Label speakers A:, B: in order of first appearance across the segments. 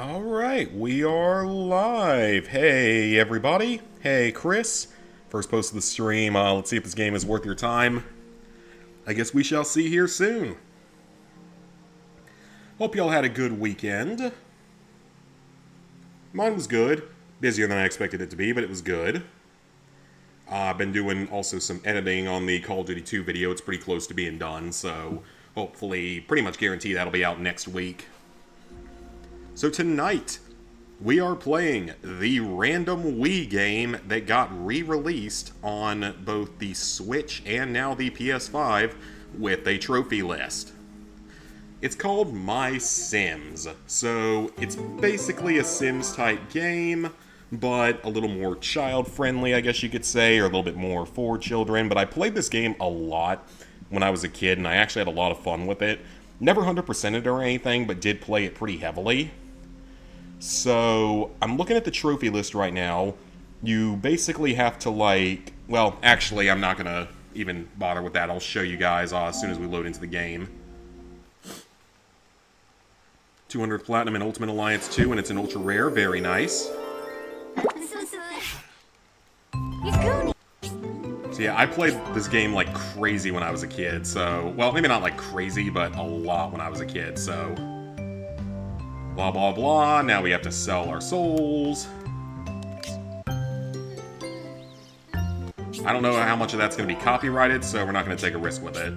A: Alright, we are live. Hey, everybody. Hey, Chris. First post of the stream. Let's see if this game is worth your time. I guess we shall see here soon. Hope y'all had a good weekend. Mine was good. Busier than I expected it to be, but it was good. I've been doing also some editing on the Call of Duty 2 video. It's pretty close to being done, so hopefully, pretty much guarantee that'll be out next week. So tonight, we are playing the random Wii game that got re-released on both the Switch and now the PS5 with a trophy list. It's called MySims, so it's basically a Sims type game, but a little more child-friendly, I guess you could say, or a little bit more for children. But I played this game a lot when I was a kid, and I actually had a lot of fun with it. Never 100%ed or anything, but did play it pretty heavily. So, I'm looking at the trophy list right now. You basically have to, like... Well, actually, I'm not going to even bother with that. I'll show you guys as soon as we load into the game. 200 Platinum in Ultimate Alliance 2, and it's an ultra rare. Very nice. So yeah, I played this game like crazy when I was a kid, so... Well, maybe not like crazy, but a lot when I was a kid, so... Blah, blah, blah. Now we have to sell our souls. I don't know how much of that's going to be copyrighted, so we're not going to take a risk with it.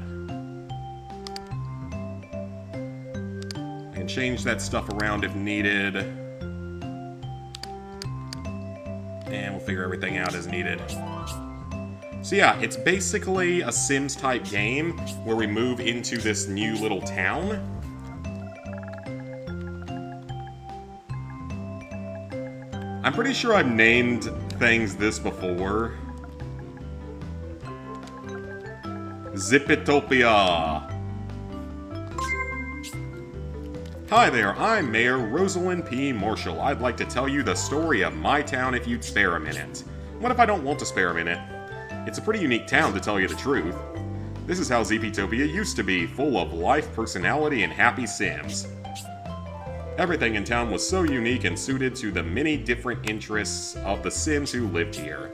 A: I can change that stuff around if needed. And we'll figure everything out as needed. So yeah, it's basically a Sims-type game where we move into this new little town. I'm pretty sure I've named things this before. Zipitopia. Hi there, I'm Mayor Rosalind P. Marshall. I'd like to tell you the story of my town if you'd spare a minute. What if I don't want to spare a minute? It's a pretty unique town, to tell you the truth. This is how Zipitopia used to be, full of life, personality, and happy Sims. Everything in town was so unique and suited to the many different interests of the Sims who lived here.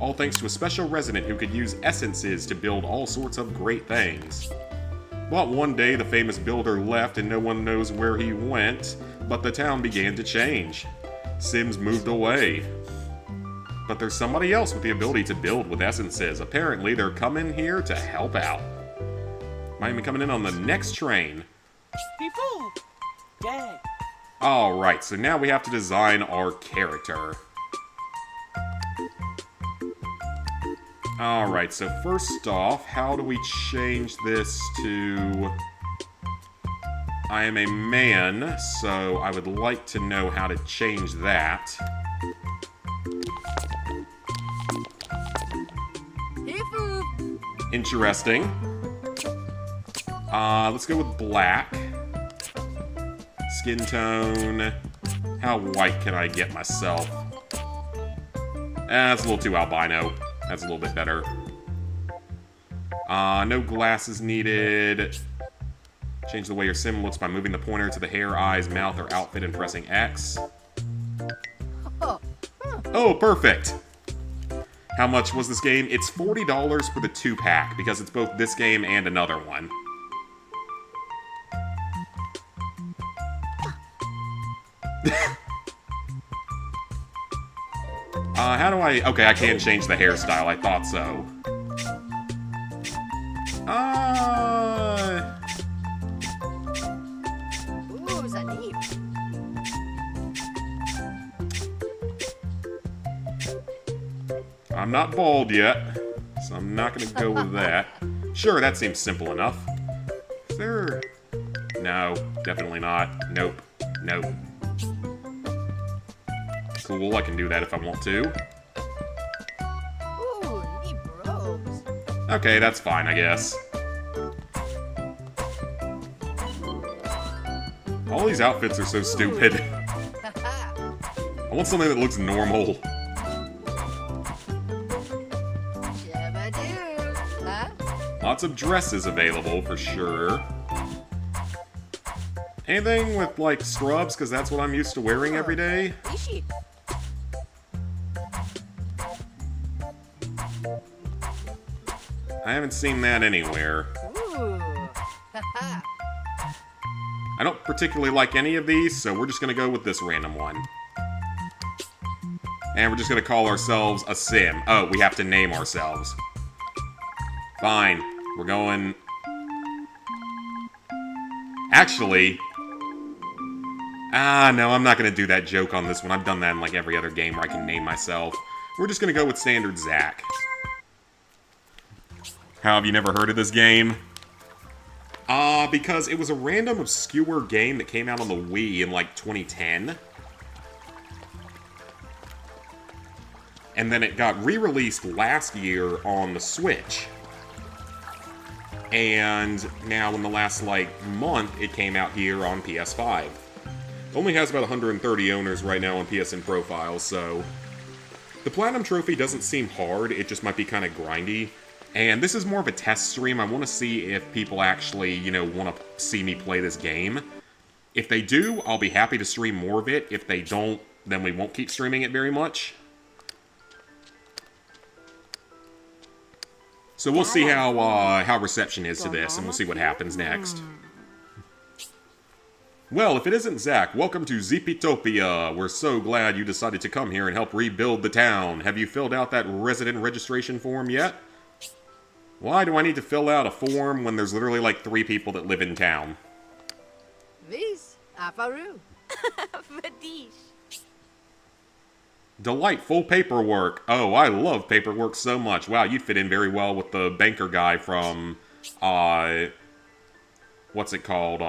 A: All thanks to a special resident who could use essences to build all sorts of great things. But one day the famous builder left and no one knows where he went, but the town began to change. Sims moved away. But there's somebody else with the ability to build with essences. Apparently they're coming here to help out. Might be coming in on the next train. Alright, so now we have to design our character. Alright, so first off, how do we change this to... I am a man, so I would like to know how to change that. Interesting. Let's go with black. Skin tone. How white can I get myself? That's a little too albino. That's a little bit better. No glasses needed. Change the way your sim looks by moving the pointer to the hair, eyes, mouth, or outfit and pressing X. Oh, perfect! How much was this game? It's $40 for the 2-pack, because it's both this game and another one. How do I... Okay, I can change the hairstyle. I thought so. I'm not bald yet, so I'm not gonna go with that. Sure, that seems simple enough. Is there... No, definitely not. Nope. Nope. Cool, I can do that if I want to. Okay, that's fine, I guess. All these outfits are so stupid. I want something that looks normal. Lots of dresses available, for sure. Anything with, like, scrubs, because that's what I'm used to wearing every day. I haven't seen that anywhere. I don't particularly like any of these, so we're just going to go with this random one. And we're just going to call ourselves a sim. Oh, we have to name ourselves. Fine. We're going... Actually... no, I'm not going to do that joke on this one. I've done that in, like, every other game where I can name myself. We're just going to go with standard Zach. How, have you never heard of this game? Because it was a random, obscure game that came out on the Wii in, like, 2010. And then it got re-released last year on the Switch. And now in the last, like, month, it came out here on PS5. It only has about 130 owners right now on PSN profiles, so... The Platinum Trophy doesn't seem hard, it just might be kind of grindy. And this is more of a test stream. I want to see if people actually, you know, want to see me play this game. If they do, I'll be happy to stream more of it. If they don't, then we won't keep streaming it very much. So we'll see how reception is to this, and we'll see what happens next. Well, if it isn't Zach, welcome to Zipitopia. We're so glad you decided to come here and help rebuild the town. Have you filled out that resident registration form yet? Why do I need to fill out a form when there's literally like 3 people that live in town?
B: Vis, Afaru.
A: Delightful paperwork. Oh, I love paperwork so much. Wow, you'd fit in very well with the banker guy from, what's it called?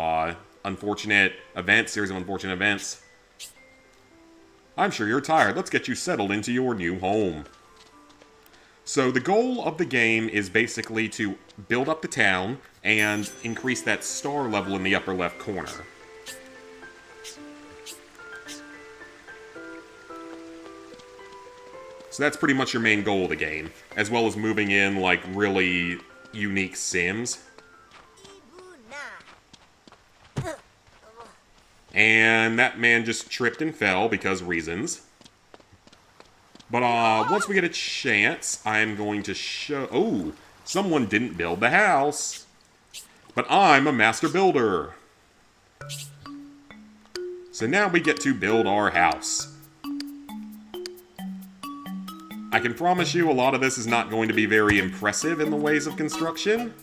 A: Unfortunate Events, Series of Unfortunate Events. I'm sure you're tired. Let's get you settled into your new home. So the goal of the game is basically to build up the town and increase that star level in the upper left corner. So that's pretty much your main goal of the game, as well as moving in, like, really unique Sims. And that man just tripped and fell because reasons. But, once we get a chance, I'm going to show... Oh, someone didn't build the house. But I'm a master builder. So now we get to build our house. I can promise you a lot of this is not going to be very impressive in the ways of construction.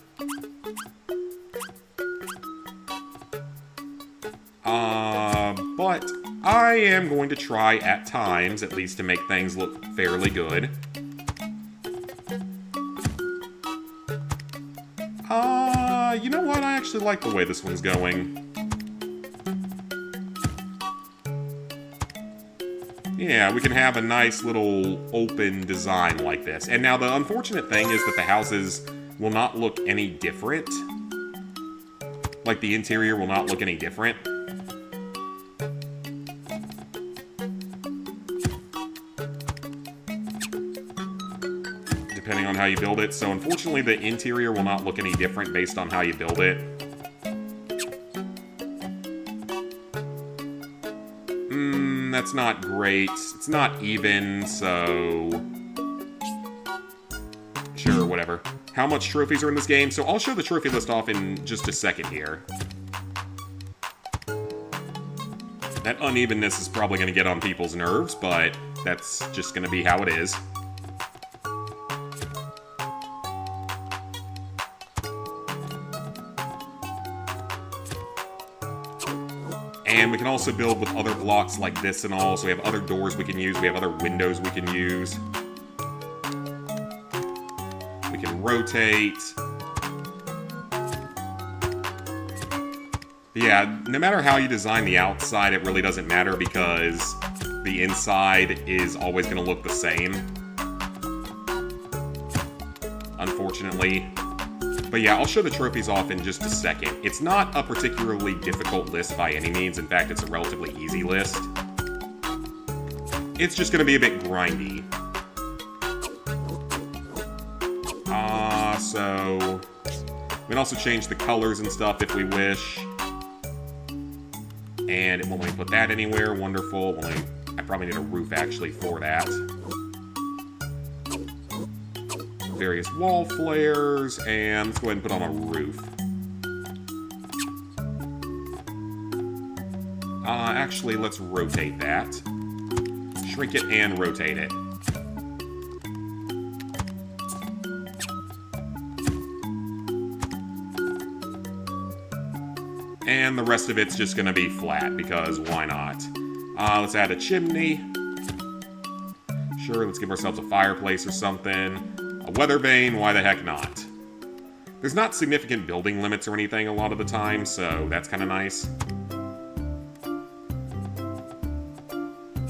A: But I am going to try at times, at least to make things look fairly good. You know what? I actually like the way this one's going. Yeah, we can have a nice little open design like this. And now the unfortunate thing is that the houses will not look any different. Like, the interior will not look any different. Depending on how you build it. So unfortunately the interior will not look any different based on how you build it. That's not great. It's not even, so... Sure, whatever. How much trophies are in this game? So I'll show the trophy list off in just a second here. That unevenness is probably going to get on people's nerves, but that's just going to be how it is. And we can also build with other blocks like this and all, so we have other doors we can use, we have other windows we can use. We can rotate. But yeah, no matter how you design the outside, it really doesn't matter because the inside is always going to look the same. Unfortunately. But yeah, I'll show the trophies off in just a second. It's not a particularly difficult list by any means. In fact, it's a relatively easy list. It's just going to be a bit grindy. So... we can also change the colors and stuff if we wish. And it won't let me put that anywhere. Wonderful. I probably need a roof, actually, for that. Various wall flares, and let's go ahead and put on a roof. Actually, let's rotate that. Shrink it and rotate it. And the rest of it's just going to be flat, because why not? Let's add a chimney. Sure, let's give ourselves a fireplace or something. A weather vane, why the heck not? There's not significant building limits or anything a lot of the time, so that's kind of nice.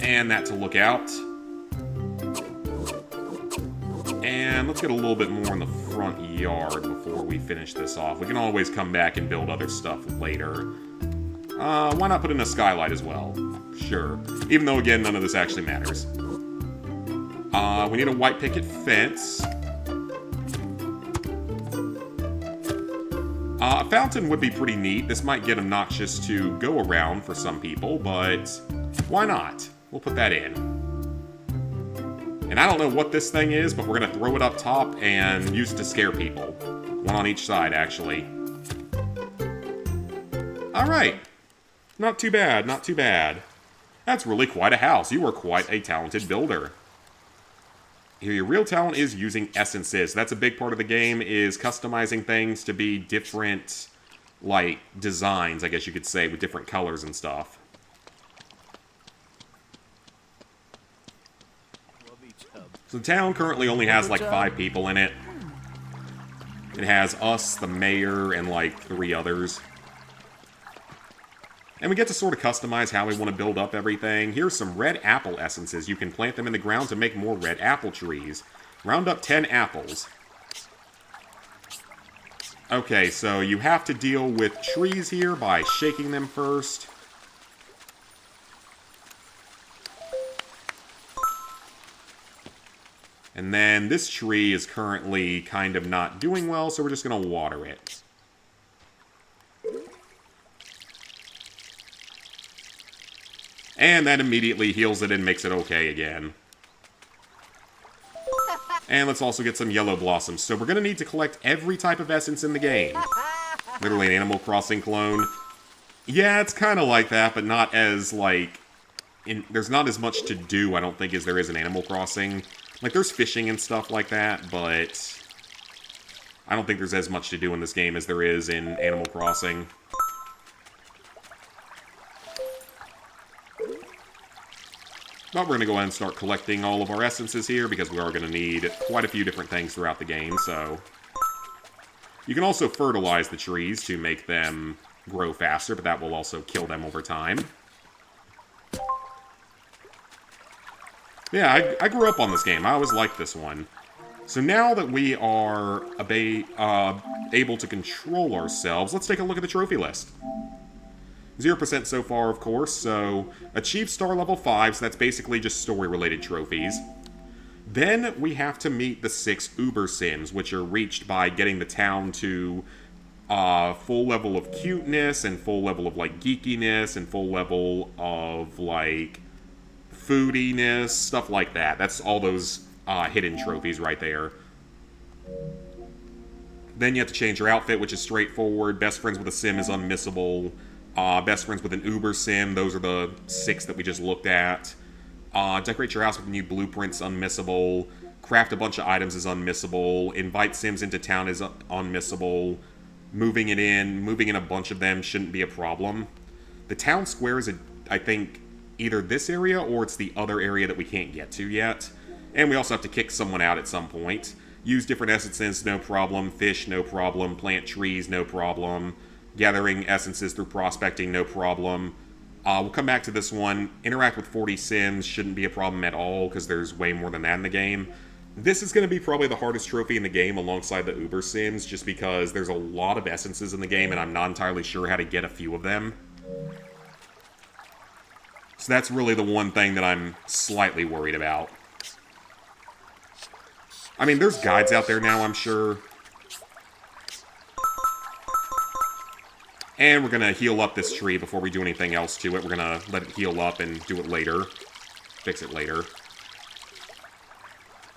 A: And that to look out. And let's get a little bit more in the front yard before we finish this off. We can always come back and build other stuff later. Why not put in a skylight as well? Sure. Even though, again, none of this actually matters. We need a white picket fence. A fountain would be pretty neat. This might get obnoxious to go around for some people, but why not? We'll put that in. And I don't know what this thing is, but we're going to throw it up top and use it to scare people. One on each side, actually. Alright. Not too bad, not too bad. That's really quite a house. You are quite a talented builder. Here, your real talent is using essences. That's a big part of the game, is customizing things to be different, like, designs, I guess you could say, with different colors and stuff. So the town currently only has, like, 5 people in it. It has us, the mayor, and, like, 3 others. And we get to sort of customize how we want to build up everything. Here's some red apple essences. You can plant them in the ground to make more red apple trees. Round up 10 apples. Okay, so you have to deal with trees here by shaking them first. And then this tree is currently kind of not doing well, so we're just going to water it. And that immediately heals it and makes it okay again. And let's also get some yellow blossoms. So we're going to need to collect every type of essence in the game. Literally an Animal Crossing clone. Yeah, it's kind of like that, but not as, like... there's not as much to do, I don't think, as there is in Animal Crossing. Like, there's fishing and stuff like that, but... I don't think there's as much to do in this game as there is in Animal Crossing. But we're going to go ahead and start collecting all of our essences here, because we are going to need quite a few different things throughout the game, so... You can also fertilize the trees to make them grow faster, but that will also kill them over time. Yeah, I grew up on this game. I always liked this one. So now that we are able to control ourselves, let's take a look at the trophy list. 0% so far, of course, so achieve star level 5, so that's basically just story-related trophies. Then we have to meet the 6 Uber Sims, which are reached by getting the town to full level of cuteness, and full level of, like, geekiness, and full level of, like, foodiness, stuff like that. That's all those hidden trophies right there. Then you have to change your outfit, which is straightforward. Best friends with a sim is unmissable. Best friends with an Uber Sim, those are the 6 that we just looked at. Decorate your house with new blueprints, unmissable. Craft a bunch of items is unmissable. Invite Sims into town is unmissable. Moving in a bunch of them shouldn't be a problem. The town square is, I think, either this area or it's the other area that we can't get to yet. And we also have to kick someone out at some point. Use different essences, no problem. Fish, no problem. Plant trees, no problem. Gathering essences through prospecting, no problem. We'll come back to this one. Interact with 40 Sims shouldn't be a problem at all, because there's way more than that in the game. This is going to be probably the hardest trophy in the game alongside the Uber Sims, just because there's a lot of essences in the game, and I'm not entirely sure how to get a few of them. So that's really the one thing that I'm slightly worried about. I mean, there's guides out there now, I'm sure. And we're going to heal up this tree before we do anything else to it. We're going to let it heal up and do it later. Fix it later.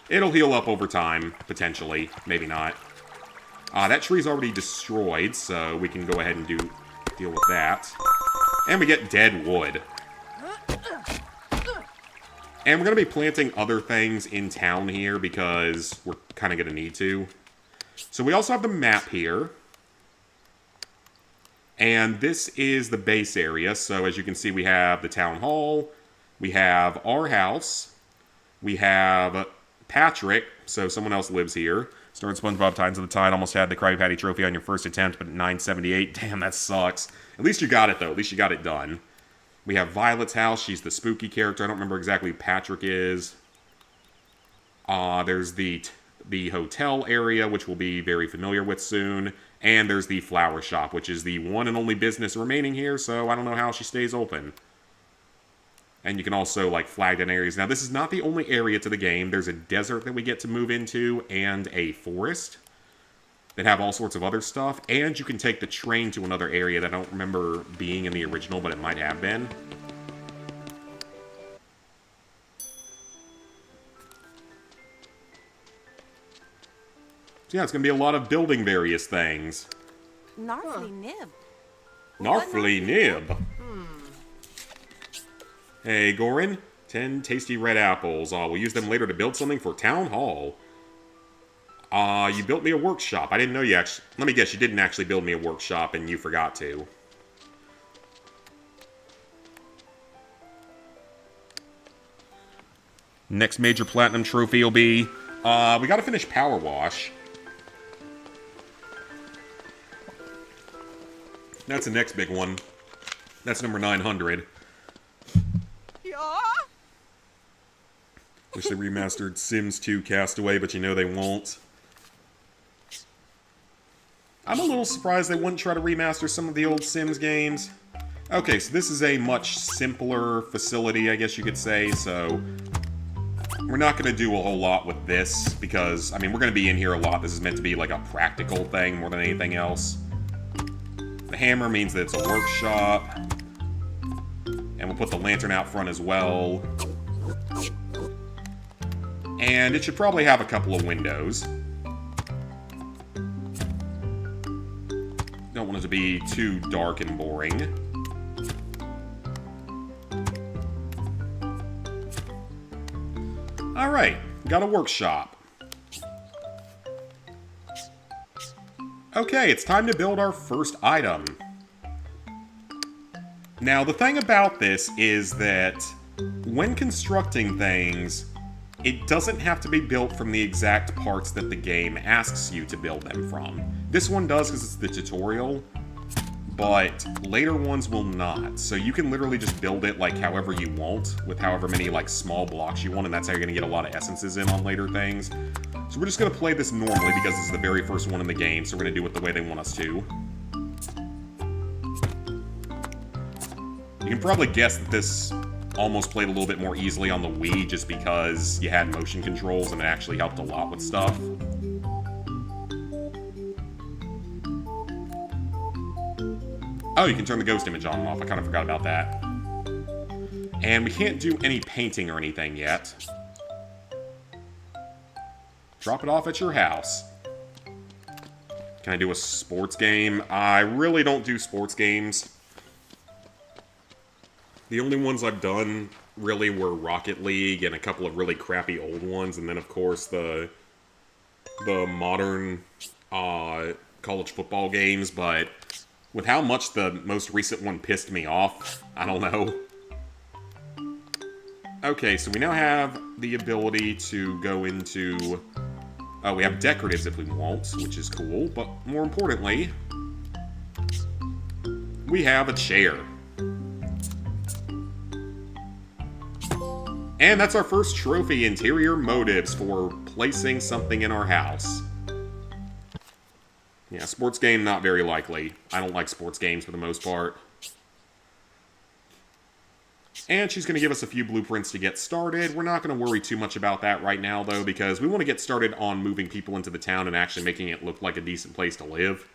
A: It'll heal up over time, potentially. Maybe not. That tree's already destroyed, so we can go ahead and deal with that. And we get dead wood. And we're going to be planting other things in town here because we're kind of going to need to. So we also have the map here. And this is the base area. So as you can see, we have the town hall. We have our house. We have Patrick. So someone else lives here. Started SpongeBob Times of the Tide. Almost had the Krabby Patty trophy on your first attempt, but at 978. Damn, that sucks. At least you got it, though. At least you got it done. We have Violet's house. She's the spooky character. I don't remember exactly who Patrick is. There's the hotel area, which we'll be very familiar with soon. And there's the flower shop, which is the one and only business remaining here, so I don't know how she stays open. And you can also, like, flag down areas. Now, this is not the only area to the game. There's a desert that we get to move into, and a forest that have all sorts of other stuff. And you can take the train to another area that I don't remember being in the original, but it might have been. So yeah, it's going to be a lot of building various things.
C: Gnarfly nib.
A: Gnarfly nib. Hey, Gorin. 10 tasty red apples. We'll use them later to build something for Town Hall. You built me a workshop. I didn't know you actually... Let me guess, you didn't actually build me a workshop and you forgot to. Next major platinum trophy will be... we gotta finish Power Wash. That's the next big one. That's number 900. Wish they remastered Sims 2 Castaway, but you know they won't. I'm a little surprised they wouldn't try to remaster some of the old Sims games. Okay, so this is a much simpler facility, I guess you could say, so... We're not going to do a whole lot with this, because, I mean, we're going to be in here a lot. This is meant to be like a practical thing more than anything else. The hammer means that it's a workshop. And we'll put the lantern out front as well. And it should probably have a couple of windows. Don't want it to be too dark and boring. Alright, got a workshop. Okay, it's time to build our first item. Now, the thing about this is that when constructing things, it doesn't have to be built from the exact parts that the game asks you to build them from. This one does because it's the tutorial, but later ones will not. So you can literally just build it like however you want, with however many like small blocks you want, and that's how you're going to get a lot of essences in on later things. So we're just going to play this normally because this is the very first one in the game, so we're going to do it the way they want us to. You can probably guess that this almost played a little bit more easily on the Wii just because you had motion controls and it actually helped a lot with stuff. Oh, you can turn the ghost image on and off. I kind of forgot about that. And we can't do any painting or anything yet. Drop it off at your house. Can I do a sports game? I really don't do sports games. The only ones I've done really were Rocket League and a couple of really crappy old ones, and then of course the modern college football games, but with how much the most recent one pissed me off, I don't know. Okay, so we now have the ability to go into... Oh, we have decoratives if we want, which is cool, but more importantly, we have a chair. And that's our first trophy, interior motives, for placing something in our house. Yeah, sports game, not very likely. I don't like sports games for the most part. And she's going to give us a few blueprints to get started. We're not going to worry too much about that right now, though, because we want to get started on moving people into the town and actually making it look like a decent place to live.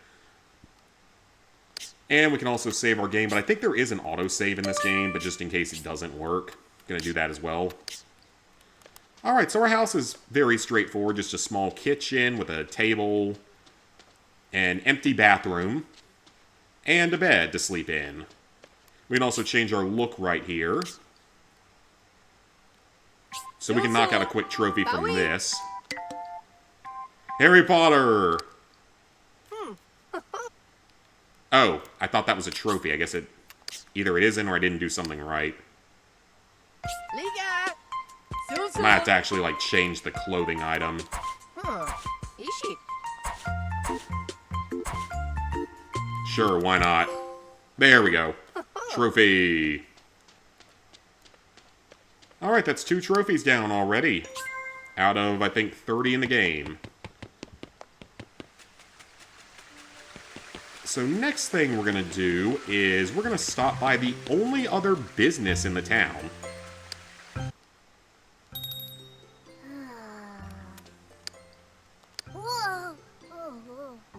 A: And we can also save our game, but I think there is an autosave in this game, but just in case it doesn't work, gonna do that as well. Alright, so our house is very straightforward, just a small kitchen with a table, an empty bathroom, and a bed to sleep in. We can also change our look right here. So we can knock out a quick trophy from this. Harry Potter! Oh, I thought that was a trophy. I guess either it isn't or I didn't do something right.
B: Liga.
A: I might have to actually, like, change the clothing item.
B: Ishi.
A: Sure, why not? There we go. Trophy. Alright, that's 2 trophies down already. Out of, I think, 30 in the game. So next thing we're going to do is we're going to stop by the only other business in the town.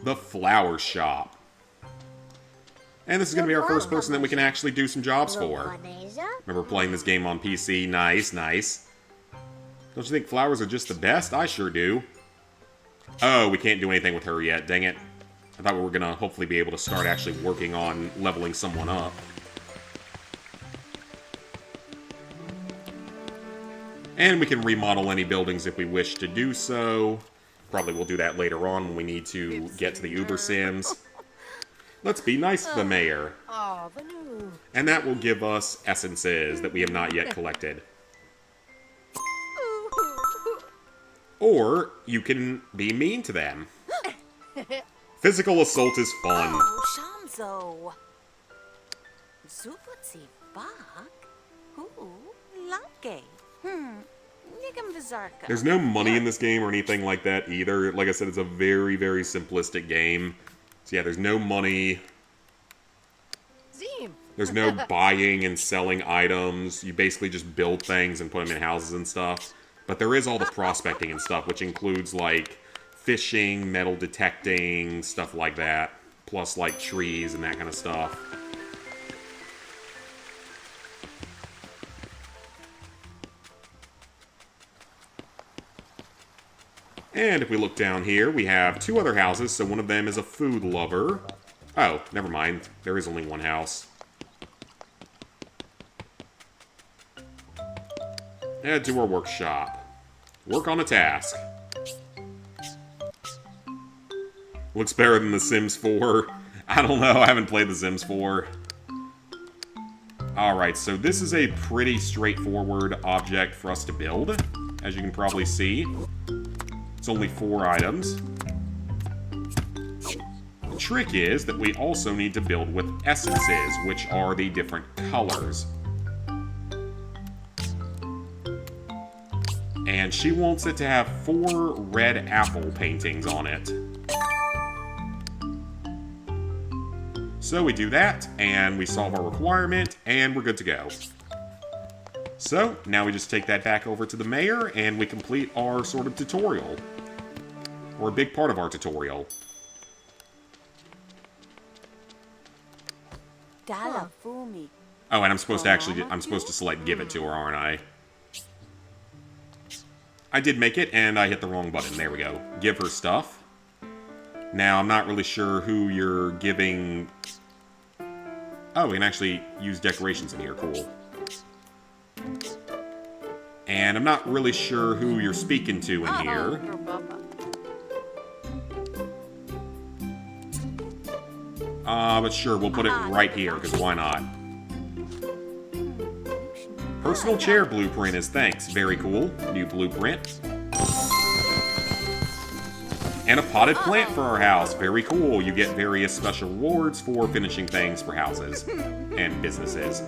A: The flower shop. And this is going to be our first person that we can actually do some jobs for. Remember playing this game on PC? Nice, nice. Don't you think flowers are just the best? I sure do. Oh, we can't do anything with her yet, dang it. I thought we were going to hopefully be able to start actually working on leveling someone up. And we can remodel any buildings if we wish to do so. Probably we'll do that later on when we need to get to the Uber Sims. Let's be nice to the mayor.
B: Oh, Vanu.
A: And that will give us essences that we have not yet collected. Or you can be mean to them. Physical assault is fun.
C: Oh, Shamzo. Zuputsi bak. Ooh, lanke. Nigam Vizarka.
A: There's no money in this game or anything like that either. Like I said, it's a very, very simplistic game. So yeah, there's no money.
B: Zim.
A: There's no buying and selling items. You basically just build things and put them in houses and stuff. But there is all the prospecting and stuff, which includes, like, fishing, metal detecting, stuff like that. Plus, like, trees and that kind of stuff. And if we look down here, we have 2 other houses, so one of them is a food lover. Oh, never mind. There is only one house. Head to our workshop. Work on a task. Looks better than The Sims 4. I don't know, I haven't played The Sims 4. Alright, so this is a pretty straightforward object for us to build, as you can probably see. It's only 4 items. The trick is that we also need to build with essences, which are the different colors. And she wants it to have 4 red apple paintings on it. So we do that, and we solve our requirement, and we're good to go. So, now we just take that back over to the mayor, and we complete our sort of tutorial. Or a big part of our tutorial.
C: Dala Fumi.
A: Oh, and I'm supposed to select give it to her, aren't I? I did make it, and I hit the wrong button. There we go. Give her stuff. Now, I'm not really sure who you're giving... Oh, we can actually use decorations in here. Cool. And I'm not really sure who you're speaking to in here. But sure, we'll put it right here, because why not? Personal chair blueprint is thanks. Very cool. New blueprint. And a potted plant for our house. Very cool. You get various special rewards for finishing things for houses and businesses.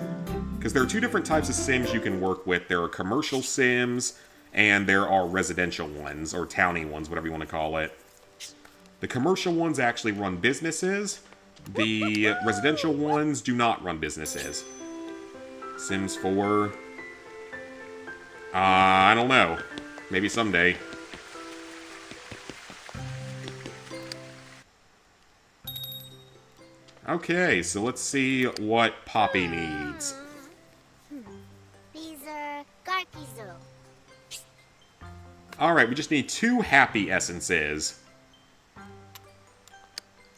A: Because there are 2 different types of Sims you can work with. There are commercial Sims, and there are residential ones, or towny ones, whatever you want to call it. The commercial ones actually run businesses. The residential ones do not run businesses. Sims 4... I don't know. Maybe someday. Okay, so let's see what Poppy needs.
D: Beezer, Garkizo.
A: Alright, we just need 2 happy essences.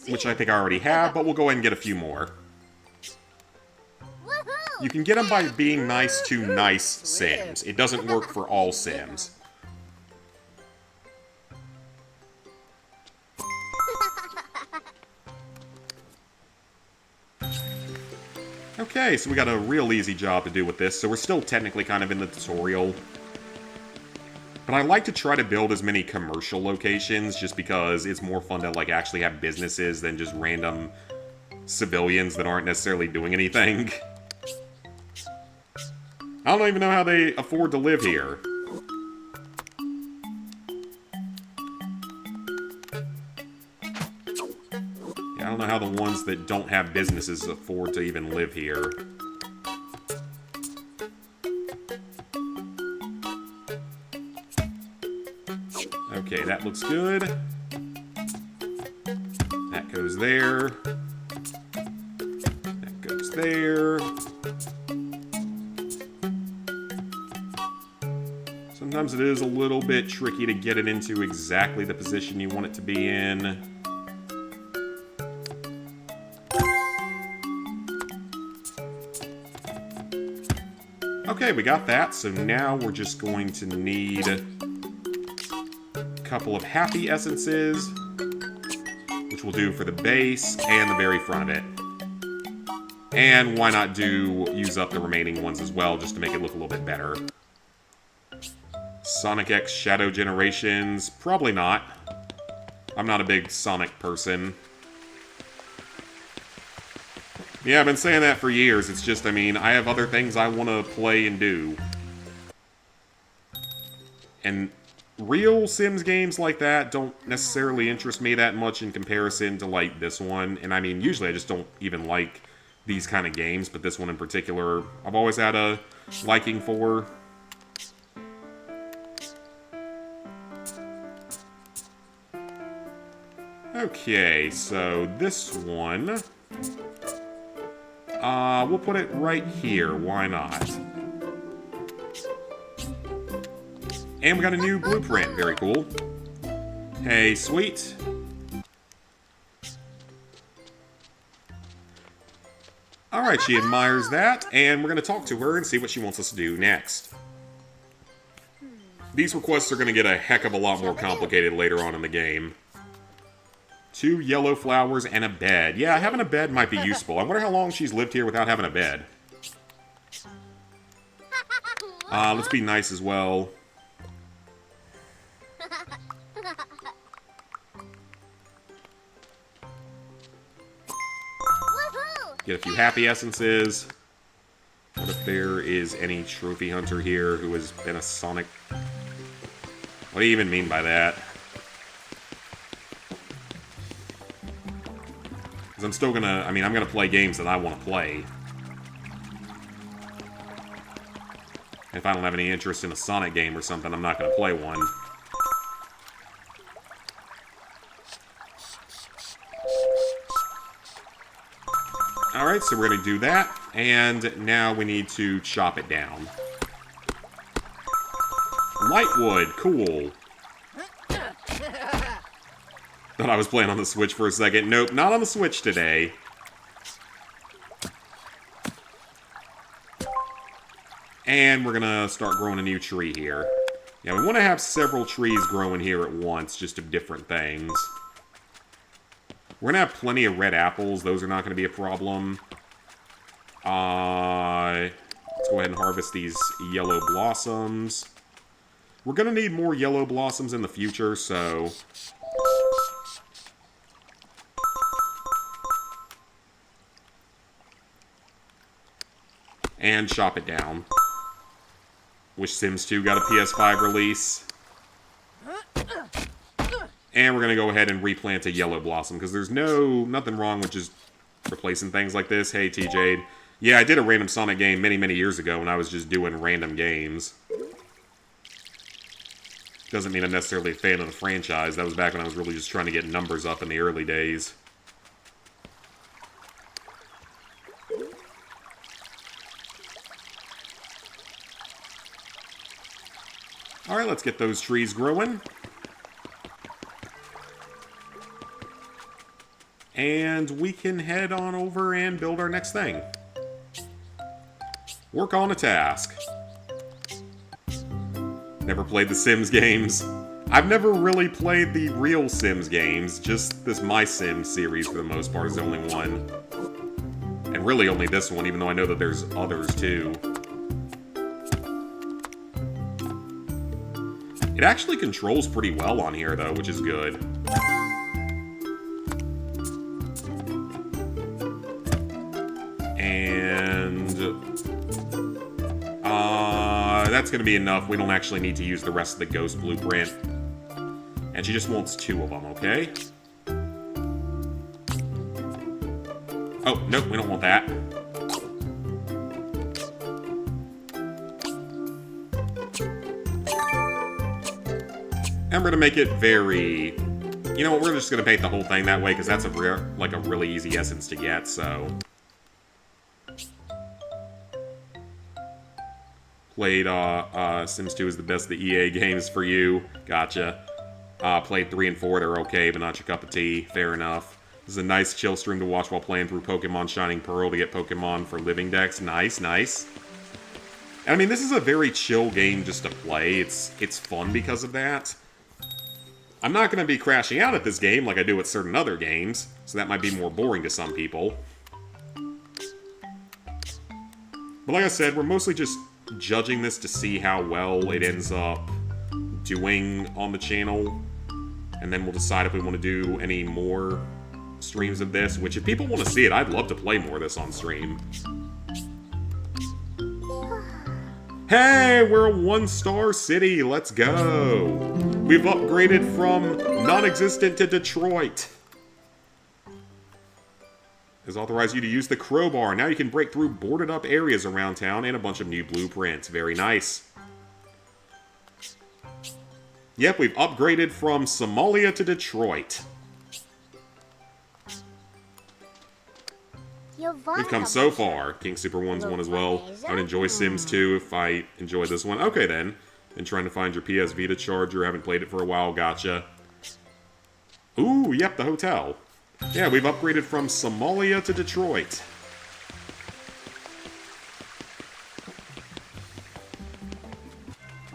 A: Which I think I already have, but we'll go ahead and get a few more.
D: Woohoo!
A: You can get them by being nice to nice Sims. It doesn't work for all Sims. Okay, so we got a real easy job to do with this, so we're still technically kind of in the tutorial. But I like to try to build as many commercial locations, just because it's more fun to, like, actually have businesses than just random civilians that aren't necessarily doing anything. I don't even know how they afford to live here. Yeah, I don't know how the ones that don't have businesses afford to even live here. Okay, that looks good. That goes there. That goes there. Sometimes it is a little bit tricky to get it into exactly the position you want it to be in. Okay, we got that, so now we're just going to need a couple of happy essences, which we'll do for the base and the very front of it. And why not use up the remaining ones as well, just to make it look a little bit better. Sonic X Shadow Generations, probably not. I'm not a big Sonic person. Yeah, I've been saying that for years. It's just, I mean, I have other things I want to play and do. And real Sims games like that don't necessarily interest me that much in comparison to, like, this one. And, I mean, usually I just don't even like these kind of games, but this one in particular, I've always had a liking for. Okay, so this one... we'll put it right here. Why not? And we got a new blueprint. Very cool. Hey, sweet. Alright, she admires that, and we're going to talk to her and see what she wants us to do next. These requests are going to get a heck of a lot more complicated later on in the game. 2 yellow flowers and a bed. Yeah, having a bed might be useful. I wonder how long she's lived here without having a bed. Let's be nice as well. Get a few happy essences. What if there is any trophy hunter here who has been a Sonic... What do you even mean by that? Because I'm still gonna... I mean, I'm gonna play games that I want to play. If I don't have any interest in a Sonic game or something, I'm not gonna play one. Alright, so we're going to do that, and now we need to chop it down. Lightwood, cool. Thought I was playing on the Switch for a second. Nope, not on the Switch today. And we're going to start growing a new tree here. Yeah, we want to have several trees growing here at once, just of different things. We're going to have plenty of red apples. Those are not going to be a problem. Let's go ahead and harvest these yellow blossoms. We're going to need more yellow blossoms in the future, so... And chop it down. Wish Sims 2 got a PS5 release. And we're going to go ahead and replant a yellow blossom, because there's nothing wrong with just replacing things like this. Hey, TJ. Yeah, I did a random Sonic game many, many years ago when I was just doing random games. Doesn't mean I'm necessarily a fan of the franchise. That was back when I was really just trying to get numbers up in the early days. Alright, let's get those trees growing. And we can head on over and build our next thing. Work on a task. Never played the Sims games. I've never really played the real Sims games, just this MySims series for the most part is the only one. And really only this one, even though I know that there's others too. It actually controls pretty well on here though, which is good. And that's gonna be enough. We don't actually need to use the rest of the ghost blueprint. And she just wants 2 of them, okay? Oh, nope, we don't want that. And we're gonna make it very... You know what, we're just gonna paint the whole thing that way, because that's a really easy essence to get, so... Played, Sims 2 is the best of the EA games for you. Gotcha. Played 3 and 4, they're okay, but not your cup of tea. Fair enough. This is a nice chill stream to watch while playing through Pokemon Shining Pearl to get Pokemon for living decks. Nice, nice. And I mean, this is a very chill game just to play. It's fun because of that. I'm not going to be crashing out at this game like I do at certain other games, so that might be more boring to some people. But like I said, we're mostly just judging this to see how well it ends up doing on the channel. And then we'll decide if we want to do any more streams of this, which if people want to see it, I'd love to play more of this on stream. Hey, we're a 1-star city, let's go! We've upgraded from non-existent to Detroit. Has authorized you to use the crowbar. Now you can break through boarded up areas around town and a bunch of new blueprints. Very nice. Yep, we've upgraded from Somalia to Detroit. We've come so far. King Super 1's one as well. I would enjoy Sims 2 if I enjoyed this one. Okay then. Been trying to find your PS Vita charger. Haven't played it for a while. Gotcha. Ooh, yep, the hotel. Yeah, we've upgraded from Somalia to Detroit.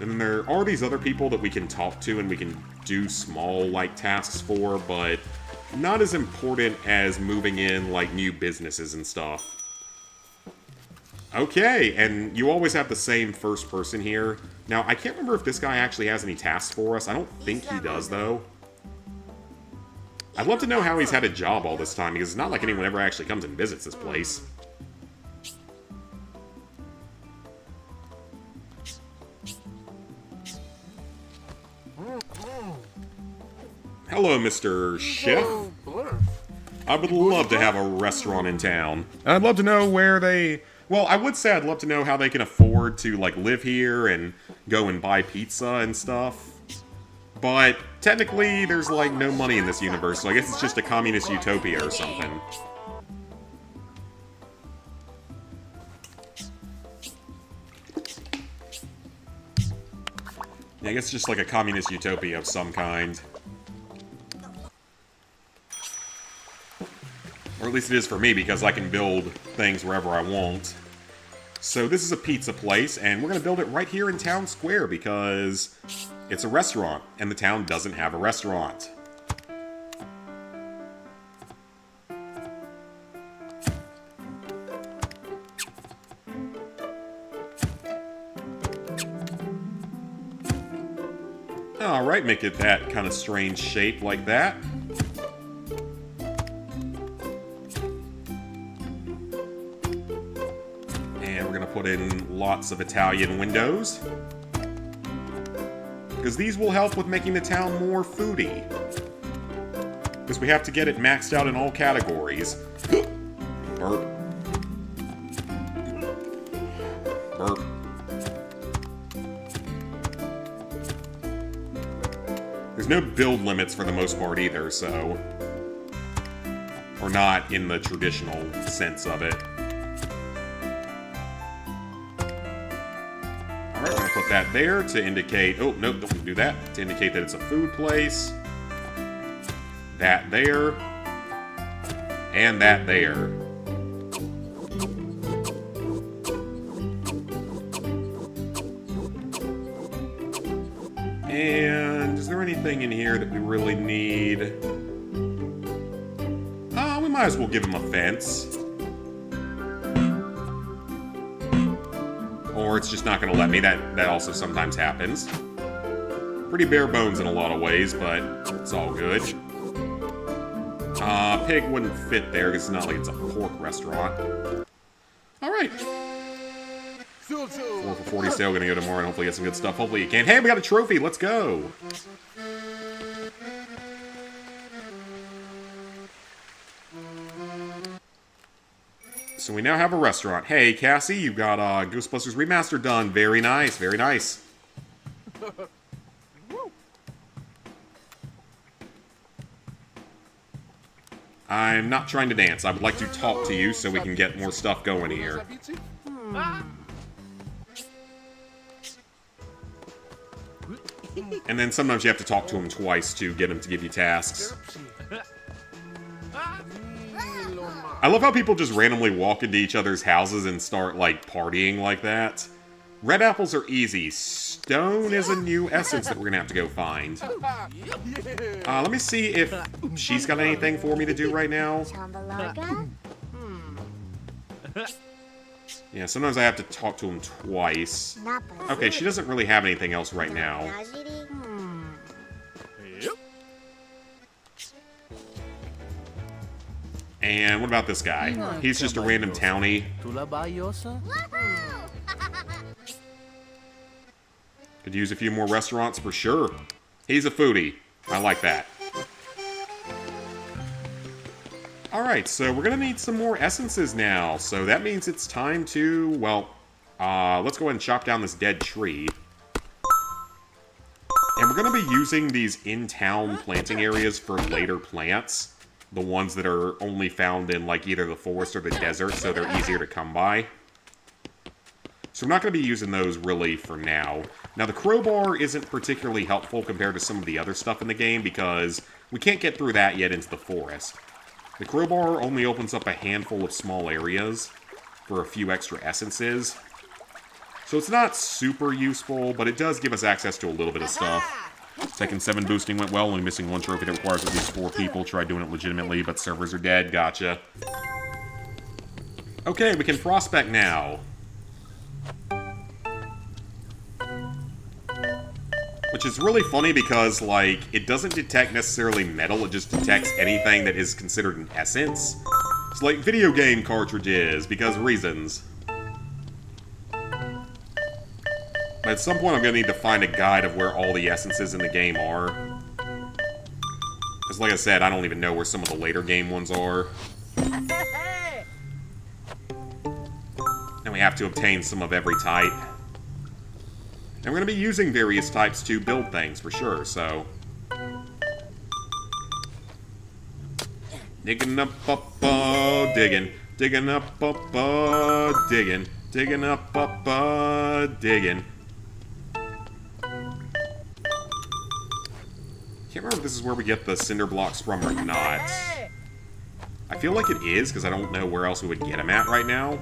A: And then there are these other people that we can talk to and we can do small, like, tasks for, but not as important as moving in, like, new businesses and stuff. Okay, and you always have the same first person here. Now, I can't remember if this guy actually has any tasks for us. I don't think he does, though. I'd love to know how he's had a job all this time, because it's not like anyone ever actually comes and visits this place. Hello, Mr. Chef. I would love to have a restaurant in town. I'd love to know where they... Well, I would say I'd love to know how they can afford to, like, live here and go and buy pizza and stuff. But technically, there's, like, no money in this universe, so I guess it's just a communist utopia or something. Yeah, I guess it's just like a communist utopia of some kind. Or at least it is for me, because I can build things wherever I want. So this is a pizza place, and we're going to build it right here in Town Square, because it's a restaurant, and the town doesn't have a restaurant. Alright, make it that kind of strange shape like that. And we're going to put in lots of Italian windows, because these will help with making the town more foodie. Because we have to get it maxed out in all categories. Burp. Burp. There's no build limits for the most part either, so... Or not in the traditional sense of it. Alright, we're gonna put that there to indicate... Oh, no, don't do that. To indicate that it's a food place. That there. And that there. And is there anything in here that we really need? We might as well give him a fence. Or it's just not going to let me. That also sometimes happens. Pretty bare bones in a lot of ways, but it's all good. Pig wouldn't fit there because it's not like it's a pork restaurant. Alright. 4 for 40 sale, gonna go tomorrow and hopefully get some good stuff. Hopefully you can. Hey, we got a trophy, let's go! So we now have a restaurant. Hey, Cassie, you got Ghostbusters Remastered done. Very nice, very nice. I'm not trying to dance. I would like to talk to you so we can get more stuff going here. And then sometimes you have to talk to him twice to get him to give you tasks. I love how people just randomly walk into each other's houses and start, like, partying like that. Red apples are easy. Stone is a new essence that we're gonna have to go find. Let me see if she's got anything for me to do right now. Yeah, sometimes I have to talk to him twice. Okay, she doesn't really have anything else right now. And what about this guy? He's just a random townie. Could use a few more restaurants for sure. He's a foodie. I like that. Alright, so we're gonna need some more essences now. So that means it's time to, well, let's go ahead and chop down this dead tree. And we're gonna be using these in-town planting areas for later plants. The ones that are only found in, like, either the forest or the desert, so they're easier to come by. So we're not going to be using those, really, for now. Now, the crowbar isn't particularly helpful compared to some of the other stuff in the game, because we can't get through that yet into the forest. The crowbar only opens up a handful of small areas for a few extra essences. So it's not super useful, but it does give us access to a little bit of stuff. Second 7 boosting went well, only missing 1 trophy that requires at least 4 people. Tried doing it legitimately, but servers are dead. Gotcha. Okay, we can prospect now. Which is really funny because, like, it doesn't detect necessarily metal, it just detects anything that is considered an essence. It's like video game cartridges, because reasons. But at some point I'm going to need to find a guide of where all the essences in the game are. Because like I said, I don't even know where some of the later game ones are. And we have to obtain some of every type. And we're going to be using various types to build things, for sure, so... Digging up, digging. Digging up, digging. Digging up, digging. Can't remember if this is where we get the cinder blocks from or not. I feel like it is, because I don't know where else we would get them at right now.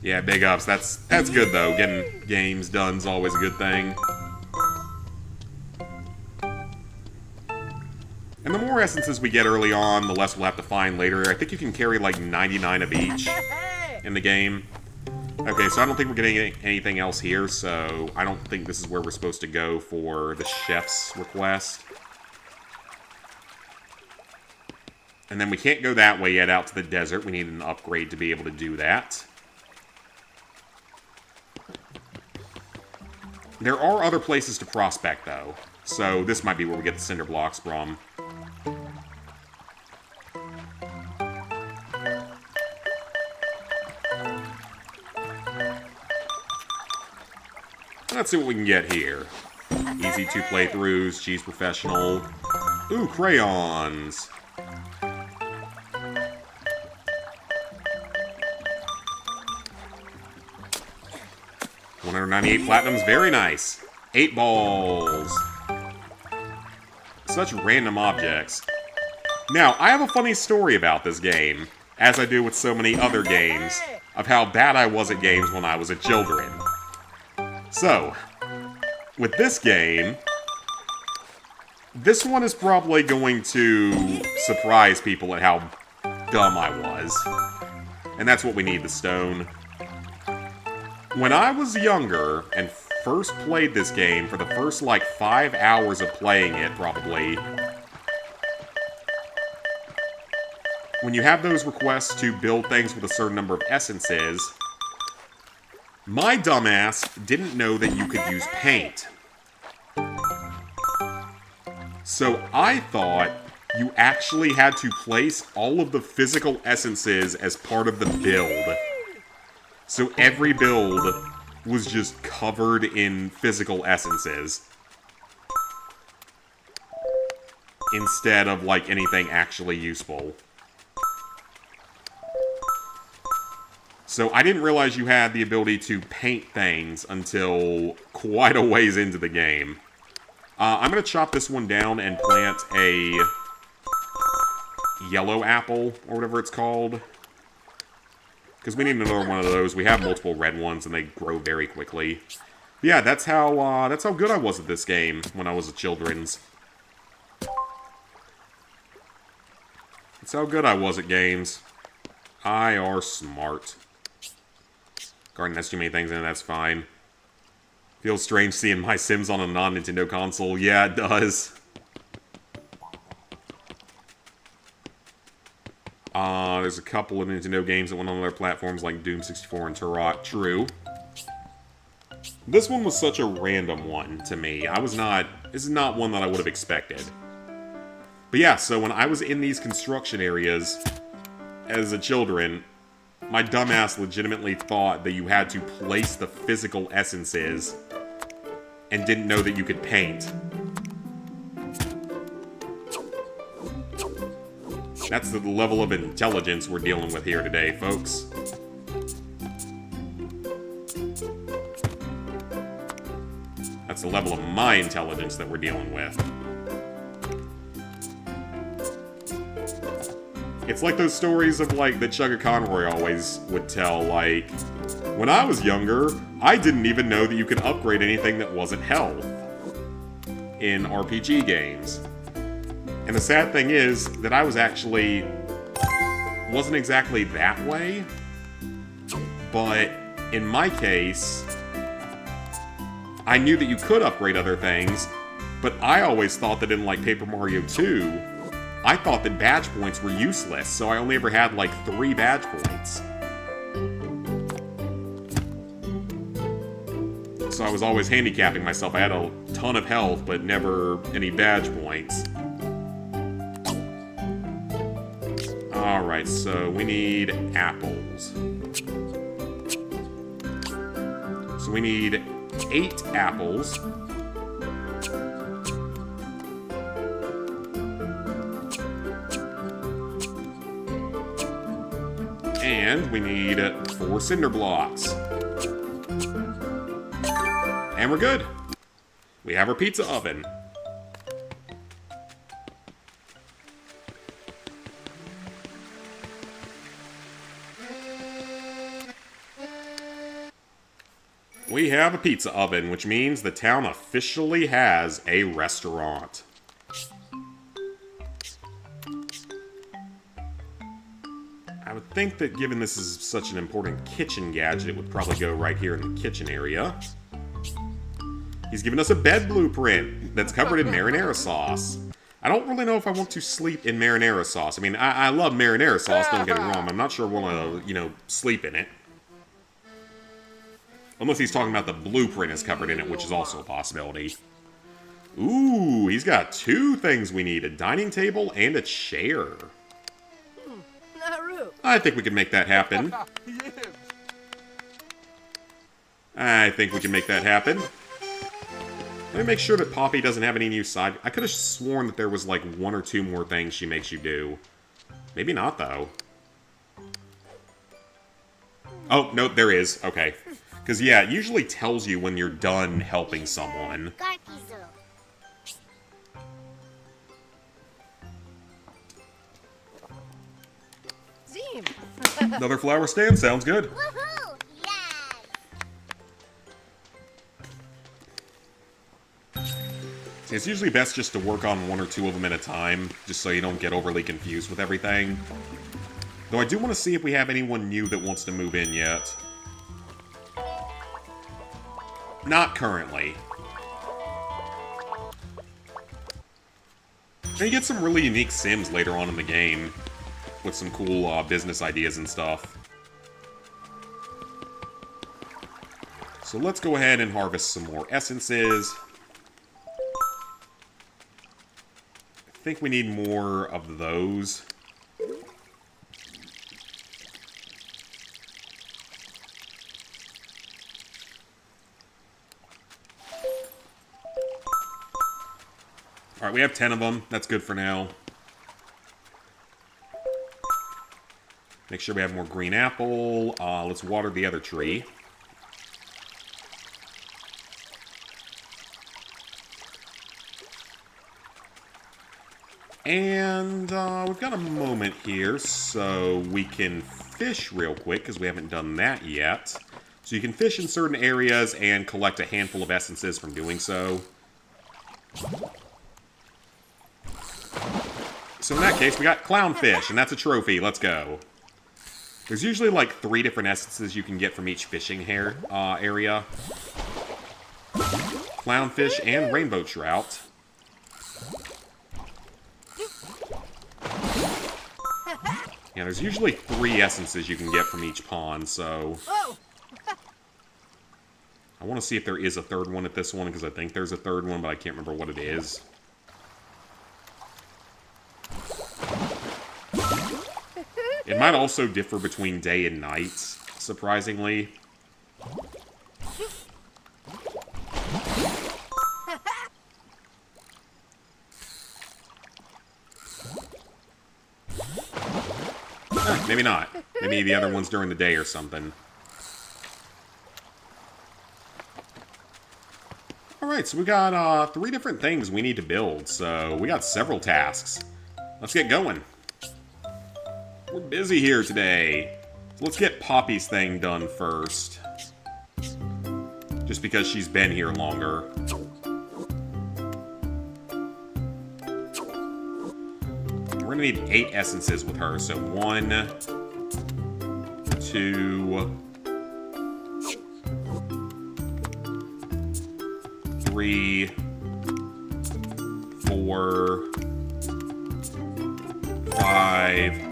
A: Yeah, big ups. That's good, though. Getting games done is always a good thing. And the more essences we get early on, the less we'll have to find later. I think you can carry like 99 of each in the game. Okay, so I don't think we're getting anything else here, so I don't think this is where we're supposed to go for the chef's request. And then we can't go that way yet out to the desert. We need an upgrade to be able to do that. There are other places to prospect, though. So this might be where we get the cinder blocks from. Let's see what we can get here. Easy 2 playthroughs, Cheese Professional. Ooh, crayons. 198 platinums, very nice. 8 balls. Such random objects. Now, I have a funny story about this game, as I do with so many other games, of how bad I was at games when I was a children. So, with this game, this one is probably going to surprise people at how dumb I was. And that's what we need, the stone. When I was younger, and first played this game, for the first, like, 5 hours of playing it, probably, when you have those requests to build things with a certain number of essences, my dumbass didn't know that you could use paint. So I thought you actually had to place all of the physical essences as part of the build. So every build was just covered in physical essences, instead of, like, anything actually useful. So I didn't realize you had the ability to paint things until quite a ways into the game. I'm going to chop this one down and plant a yellow apple, or whatever it's called. Because we need another one of those. We have multiple red ones, and they grow very quickly. But yeah, that's how good I was at this game when I was a children's. That's how good I was at games. I are smart. Garden has too many things in it, that's fine. Feels strange seeing MySims on a non-Nintendo console. Yeah, it does. There's a couple of Nintendo games that went on other platforms like Doom 64 and Turok. True. This one was such a random one to me. This is not one that I would have expected. But yeah, so when I was in these construction areas as a children, my dumbass legitimately thought that you had to place the physical essences and didn't know that you could paint. That's the level of intelligence we're dealing with here today, folks. That's the level of my intelligence that we're dealing with. It's like those stories of, like, that Chugga Conroy always would tell, like, when I was younger, I didn't even know that you could upgrade anything that wasn't health in RPG games. And the sad thing is that I wasn't exactly that way, but in my case, I knew that you could upgrade other things, but I always thought that in, like, Paper Mario 2, I thought that badge points were useless, so I only ever had, like, 3 badge points. So I was always handicapping myself. I had a ton of health, but never any badge points. Alright, so we need apples. So we need 8 apples. And we need 4 cinder blocks. And we're good. We have our pizza oven. We have a pizza oven, which means the town officially has a restaurant. I would think that given this is such an important kitchen gadget, it would probably go right here in the kitchen area. He's given us a bed blueprint that's covered in marinara sauce. I don't really know if I want to sleep in marinara sauce. I mean, I love marinara sauce, don't get me wrong. I'm not sure I want to, sleep in it. Unless he's talking about the blueprint is covered in it, which is also a possibility. Ooh, he's got 2 things we need. A dining table and a chair. I think we can make that happen. I think we can make that happen. Let me make sure that Poppy doesn't have any new side... I could have sworn that there was, like, 1 or 2 more things she makes you do. Maybe not, though. Oh, no, there is. Okay. Because, yeah, it usually tells you when you're done helping someone.
B: Zim.
A: Another flower stand, sounds good.
D: Woohoo! Yes!
A: It's usually best just to work on one or two of them at a time, just so you don't get overly confused with everything. Though I do want to see if we have anyone new that wants to move in yet. Not currently. And you get some really unique Sims later on in the game, with some cool business ideas and stuff. So let's go ahead and harvest some more essences. I think we need more of those. Alright, we have 10 of them. That's good for now. Make sure we have more green apple. Let's water the other tree. And we've got a moment here, so we can fish real quick, because we haven't done that yet. So you can fish in certain areas and collect a handful of essences from doing so. So in that case, we got clownfish, and that's a trophy. Let's go. There's usually like 3 different essences you can get from each fishing area. Clownfish and rainbow trout. Yeah, there's usually 3 essences you can get from each pond, so...
B: Oh.
A: I want to see if there is a third one at this one, because I think there's a third one, but I can't remember what it is. It might also differ between day and night, surprisingly. Maybe not. Maybe the other one's during the day or something. Alright, so we got 3 different things we need to build, so we got several tasks. Let's get going. We're busy here today. So let's get Poppy's thing done first. Just because she's been here longer. We're gonna need 8 essences with her, so 1, 2, 3, 4, 5,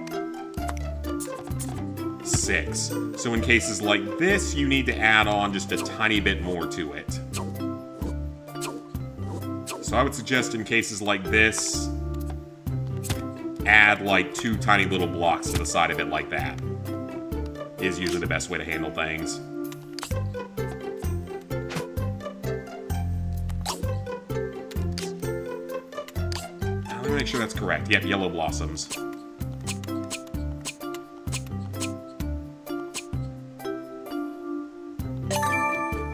A: 6. So in cases like this, you need to add on just a tiny bit more to it. So I would suggest in cases like this, add like 2 tiny little blocks to the side of it like that. Is usually the best way to handle things. Let me make sure that's correct. Yep, yellow blossoms.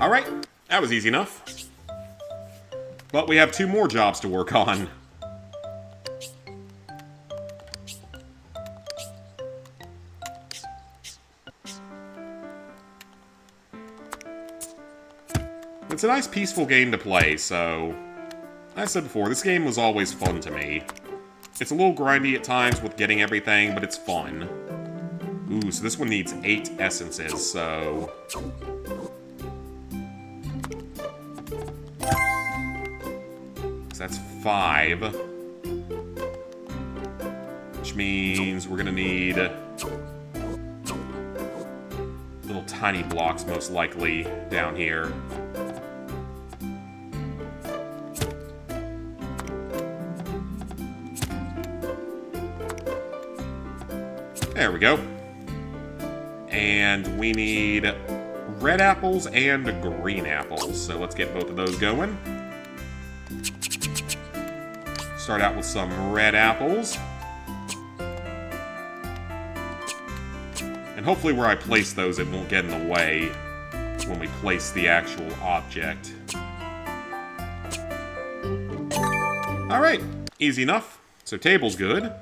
A: Alright, that was easy enough. But we have 2 more jobs to work on. It's a nice peaceful game to play, so... As I said before, this game was always fun to me. It's a little grindy at times with getting everything, but it's fun. Ooh, so this one needs 8 essences, so... So that's 5. Which means we're gonna need... little tiny blocks, most likely, down here. There we go. And we need red apples and green apples. So let's get both of those going. Start out with some red apples. And hopefully where I place those, it won't get in the way. when we place the actual object. Alright, easy enough. So table's good.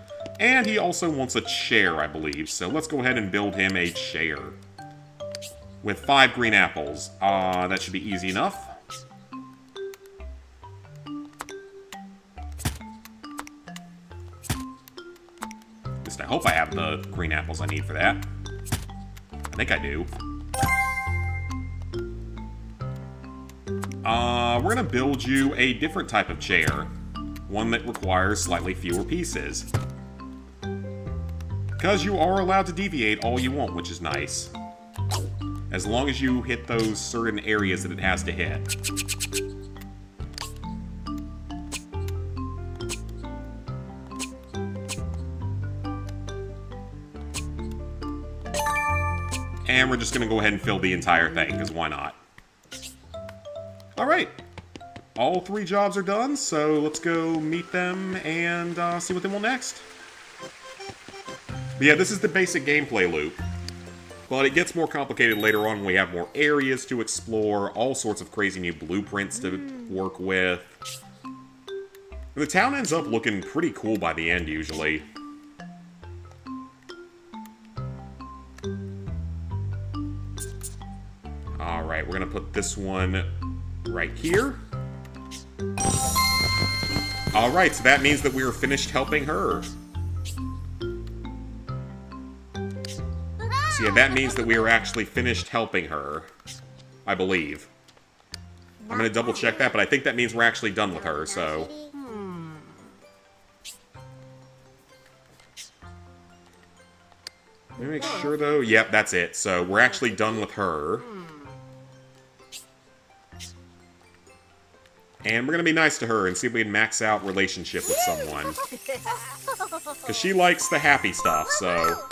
A: And he also wants a chair, I believe. So let's go ahead and build him a chair. With 5 green apples. That should be easy enough. At least I hope I have the green apples I need for that. I think I do. We're gonna build you a different type of chair. One that requires slightly fewer pieces. Because you are allowed to deviate all you want, which is nice. As long as you hit those certain areas that it has to hit. And we're just going to go ahead and fill the entire thing, because why not? Alright. All 3 jobs are done, so let's go meet them and see what they want next. But yeah, this is the basic gameplay loop. But it gets more complicated later on when we have more areas to explore, all sorts of crazy new blueprints to work with. And the town ends up looking pretty cool by the end, usually. Alright, we're gonna put this one right here. Alright, so that means that we are finished helping her. So yeah, that means that we are actually finished helping her. I believe. I'm gonna double check that, but I think that means we're actually done with her, so... Let me make sure, though. Yep, that's it. So, we're actually done with her. And we're gonna be nice to her and see if we can max out relationship with someone. Because she likes the happy stuff, so...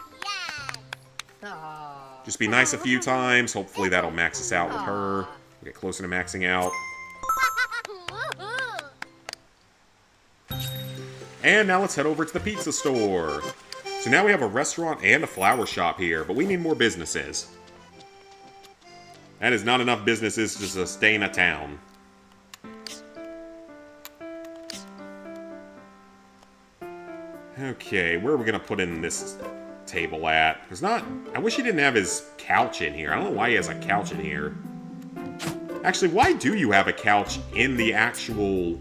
A: Just be nice a few times. Hopefully that'll max us out with her. We'll get closer to maxing out. And now let's head over to the pizza store. So now we have a restaurant and a flower shop here, but we need more businesses. That is not enough businesses to sustain a town. Okay, where are we going to put in this table at? There's not... I wish he didn't have his couch in here. I don't know why he has a couch in here. Actually, why do you have a couch in the actual...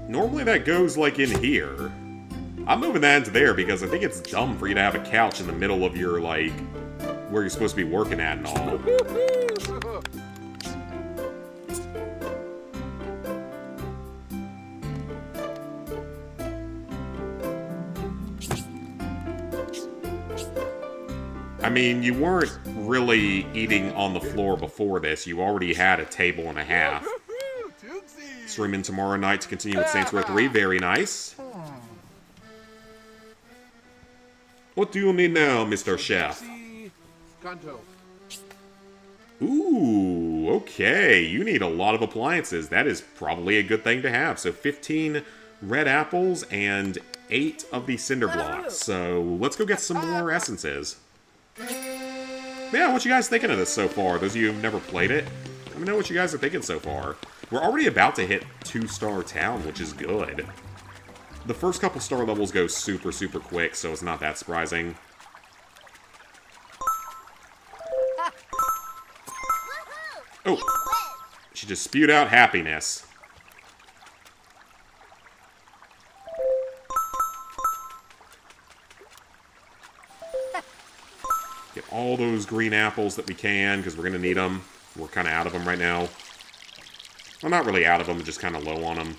A: Normally that goes, like, in here. I'm moving that into there because I think it's dumb for you to have a couch in the middle of your, like, where you're supposed to be working at and all. I mean, you weren't really eating on the floor before this. You already had a table and a half. Streaming tomorrow night to continue with Saints Row 3. Very nice. What do you need now, Mr. Chef? Ooh, okay. You need a lot of appliances. That is probably a good thing to have. So 15 red apples and 8 of the cinder blocks. So let's go get some more essences. Yeah, what you guys thinking of this so far? Those of you who've never played it, let me know what you guys are thinking so far. We're already about to hit 2-star town, which is good. The first couple star levels go super, super quick, so it's not that surprising. Oh, she just spewed out happiness. Get all those green apples that we can, because we're going to need them. We're kind of out of them right now. Well, not really out of them, just kind of low on them.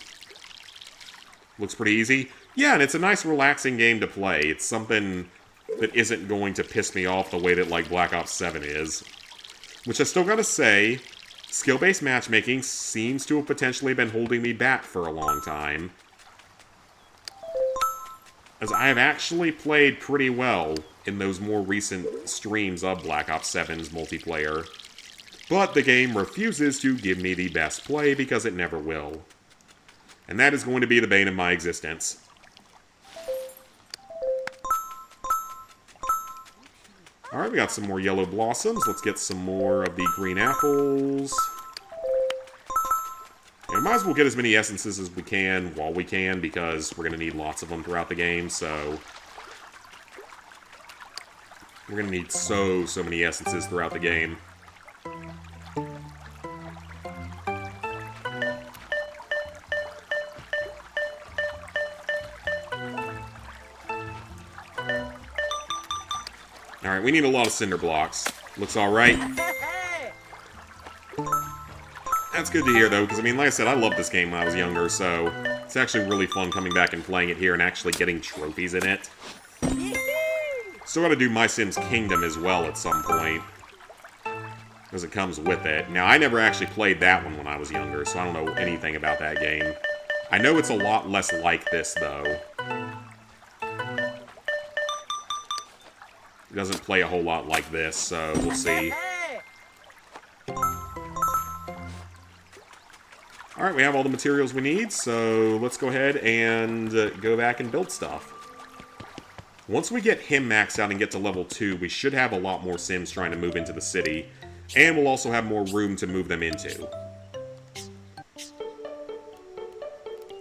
A: Looks pretty easy. Yeah, and it's a nice, relaxing game to play. It's something that isn't going to piss me off the way that, like, Black Ops 7 is. Which I still gotta say, skill-based matchmaking seems to have potentially been holding me back for a long time. As I have actually played pretty well in those more recent streams of Black Ops 7's multiplayer. But the game refuses to give me the best play because it never will. And that is going to be the bane of my existence. Alright, we got some more yellow blossoms. Let's get some more of the green apples. And might as well get as many essences as we can while we can, because we're going to need lots of them throughout the game, so... We're going to need so many essences throughout the game. Alright, we need a lot of cinder blocks. Looks alright. That's good to hear, though, because, I mean, like I said, I loved this game when I was younger, so it's actually really fun coming back and playing it here and actually getting trophies in it. Still gotta do MySims Kingdom as well at some point, because it comes with it. Now, I never actually played that one when I was younger, so I don't know anything about that game. I know it's a lot less like this, though. It doesn't play a whole lot like this, so we'll see. Alright, we have all the materials we need, so let's go ahead and go back and build stuff. Once we get him maxed out and get to level 2, we should have a lot more Sims trying to move into the city, and we'll also have more room to move them into.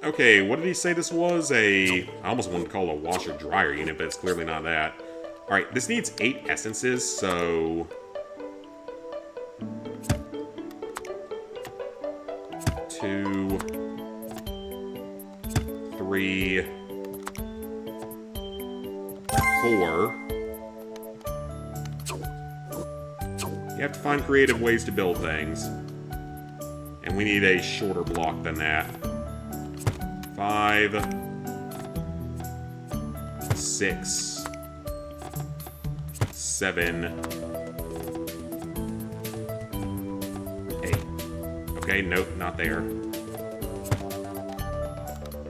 A: Okay, what did he say this was? I almost wanted to call it a washer-dryer unit, but it's clearly not that. Alright, this needs 8 essences, so... 2... 3... 4... You have to find creative ways to build things. And we need a shorter block than that. 5... 6... 7, 8. Okay, nope, not there.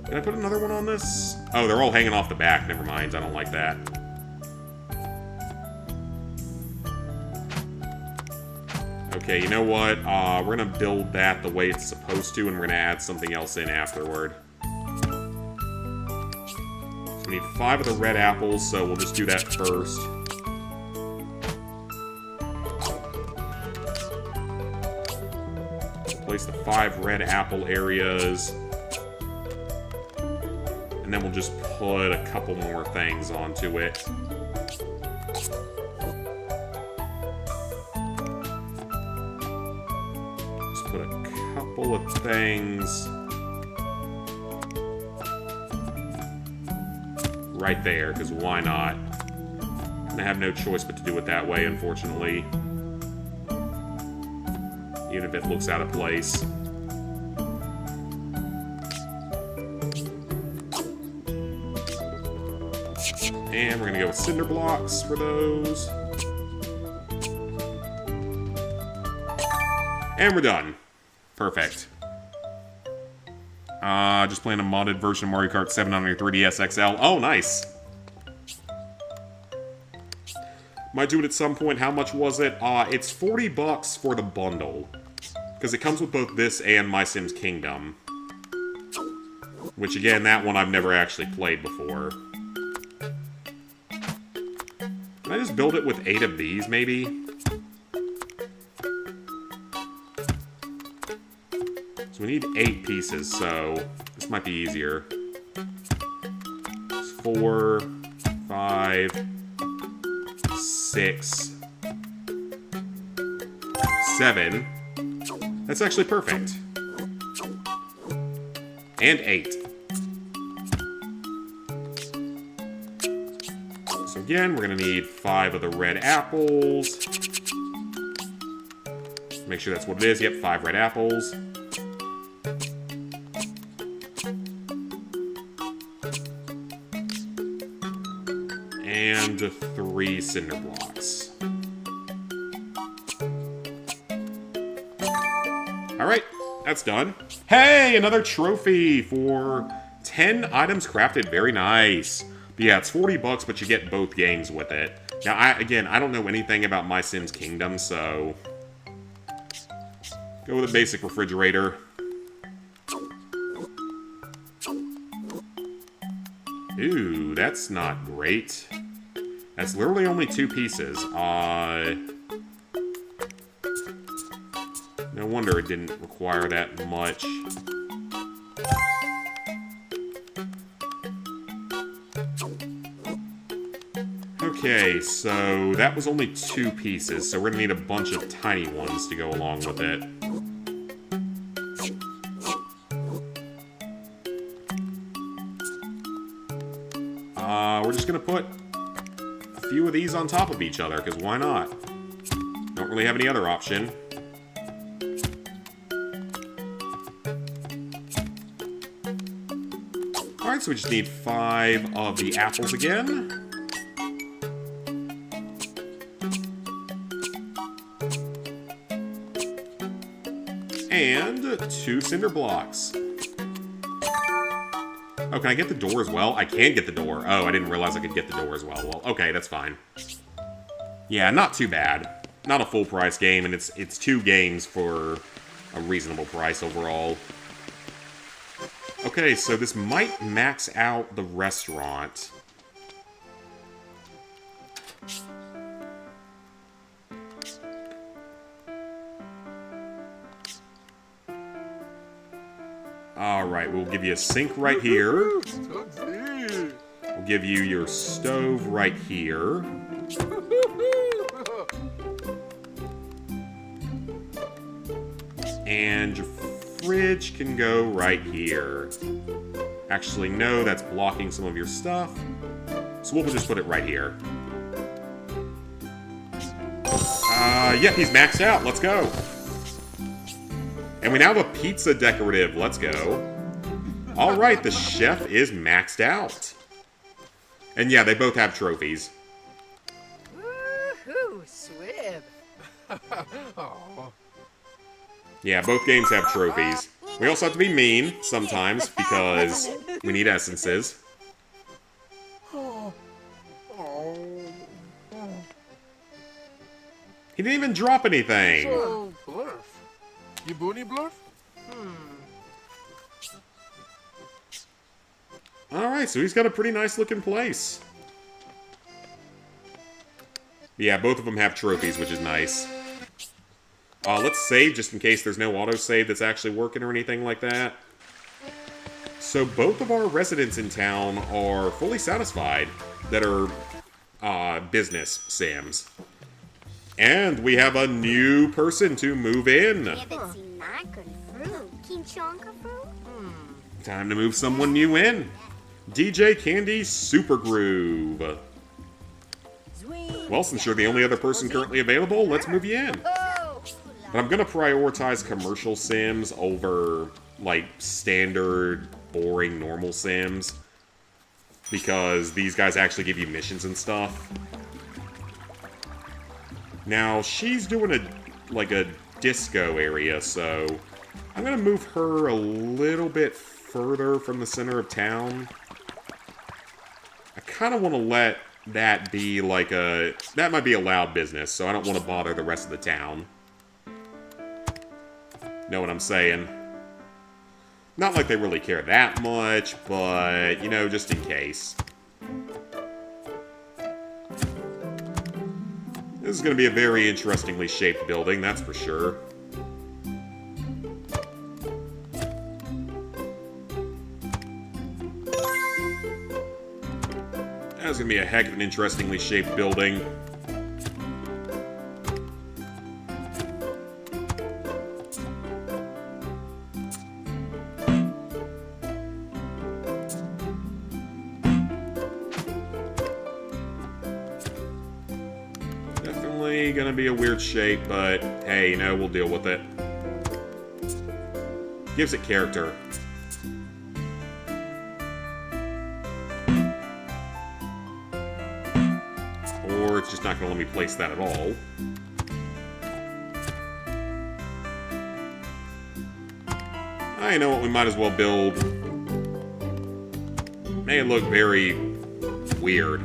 A: Did I put another one on this? Oh, they're all hanging off the back. Never mind, I don't like that. Okay, you know what? We're gonna build that the way it's supposed to, and we're gonna add something else in afterward. So we need 5 of the red apples, so we'll just do that first. Place the 5 red apple areas. And then we'll just put a couple more things onto it. Just put a couple of things right there, because why not? And I have no choice but to do it that way, unfortunately. Even if it looks out of place. And we're gonna go with cinder blocks for those. And we're done. Perfect. Just playing a modded version of Mario Kart 7 on your 3DS XL. Oh, nice. Might do it at some point. How much was it? It's 40 bucks for the bundle. Because it comes with both this and MySims Kingdom. Which, again, that one I've never actually played before. Can I just build it with 8 of these, maybe? So we need 8 pieces, so this might be easier. It's 4, 5, 6, 7. That's actually perfect. And 8. So again, we're going to need 5 of the red apples. Make sure that's what it is. Yep, 5 red apples. And 3 cinder blocks. Alright, that's done. Hey, another trophy for 10 items crafted. Very nice. But yeah, it's 40 bucks, but you get both games with it. Now, I don't know anything about MySims Kingdom, so... Go with a basic refrigerator. Ooh, that's not great. That's literally only 2 pieces. No wonder it didn't require that much. Okay, so that was only 2 pieces, so we're gonna need a bunch of tiny ones to go along with it. We're just gonna put a few of these on top of each other, because why not? Don't really have any other option. Alright, so we just need 5 of the apples again. And 2 cinder blocks. Oh, can I get the door as well? I can get the door. Oh, I didn't realize I could get the door as well. Well, okay, that's fine. Yeah, not too bad. Not a full price game, and it's 2 games for a reasonable price overall. Okay, so this might max out the restaurant. Alright, we'll give you a sink right here. We'll give you your stove right here. And your fridge can go right here. Actually, no, that's blocking some of your stuff. So we'll just put it right here. Yep, he's maxed out. Let's go. And we now have a pizza decorative. Let's go. Alright, the chef is maxed out. And yeah, they both have trophies.
B: Woohoo, Swib.
A: Yeah, both games have trophies. We also have to be mean sometimes because we need essences. He didn't even drop anything.
D: So, blurf. You boony blurf?
A: Alright, so he's got a pretty nice looking place. Yeah, both of them have trophies, which is nice. Let's save just in case there's no autosave that's actually working or anything like that. So both of our residents in town are fully satisfied that are business Sims. And we have a new person to move in. Time to move someone new in. DJ Candy Super Groove. Well, since you're the only other person currently available, let's move you in. But I'm gonna prioritize commercial Sims over, like, standard, boring, normal Sims. Because these guys actually give you missions and stuff. Now, she's doing a disco area, so I'm gonna move her a little bit further from the center of town. I kind of want to let that be like that might be a loud business, so I don't want to bother the rest of the town. Know what I'm saying? Not like they really care that much, but, you know, just in case. This is going to be a very interestingly shaped building, that's for sure. That's going to be a heck of an interestingly shaped building. Definitely going to be a weird shape, but hey, you know, we'll deal with it. Gives it character. Or it's just not going to let me place that at all. You know what, we might as well build. May it look very weird.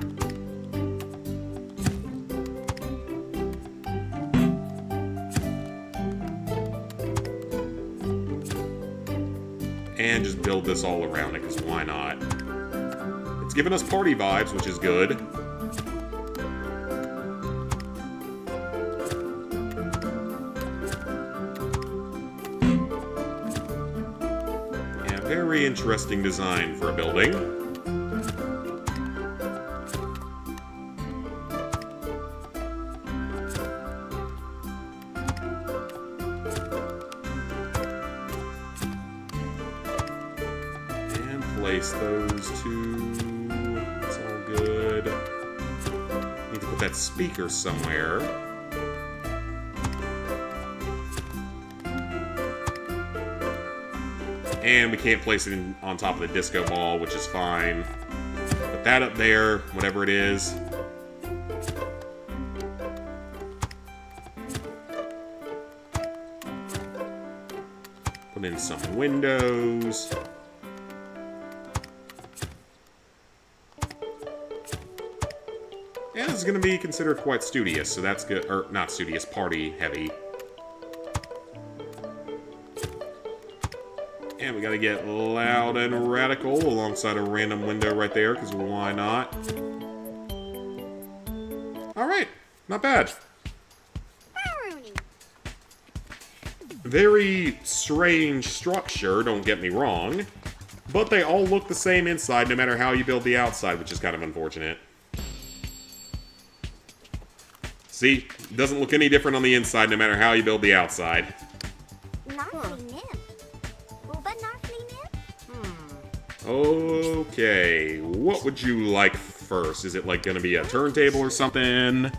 A: And just build this all around it, because why not? It's giving us party vibes, which is good. Very interesting design for a building. And place those two. It's all good. Need to put that speaker somewhere. And we can't place it on top of the disco ball, which is fine. Put that up there, whatever it is. Put in some windows. Yeah, this is going to be considered quite studious, so that's good. Or, not studious, party heavy. And we gotta get loud and radical alongside a random window right there, because why not? Alright, not bad. Very strange structure, don't get me wrong. But they all look the same inside, no matter how you build the outside, which is kind of unfortunate. See? It doesn't look any different on the inside, no matter how you build the outside. Okay, what would you like first? Is it like gonna be a turntable or something?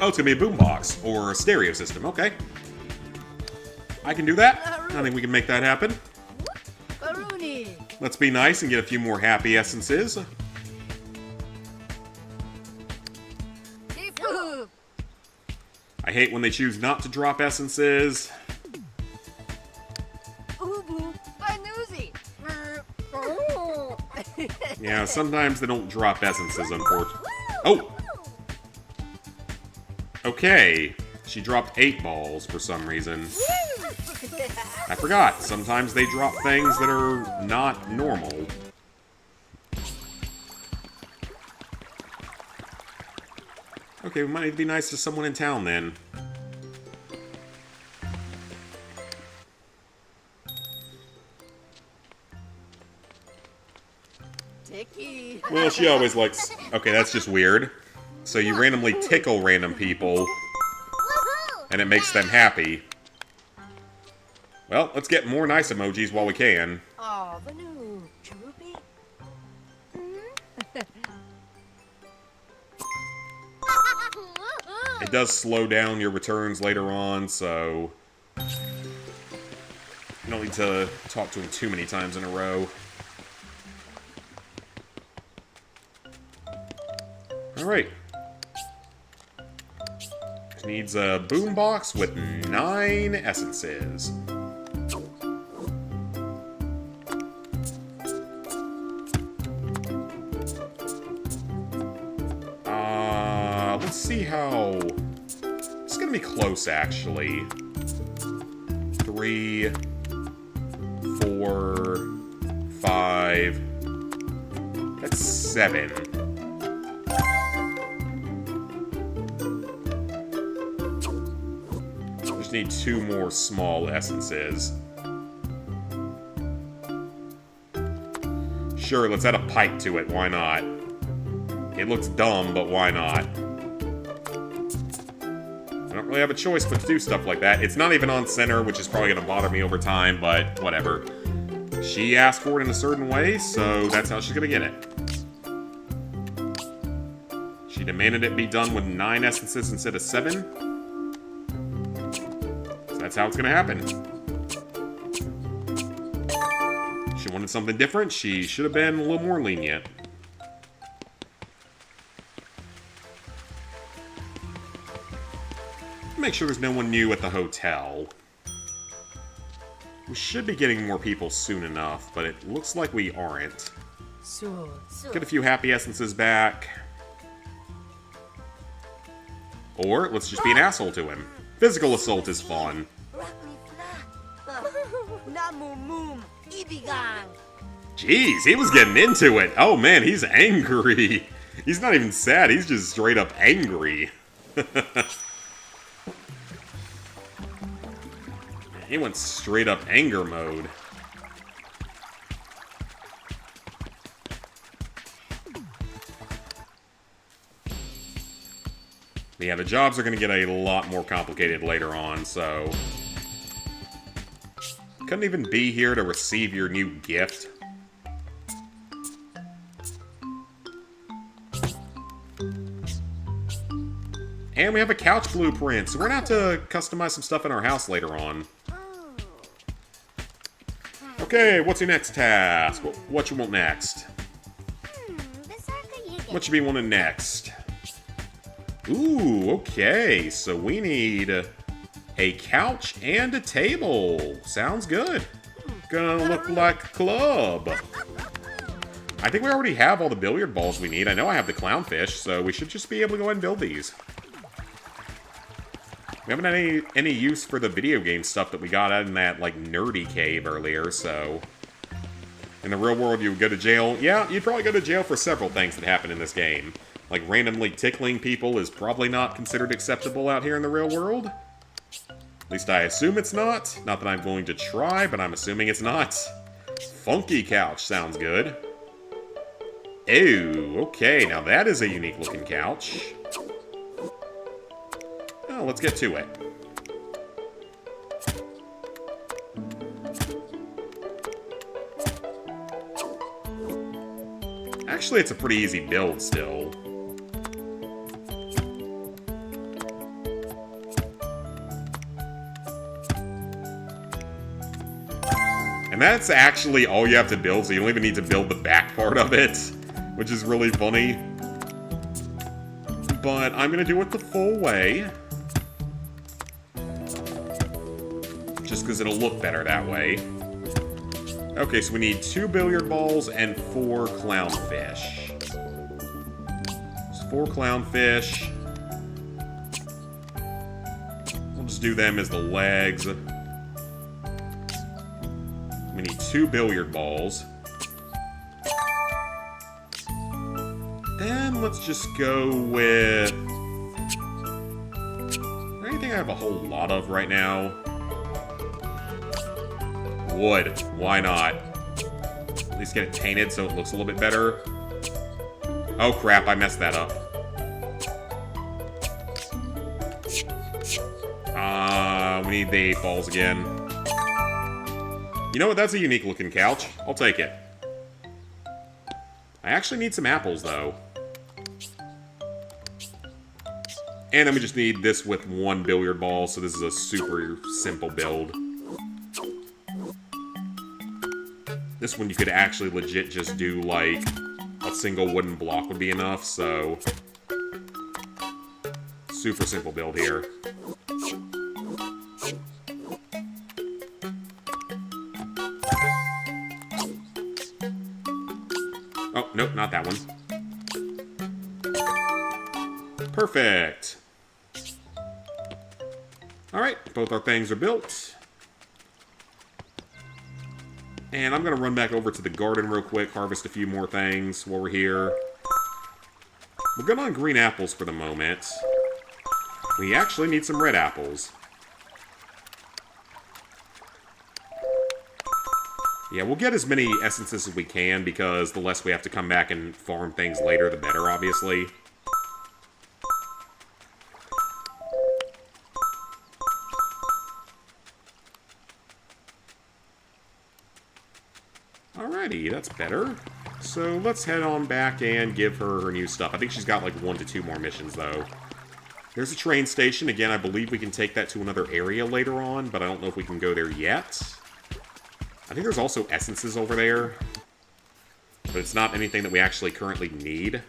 A: Oh, it's gonna be a boombox or a stereo system. Okay, I can do that. I think we can make that happen. Let's be nice and get a few more happy essences. I hate when they choose not to drop essences. Yeah, sometimes they don't drop essences, unfortunately. Oh! Okay. She dropped 8 balls for some reason. I forgot. Sometimes they drop things that are not normal. Okay, we might need to be nice to someone in town then. Well, she always likes... Okay, that's just weird. So you randomly tickle random people, and it makes them happy. Well, let's get more nice emojis while we can.
B: Oh, the new droopy.
A: It does slow down your returns later on, so... You don't need to talk to him too many times in a row. Alright. Needs a boombox with 9 essences. Let's see how... It's gonna be close, actually. 3, 4, 5... That's 7. Just need 2 more small essences. Sure, let's add a pipe to it, why not? It looks dumb, but why not? I don't really have a choice but to do stuff like that. It's not even on center, which is probably going to bother me over time, but whatever. She asked for it in a certain way, so that's how she's going to get it. She demanded it be done with 9 essences instead of 7. So that's how it's going to happen. She wanted something different. She should have been a little more lenient. Make sure there's no one new at the hotel. We should be getting more people soon enough, but it looks like we aren't. Get a few happy essences back. Or let's just be an asshole to him. Physical assault is fun. Jeez, he was getting into it. Oh man, he's angry. He's not even sad, he's just straight up angry. He went straight up anger mode. Yeah, the jobs are going to get a lot more complicated later on, so... Couldn't even be here to receive your new gift. And we have a couch blueprint, so we're going to have to customize some stuff in our house later on. Okay, what's your next task? What you want next? What you be wanting next? Ooh, okay, so we need a couch and a table. Sounds good. Gonna look like a club. I think we already have all the billiard balls we need. I know I have the clownfish, so we should just be able to go ahead and build these. We haven't had any use for the video game stuff that we got out in that, like, nerdy cave earlier, so... In the real world, you would go to jail. Yeah, you'd probably go to jail for several things that happen in this game. Like, randomly tickling people is probably not considered acceptable out here in the real world. At least I assume it's not. Not that I'm going to try, but I'm assuming it's not. Funky couch sounds good. Ew, okay, now that is a unique looking couch. Oh, let's get to it. Actually, it's a pretty easy build still. And that's actually all you have to build, so you don't even need to build the back part of it, which is really funny. But I'm gonna do it the full way. Just because it'll look better that way. Okay, so we need 2 billiard balls and 4 clownfish. So 4 clownfish. We'll just do them as the legs. We need 2 billiard balls. Then let's just go with... Is there anything I have a whole lot of right now? Wood. Why not? At least get it painted so it looks a little bit better. Oh crap, I messed that up. We need the 8 balls again. You know what? That's a unique looking couch. I'll take it. I actually need some apples, though. And then we just need this with 1 billiard ball, so this is a super simple build. This one you could actually legit just do, like, a single wooden block would be enough, so... Super simple build here. Oh, nope, not that one. Perfect. Alright, both our things are built. And I'm going to run back over to the garden real quick, harvest a few more things while we're here. We're good on green apples for the moment. We actually need some red apples. Yeah, we'll get as many essences as we can, because the less we have to come back and farm things later, the better, obviously. Alrighty, that's better. So let's head on back and give her her new stuff. I think she's got like 1 to 2 more missions, though. There's a train station. Again, I believe we can take that to another area later on, but I don't know if we can go there yet. I think there's also essences over there, but it's not anything that we actually currently need.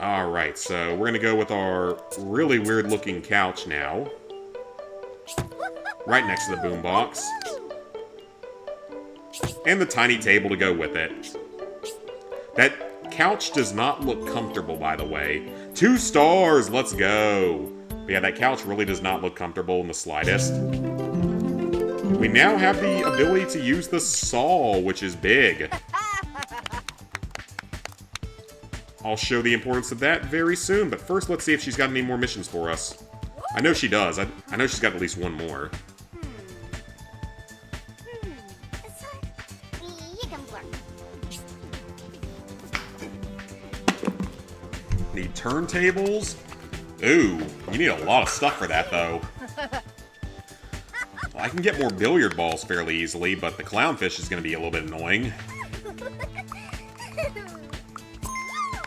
A: Alright, so we're going to go with our really weird-looking couch now. Right next to the boombox. And the tiny table to go with it. That couch does not look comfortable, by the way. 2 stars! Let's go! But yeah, that couch really does not look comfortable in the slightest. We now have the ability to use the saw, which is big. I'll show the importance of that very soon, but first let's see if she's got any more missions for us. I know she does. I know she's got at least one more. Need turntables? Ooh, you need a lot of stuff for that, though. Well, I can get more billiard balls fairly easily, but the clownfish is going to be a little bit annoying.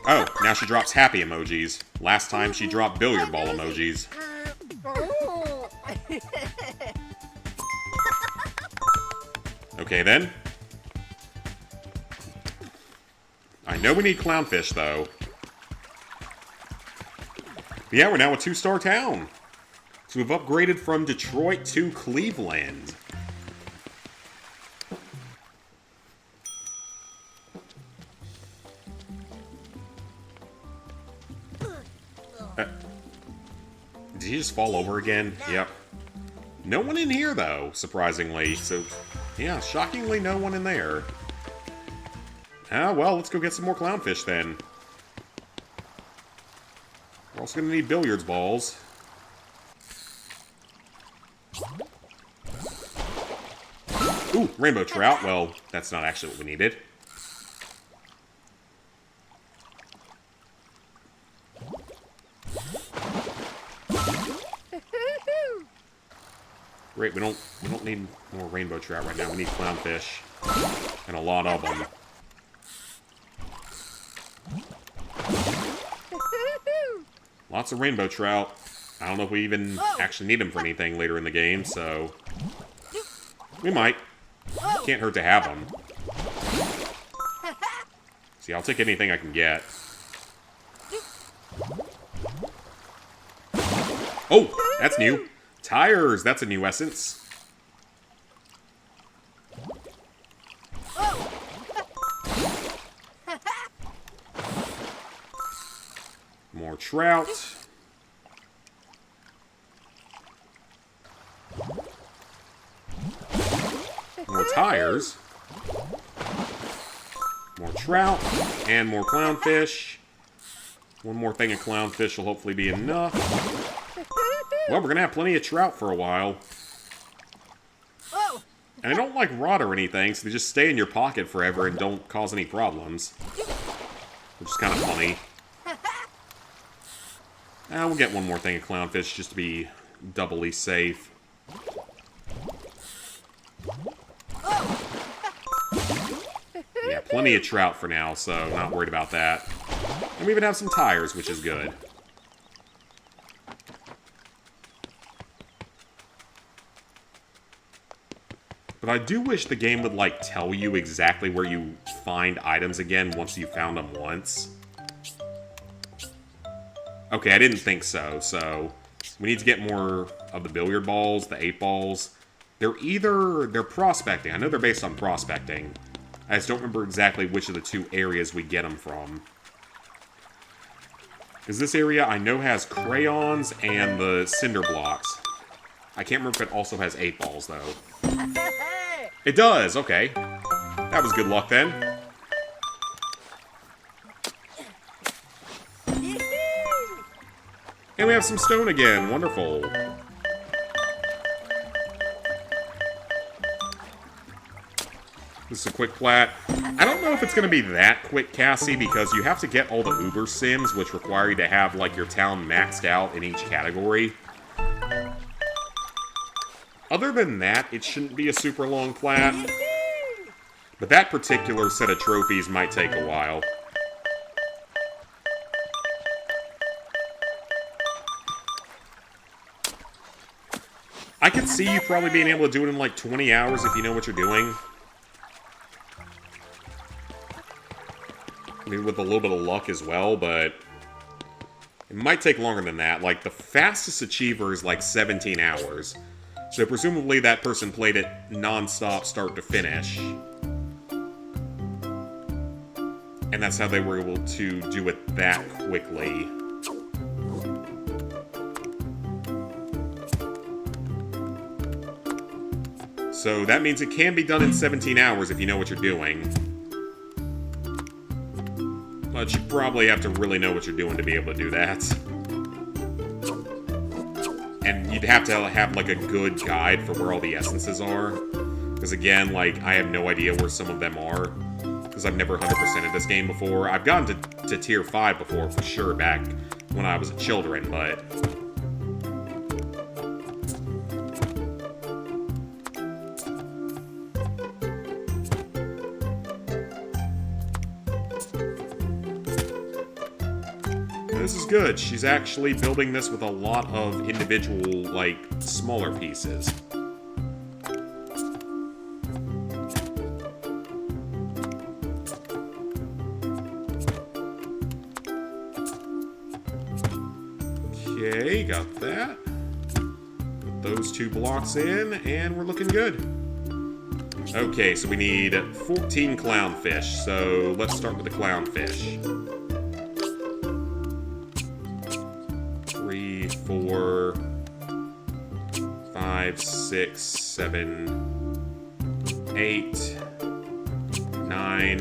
A: Oh, now she drops happy emojis. Last time she dropped billiard ball emojis. Okay, then. I know we need clownfish, though. Yeah, we're now a 2-star town. So we've upgraded from Detroit to Cleveland. Did he just fall over again? Yep. No one in here, though, surprisingly. So, yeah, shockingly no one in there. Ah, well, let's go get some more clownfish, then. We're also going to need billiards balls. Ooh, rainbow trout. Well, that's not actually what we needed. Great, we don't need more rainbow trout right now. We need clownfish. And a lot of them. Lots of rainbow trout. I don't know if we even actually need them for anything later in the game, so... we might. Can't hurt to have them. See, I'll take anything I can get. Oh, that's new. Tires, that's a new essence. More trout. More tires. More trout. And more clownfish. One more thing of clownfish will hopefully be enough. Well, we're going to have plenty of trout for a while. And they don't like rot or anything, so they just stay in your pocket forever and don't cause any problems. Which is kind of funny. We'll get one more thing of clownfish just to be doubly safe. Yeah, plenty of trout for now, so not worried about that. And we even have some tires, which is good. But I do wish the game would, like, tell you exactly where you find items again once you found them once. Okay, I didn't think so, so we need to get more of the billiard balls, the 8 balls. They're prospecting. I know they're based on prospecting. I just don't remember exactly which of the two areas we get them from. Because this area I know has crayons and the cinder blocks. I can't remember if it also has 8 balls, though. It does, okay. That was good luck, then. And we have some stone again. Wonderful. This is a quick plat. I don't know if it's going to be that quick, Cassie, because you have to get all the Uber Sims, which require you to have, like, your town maxed out in each category. Other than that, it shouldn't be a super long plat. But that particular set of trophies might take a while. I could see you probably being able to do it in like 20 hours if you know what you're doing. I mean, with a little bit of luck as well, but it might take longer than that. Like, the fastest achiever is like 17 hours. So presumably that person played it non-stop, start to finish. And that's how they were able to do it that quickly. So that means it can be done in 17 hours if you know what you're doing. But you probably have to really know what you're doing to be able to do that. And you'd have to have, like, a good guide for where all the essences are. Because, again, like, I have no idea where some of them are. Because I've never 100%ed this game before. I've gotten to Tier 5 before, for sure, back when I was a children, but... This is good. She's actually building this with a lot of individual, like, smaller pieces. Okay, got that. Put those 2 blocks in, and we're looking good. Okay, so we need 14 clownfish, so let's start with the clownfish. 3, 4, 5, 6, 7, 8, 9,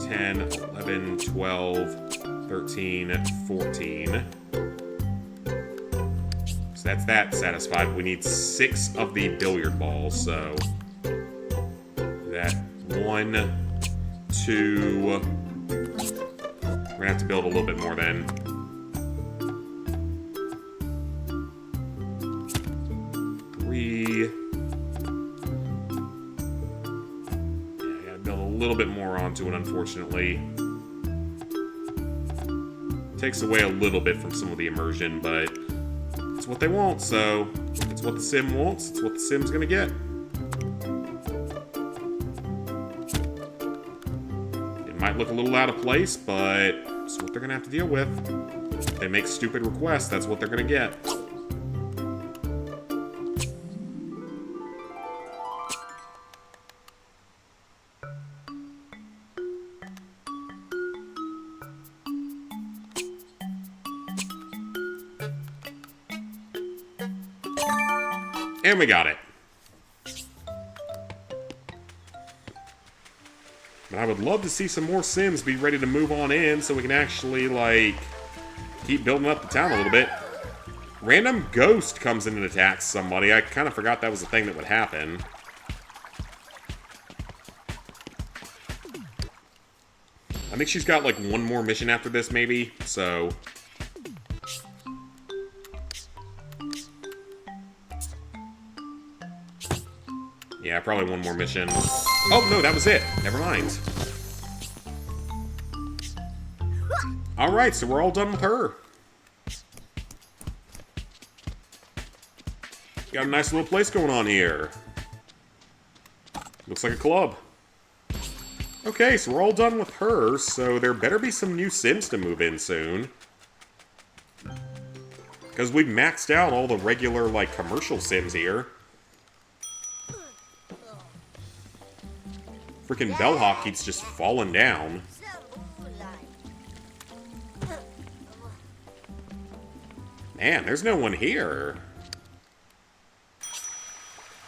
A: 10, 11, 12, 13, 14. So that's that satisfied. We need 6 of the billiard balls, so that 1, 2. We're gonna have to build a little bit more then. 3. Yeah, I gotta build a little bit more onto it, unfortunately. Takes away a little bit from some of the immersion, but it's what they want, so it's what the sim wants, it's what the sim's gonna get. It might look a little out of place, but it's what they're gonna have to deal with. If they make stupid requests, that's what they're gonna get. And we got it. But I would love to see some more Sims be ready to move on in so we can actually, like, keep building up the town a little bit. Random ghost comes in and attacks somebody. I kind of forgot that was a thing that would happen. I think she's got, like, 1 more mission after this, maybe, so... Yeah, probably 1 more mission. Oh, no, that was it. Never mind. Alright, so we're all done with her. Got a nice little place going on here. Looks like a club. Okay, so we're all done with her, so there better be some new Sims to move in soon. Because we've maxed out all the regular, like, commercial Sims here. Freaking Bellhawk keeps just falling down. Man, there's no one here.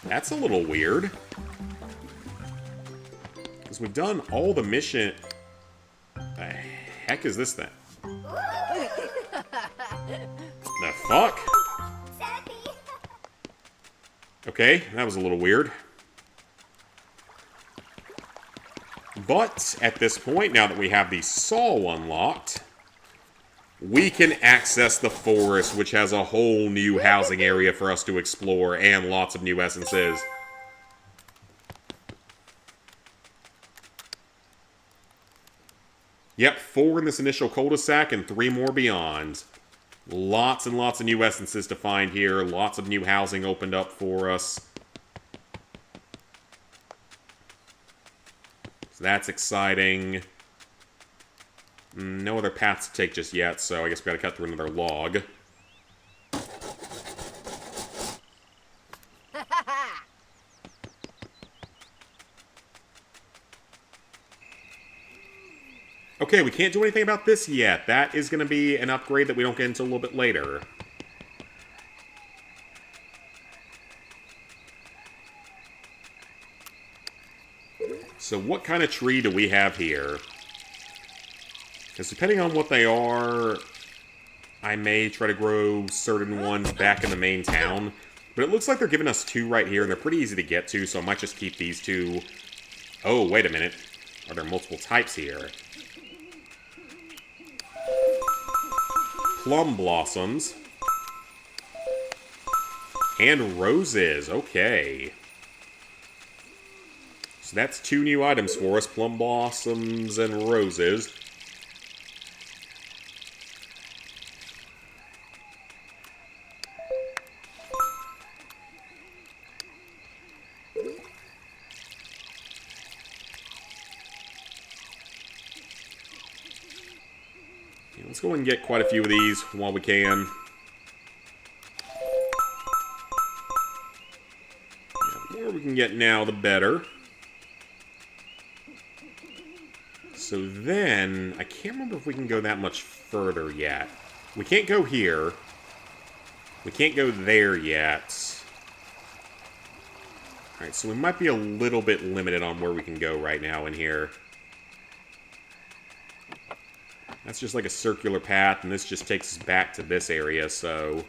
A: That's a little weird. Because we've done all the mission... The heck is this thing? The fuck? Okay, that was a little weird. But, at this point, now that we have the saw unlocked, we can access the forest, which has a whole new housing area for us to explore, and lots of new essences. Yep, 4 in this initial cul-de-sac, and 3 more beyond. Lots and lots of new essences to find here, lots of new housing opened up for us. That's exciting. No other paths to take just yet, so I guess we gotta cut through another log. Okay, we can't do anything about this yet. That is gonna be an upgrade that we don't get until a little bit later. So what kind of tree do we have here? Because depending on what they are, I may try to grow certain ones back in the main town. But it looks like they're giving us 2 right here, and they're pretty easy to get to, so I might just keep these 2. Oh, wait a minute. Are there multiple types here? Plum blossoms. And roses. Okay. So that's 2 new items for us. Plum blossoms and roses. Let's go and get quite a few of these while we can. Yeah, the more we can get now, the better. So then, I can't remember if we can go that much further yet. We can't go here. We can't go there yet. Alright, so we might be a little bit limited on where we can go right now in here. That's just like a circular path, and this just takes us back to this area, so...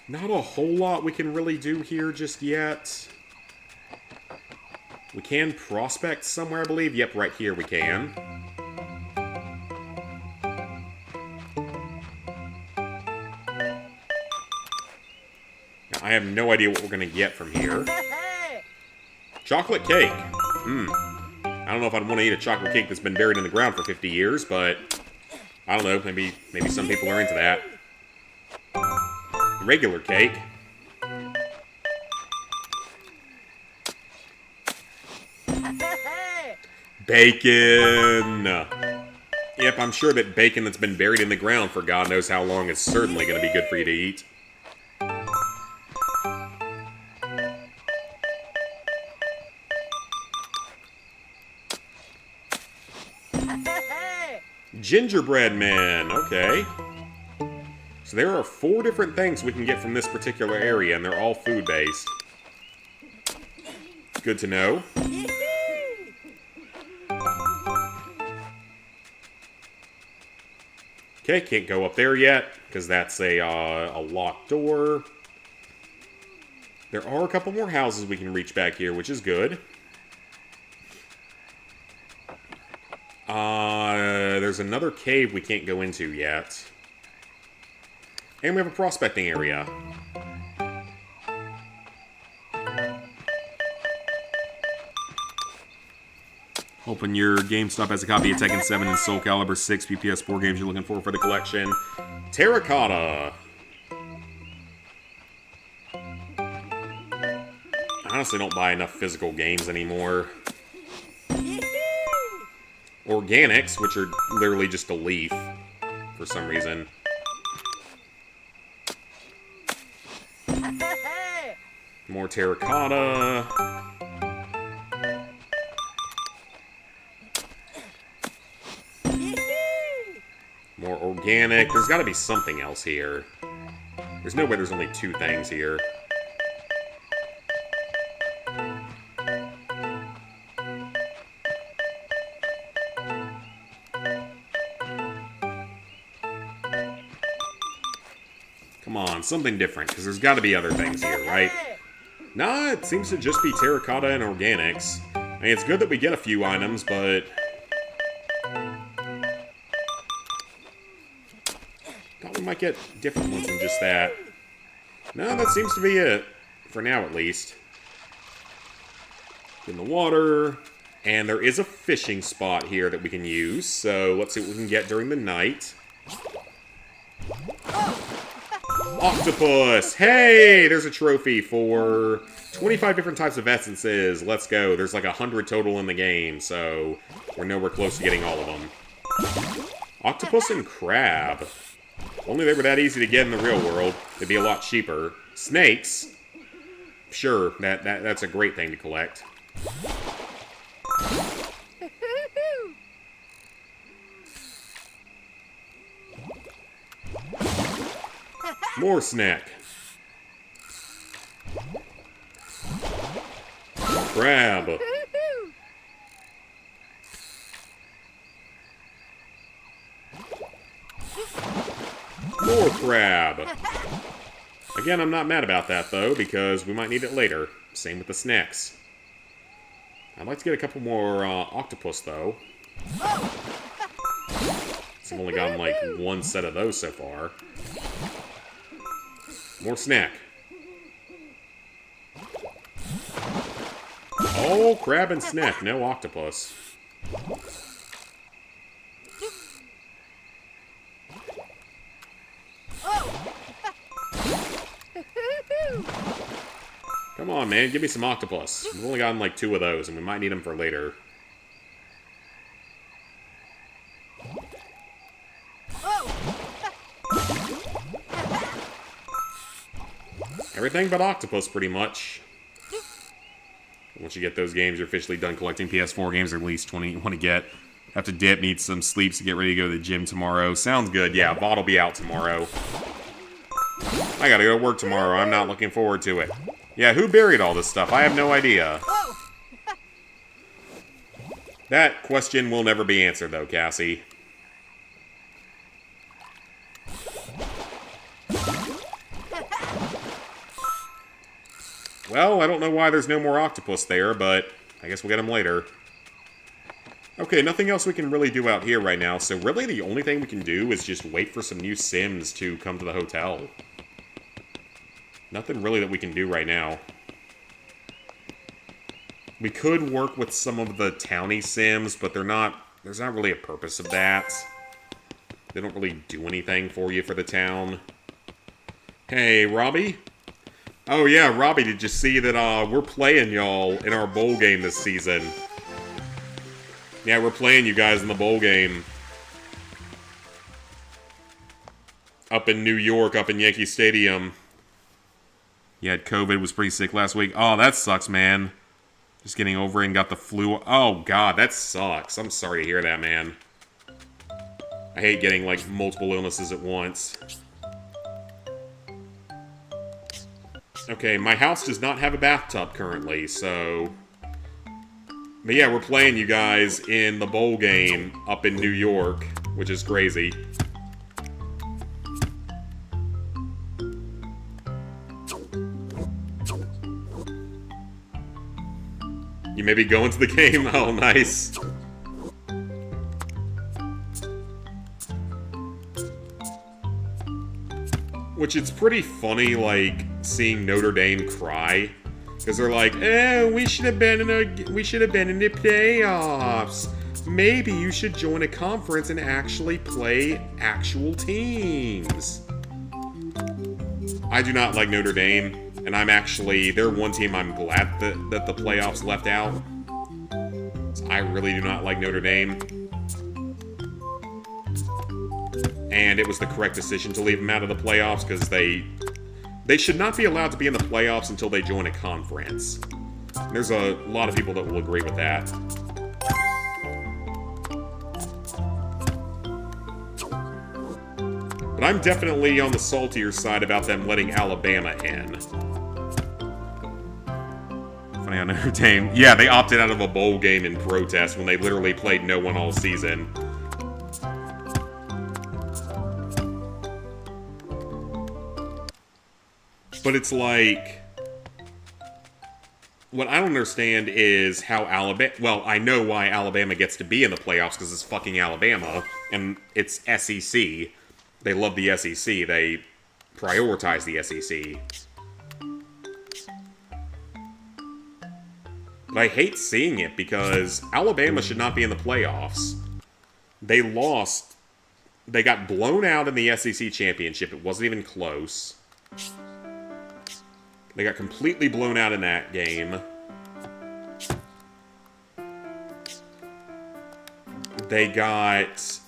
A: Not a whole lot we can really do here just yet. We can prospect somewhere, I believe. Yep, right here we can. Now, I have no idea what we're going to get from here. Chocolate cake. I don't know if I'd want to eat a chocolate cake that's been buried in the ground for 50 years, but... I don't know, maybe some people are into that. Regular cake. Bacon! Yep, I'm sure that bacon that's been buried in the ground for God knows how long is certainly going to be good for you to eat. Gingerbread man, okay. So there are 4 different things we can get from this particular area, and they're all food-based. Good to know. Okay, can't go up there yet, because that's a locked door. There are a couple more houses we can reach back here, which is good. There's another cave we can't go into yet. And we have a prospecting area. Hoping your GameStop has a copy of Tekken 7 and Soul Calibur 6 PPS4 games you're looking for the collection. Terracotta. I honestly don't buy enough physical games anymore. Organics, which are literally just a leaf for some reason. More terracotta. More organic. There's got to be something else here. There's no way there's only 2 things here. Come on, something different, because there's got to be other things here, right? Nah, it seems to just be terracotta and organics. I mean, it's good that we get a few items, but... thought we might get different ones than just that. No, that seems to be it. For now, at least. In the water. And there is a fishing spot here that we can use, so let's see what we can get during the night. Octopus! Hey! There's a trophy for 25 different types of essences. Let's go. There's like 100 total in the game, so we're nowhere close to getting all of them. Octopus and crab. If only they were that easy to get in the real world, it'd be a lot cheaper. Snakes. Sure, that's a great thing to collect. More snack. Crab. More crab. Again, I'm not mad about that, though, because we might need it later. Same with the snacks. I'd like to get a couple more octopus, though. I've only gotten, like, one set of those so far. More snack. Oh, crab and snack, no octopus. Come on, man, give me some octopus. We've only gotten like 2 of those, and we might need them for later. Everything but octopus, pretty much. Once you get those games, you're officially done collecting PS4 games, or at least 20 you want to get. Have to dip, need some sleep to get ready to go to the gym tomorrow. Sounds good. Yeah, VOD will be out tomorrow. I gotta go to work tomorrow. I'm not looking forward to it. Yeah, who buried all this stuff? I have no idea. That question will never be answered, though, Cassie. Well, I don't know why there's no more octopus there, but I guess we'll get them later. Okay, nothing else we can really do out here right now, so really the only thing we can do is just wait for some new Sims to come to the hotel. Nothing really that we can do right now. We could work with some of the towny Sims, but there's not really a purpose of that. They don't really do anything for you for the town. Hey, Robbie? Oh yeah, Robbie, did you see that we're playing y'all in our bowl game this season? Yeah, we're playing you guys in the bowl game. Up in New York, up in Yankee Stadium. You had COVID, was pretty sick last week. Oh, that sucks, man. Just getting over it and got the flu. Oh, God, that sucks. I'm sorry to hear that, man. I hate getting, like, multiple illnesses at once. Okay, my house does not have a bathtub currently, so... But yeah, we're playing you guys in the bowl game up in New York, which is crazy. You may be going to the game? Oh, nice. Which it's pretty funny, like, seeing Notre Dame cry. Because they're like, we should have been in the playoffs. Maybe you should join a conference and actually play actual teams. I do not like Notre Dame, and I'm actually, they're one team I'm glad that the playoffs left out. I really do not like Notre Dame. And it was the correct decision to leave them out of the playoffs because they should not be allowed to be in the playoffs until they join a conference. There's a lot of people that will agree with that. But I'm definitely on the saltier side about them letting Alabama in. Funny on Notre Dame. Yeah, they opted out of a bowl game in protest when they literally played no one all season. But it's like, what I don't understand is how Alabama, well, I know why Alabama gets to be in the playoffs because it's fucking Alabama, and it's SEC. They love the SEC. They prioritize the SEC. But I hate seeing it because Alabama should not be in the playoffs. They lost. They got blown out in the SEC championship. It wasn't even close. They got completely blown out in that game. They got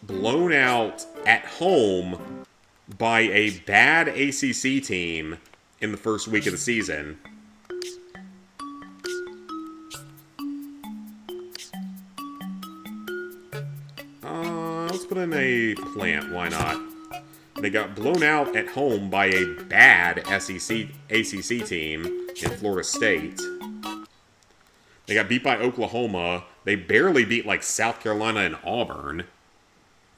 A: blown out at home by a bad ACC team in the first week of the season. Let's put in a plant. Why not? They got blown out at home by a bad ACC team in Florida State. They got beat by Oklahoma. They barely beat, like, South Carolina and Auburn.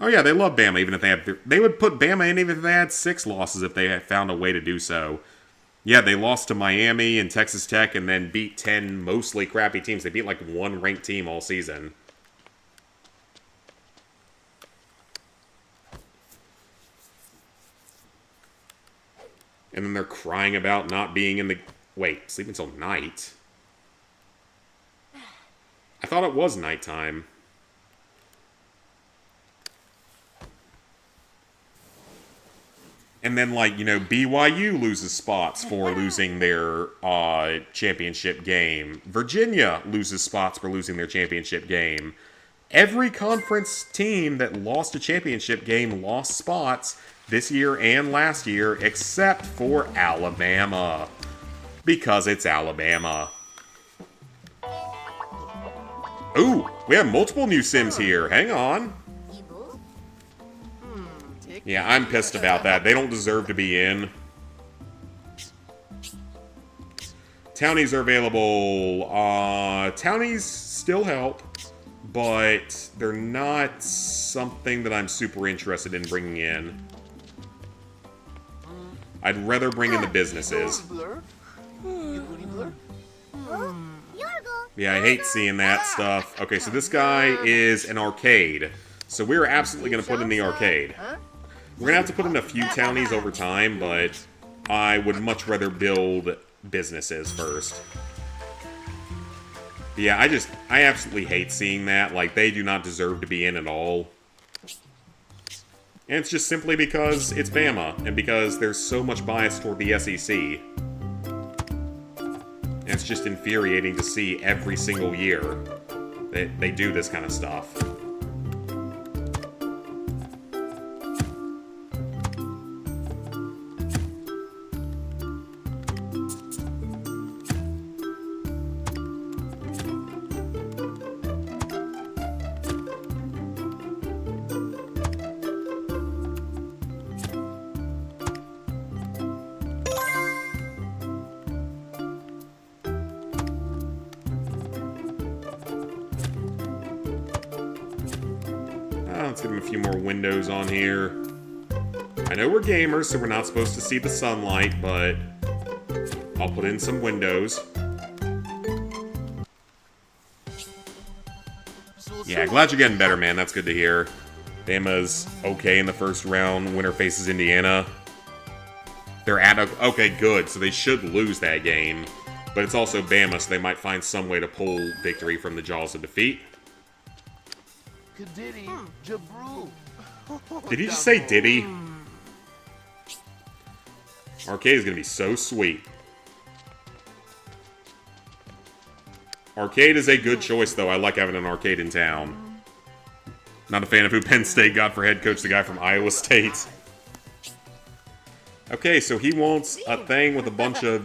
A: Oh yeah, they love Bama even if they have... They would put Bama in even if they had 6 losses if they had found a way to do so. Yeah, they lost to Miami and Texas Tech and then beat 10 mostly crappy teams. They beat like 1 ranked team all season. And then they're crying about not being in the... Wait, sleep until night? I thought it was nighttime. And then, like, you know, BYU loses spots for losing their championship game. Virginia loses spots for losing their championship game. Every conference team that lost a championship game lost spots this year and last year, except for Alabama. Because it's Alabama. Ooh, we have multiple new Sims here. Hang on. Yeah, I'm pissed about that. They don't deserve to be in. Townies are available. Townies still help, but they're not something that I'm super interested in bringing in. I'd rather bring in the businesses. Yeah, I hate seeing that stuff. Okay, so this guy is an arcade. So we're absolutely going to put in the arcade. We're going to have to put in a few townies over time, but I would much rather build businesses first. But yeah, I absolutely hate seeing that. Like, they do not deserve to be in at all. And it's just simply because it's Bama, and because there's so much bias toward the SEC. And it's just infuriating to see every single year that they do this kind of stuff. Let's give them a few more windows on here. I know we're gamers, so we're not supposed to see the sunlight, but I'll put in some windows. Yeah, glad you're getting better, man. That's good to hear. Bama's okay in the first round. Winner faces Indiana. They're at... Okay, good. So they should lose that game. But it's also Bama, so they might find some way to pull victory from the jaws of defeat. Did he just say Diddy? Arcade is going to be so sweet. Arcade is a good choice, though. I like having an arcade in town. Not a fan of who Penn State got for head coach, the guy from Iowa State. Okay, so he wants a thing with a bunch of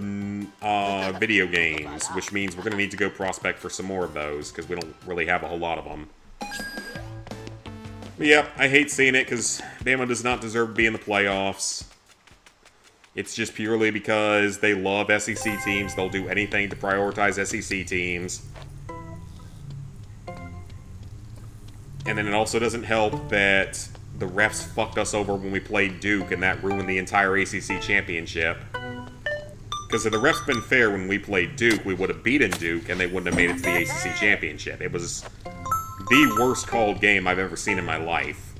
A: video games, which means we're going to need to go prospect for some more of those, because we don't really have a whole lot of them. But yep, I hate seeing it because Bama does not deserve to be in the playoffs. It's just purely because they love SEC teams. They'll do anything to prioritize SEC teams. And then it also doesn't help that the refs fucked us over when we played Duke, and that ruined the entire ACC championship. Because if the refs been fair when we played Duke, we would have beaten Duke, and they wouldn't have made it to the ACC championship. It was the worst called game I've ever seen in my life.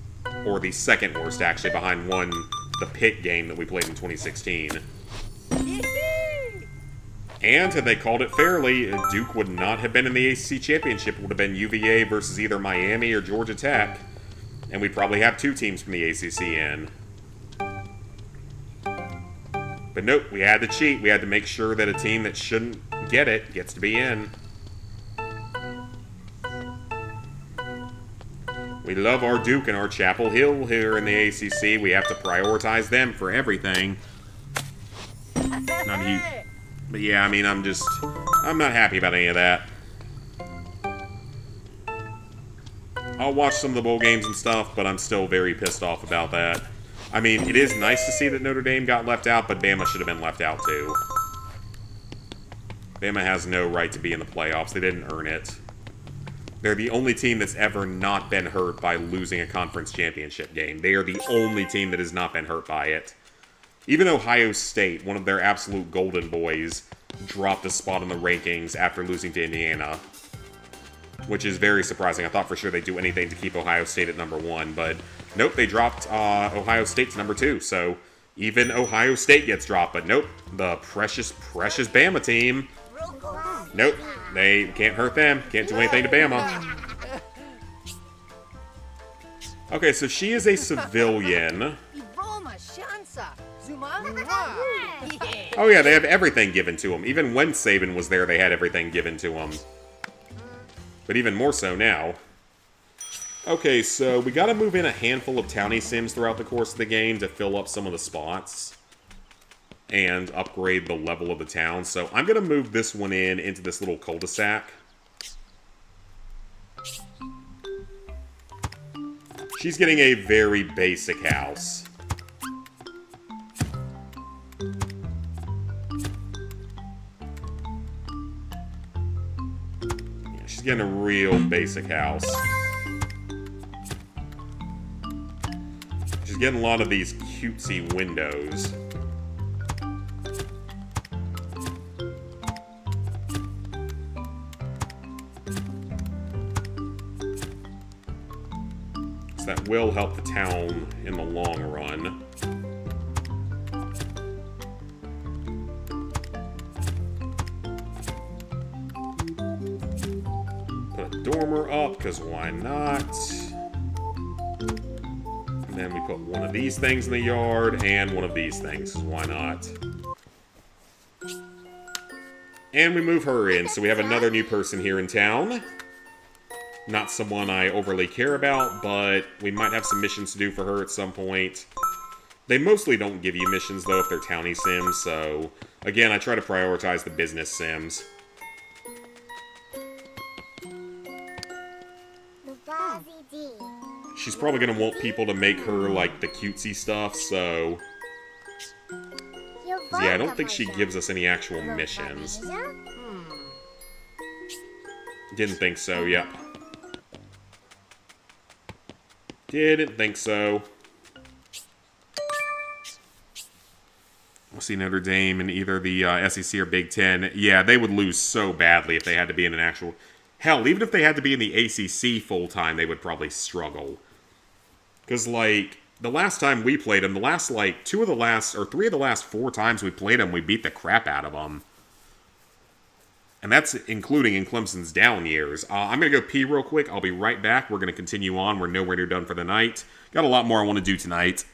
A: Or the second worst, actually, behind the Pitt game that we played in 2016. And had they called it fairly, Duke would not have been in the ACC championship. It would have been UVA versus either Miami or Georgia Tech. And we'd probably have 2 teams from the ACC in. But nope, we had to cheat. We had to make sure that a team that shouldn't get it gets to be in. We love our Duke and our Chapel Hill here in the ACC. We have to prioritize them for everything. But yeah, I mean, I'm not happy about any of that. I'll watch some of the bowl games and stuff, but I'm still very pissed off about that. I mean, it is nice to see that Notre Dame got left out, but Bama should have been left out too. Bama has no right to be in the playoffs. They didn't earn it. They're the only team that's ever not been hurt by losing a conference championship game. They are the only team that has not been hurt by it. Even Ohio State, one of their absolute golden boys, dropped a spot in the rankings after losing to Indiana, which is very surprising. I thought for sure they'd do anything to keep Ohio State at number 1, but nope, they dropped Ohio State to number 2, so even Ohio State gets dropped, but nope, the precious, precious Bama team, nope, they can't hurt them, can't do anything to Bama. Okay, so she is a civilian. Oh yeah, they have everything given to them. Even when Saban was there, they had everything given to them. But even more so now. Okay, so we gotta move in a handful of townie sims throughout the course of the game to fill up some of the spots and upgrade the level of the town. So I'm gonna move this one into this little cul-de-sac. She's getting a very basic house. Yeah, she's getting a real basic house. She's getting a lot of these cutesy windows. That will help the town in the long run. Put a dormer up, because why not? And then we put one of these things in the yard, and one of these things, because why not? And we move her in, so we have another new person here in town. Not someone I overly care about, but we might have some missions to do for her at some point. They mostly don't give you missions, though, if they're townie sims, so... Again, I try to prioritize the business sims. She's probably going to want people to make her, like, the cutesy stuff, so... Yeah, I don't think she gives us any actual missions. Didn't think so, yep. Didn't think so. We'll see Notre Dame in either the SEC or Big Ten. Yeah, they would lose so badly if they had to be in an actual... Hell, even if they had to be in the ACC full-time, they would probably struggle. Because, like, the last time we played them, the last, like, 3 of the last 4 times we played them, we beat the crap out of them. And that's including in Clemson's down years. I'm going to go pee real quick. I'll be right back. We're going to continue on. We're nowhere near done for the night. Got a lot more I want to do tonight.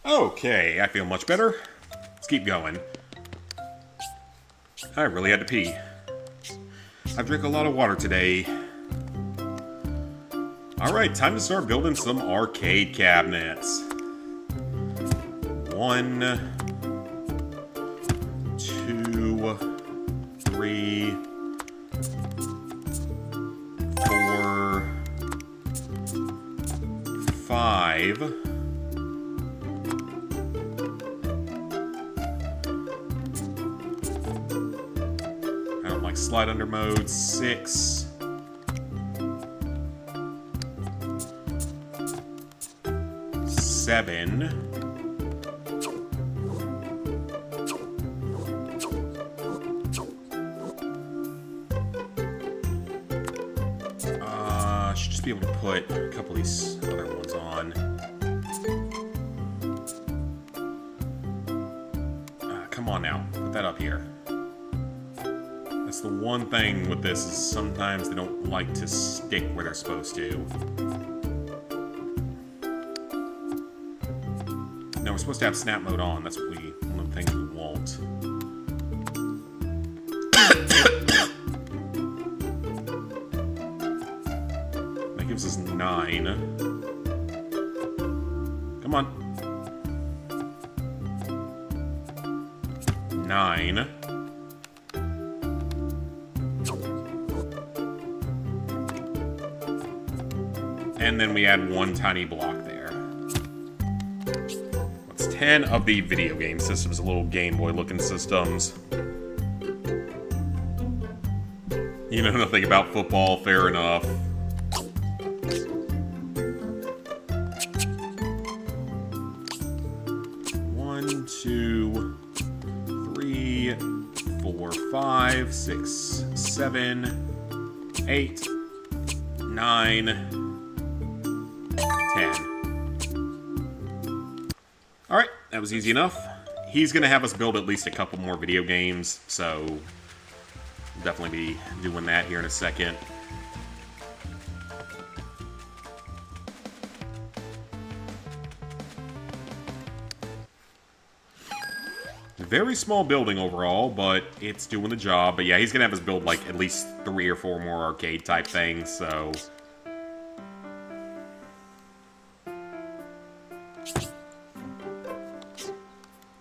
A: Okay, I feel much better. Let's keep going. I really had to pee. I've drank a lot of water today. Alright, time to start building some arcade cabinets. 1, 2, 3, 4, 5. I don't like slide under mode. 6. 7. Should just be able to put a couple of these other ones on. Come on now, put that up here. That's the one thing with this is sometimes they don't like to stick where they're supposed to. No, we're supposed to have snap mode on. That's what one of the things we won't. That gives us 9. Come on. 9. And then we add 1 tiny block there. That's 10 of the video game systems, the little Game Boy looking systems. You know nothing about football, fair enough. One, 2, 3, 4, 5, 6, 7, 8, 9, 10. Alright, that was easy enough. He's going to have us build at least a couple more video games, so we'll definitely be doing that here in a second. Very small building overall, but it's doing the job. But yeah, he's going to have us build like at least 3 or 4 more arcade type things, so...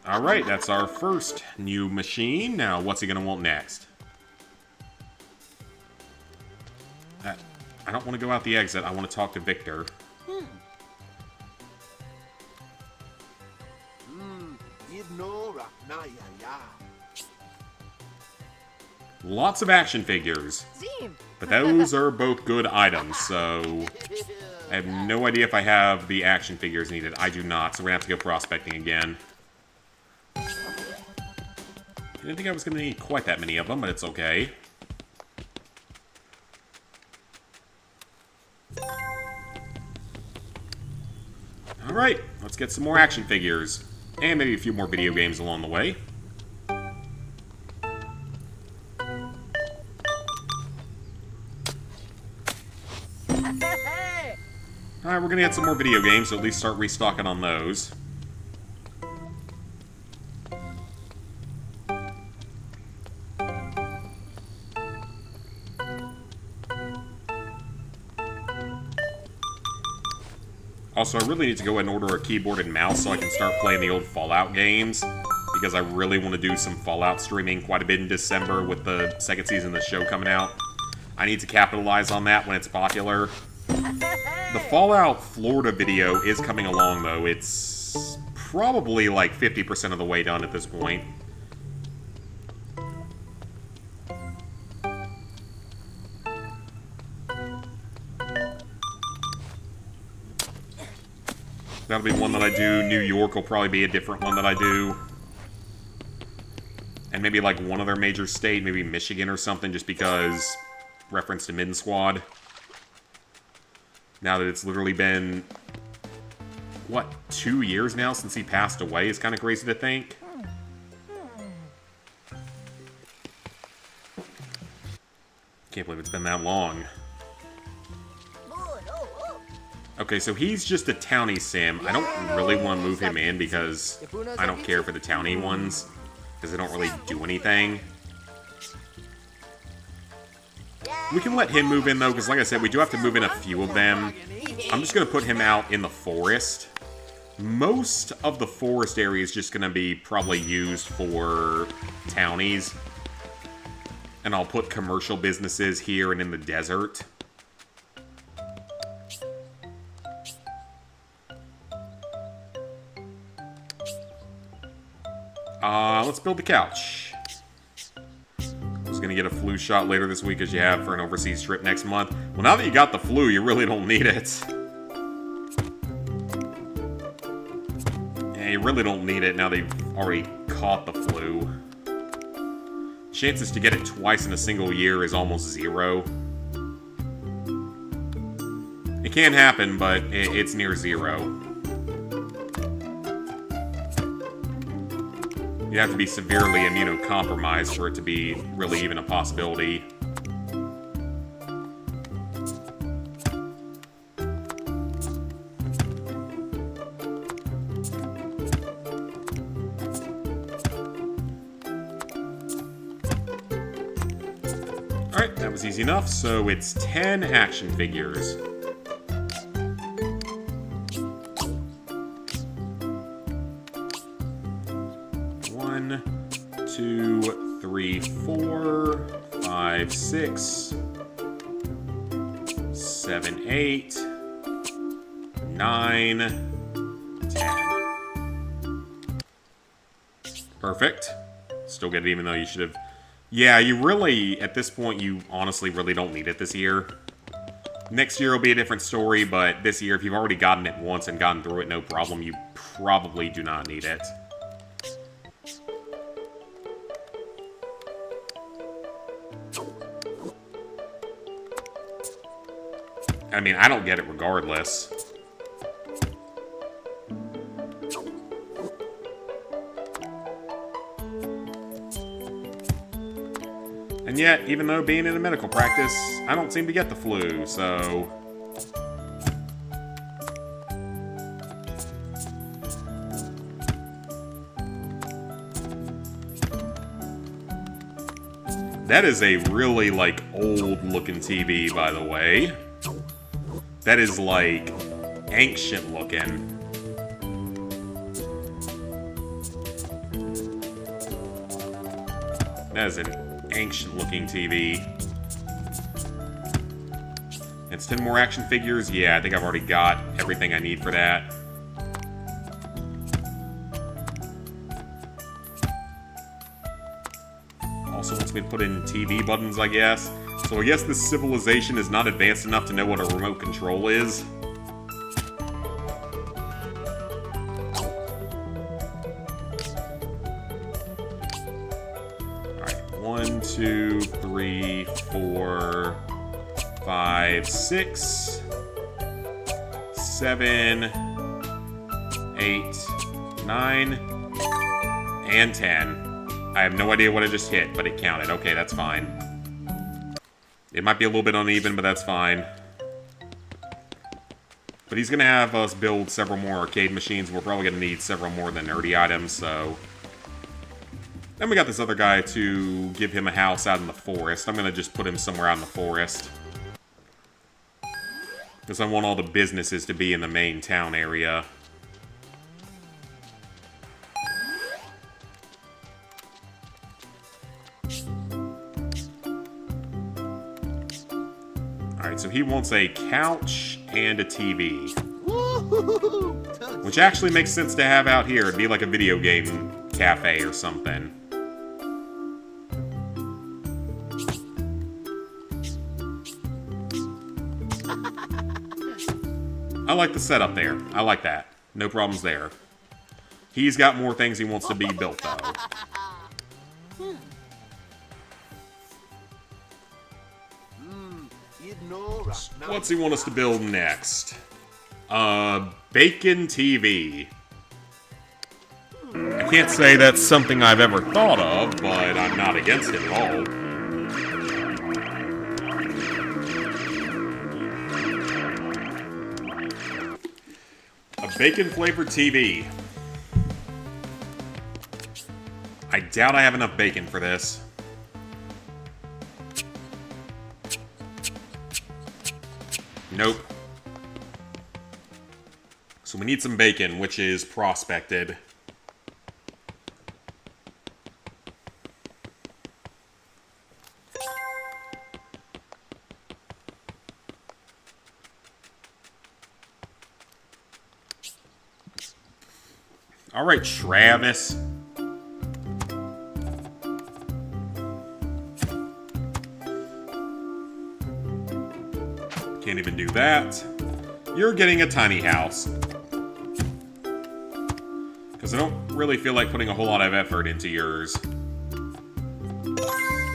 A: Alright, that's our first new machine. Now, what's he going to want next? I don't want to go out the exit. I want to talk to Victor. Lots of action figures. But those are both good items, so... I have no idea if I have the action figures needed. I do not, so we're going to have to go prospecting again. I didn't think I was going to need quite that many of them, but it's okay. Alright, let's get some more action figures. And maybe a few more video games along the way. Alright, we're going to get some more video games, so at least start restocking on those. Also, I really need to go ahead and order a keyboard and mouse so I can start playing the old Fallout games. Because I really want to do some Fallout streaming quite a bit in December with the second season of the show coming out. I need to capitalize on that when it's popular. The Fallout Florida video is coming along, though. It's probably like 50% of the way done at this point. That'll be one that I do. New York will probably be a different one that I do. And maybe like one other major state, maybe Michigan or something, just because reference to Midden Squad. Now that it's literally been, what, 2 years now since he passed away? It's kind of crazy to think. Can't believe it's been that long. Okay, so he's just a townie sim. I don't really want to move him in because I don't care for the townie ones. Because they don't really do anything. We can let him move in, though, because like I said, we do have to move in a few of them. I'm just going to put him out in the forest. Most of the forest area is just going to be probably used for townies. And I'll put commercial businesses here and in the desert. Let's build the couch. I was gonna get a flu shot later this week as you have for an overseas trip next month. Well, now that you got the flu, you really don't need it. Yeah, you really don't need it now they've already caught the flu. Chances to get it twice in a single year is almost 0. It can happen, but it's near 0. You have to be severely immunocompromised for it to be really even a possibility. Alright, that was easy enough, so it's 10 action figures. One, 2, 3, 4, 5, 6, 7, 8, 9, 10. Perfect. Still get it even though you should have... Yeah, you really, at this point, you honestly really don't need it this year. Next year will be a different story, but this year, if you've already gotten it once and gotten through it no problem, you probably do not need it. I mean, I don't get it regardless. And yet, even though being in a medical practice, I don't seem to get the flu, so... That is a really, like, old-looking TV, by the way. That is, like, ancient-looking. That is an ancient-looking TV. It's 10 more action figures. Yeah, I think I've already got everything I need for that. Also wants me to put in TV buttons, I guess. So I guess this civilization is not advanced enough to know what a remote control is. Alright, 1, 2, 3, 4, 5, 6, 7, 8, 9, and 10. I have no idea what I just hit, but it counted. Okay, that's fine. It might be a little bit uneven, but that's fine. But he's going to have us build several more arcade machines. We're probably going to need several more of the nerdy items, so... Then we got this other guy to give him a house out in the forest. I'm going to just put him somewhere out in the forest. Because I want all the businesses to be in the main town area. Alright, so he wants a couch and a TV. Which actually makes sense to have out here. It'd be like a video game cafe or something. I like the setup there. I like that. No problems there. He's got more things he wants to be built, though. What's he want us to build next? Bacon TV. I can't say that's something I've ever thought of, but I'm not against it at all. Bacon-flavored TV. I doubt I have enough bacon for this. Nope. So we need some bacon, which is prospected. All right, Travis. Can't even do that. You're getting a tiny house. Because I don't really feel like putting a whole lot of effort into yours.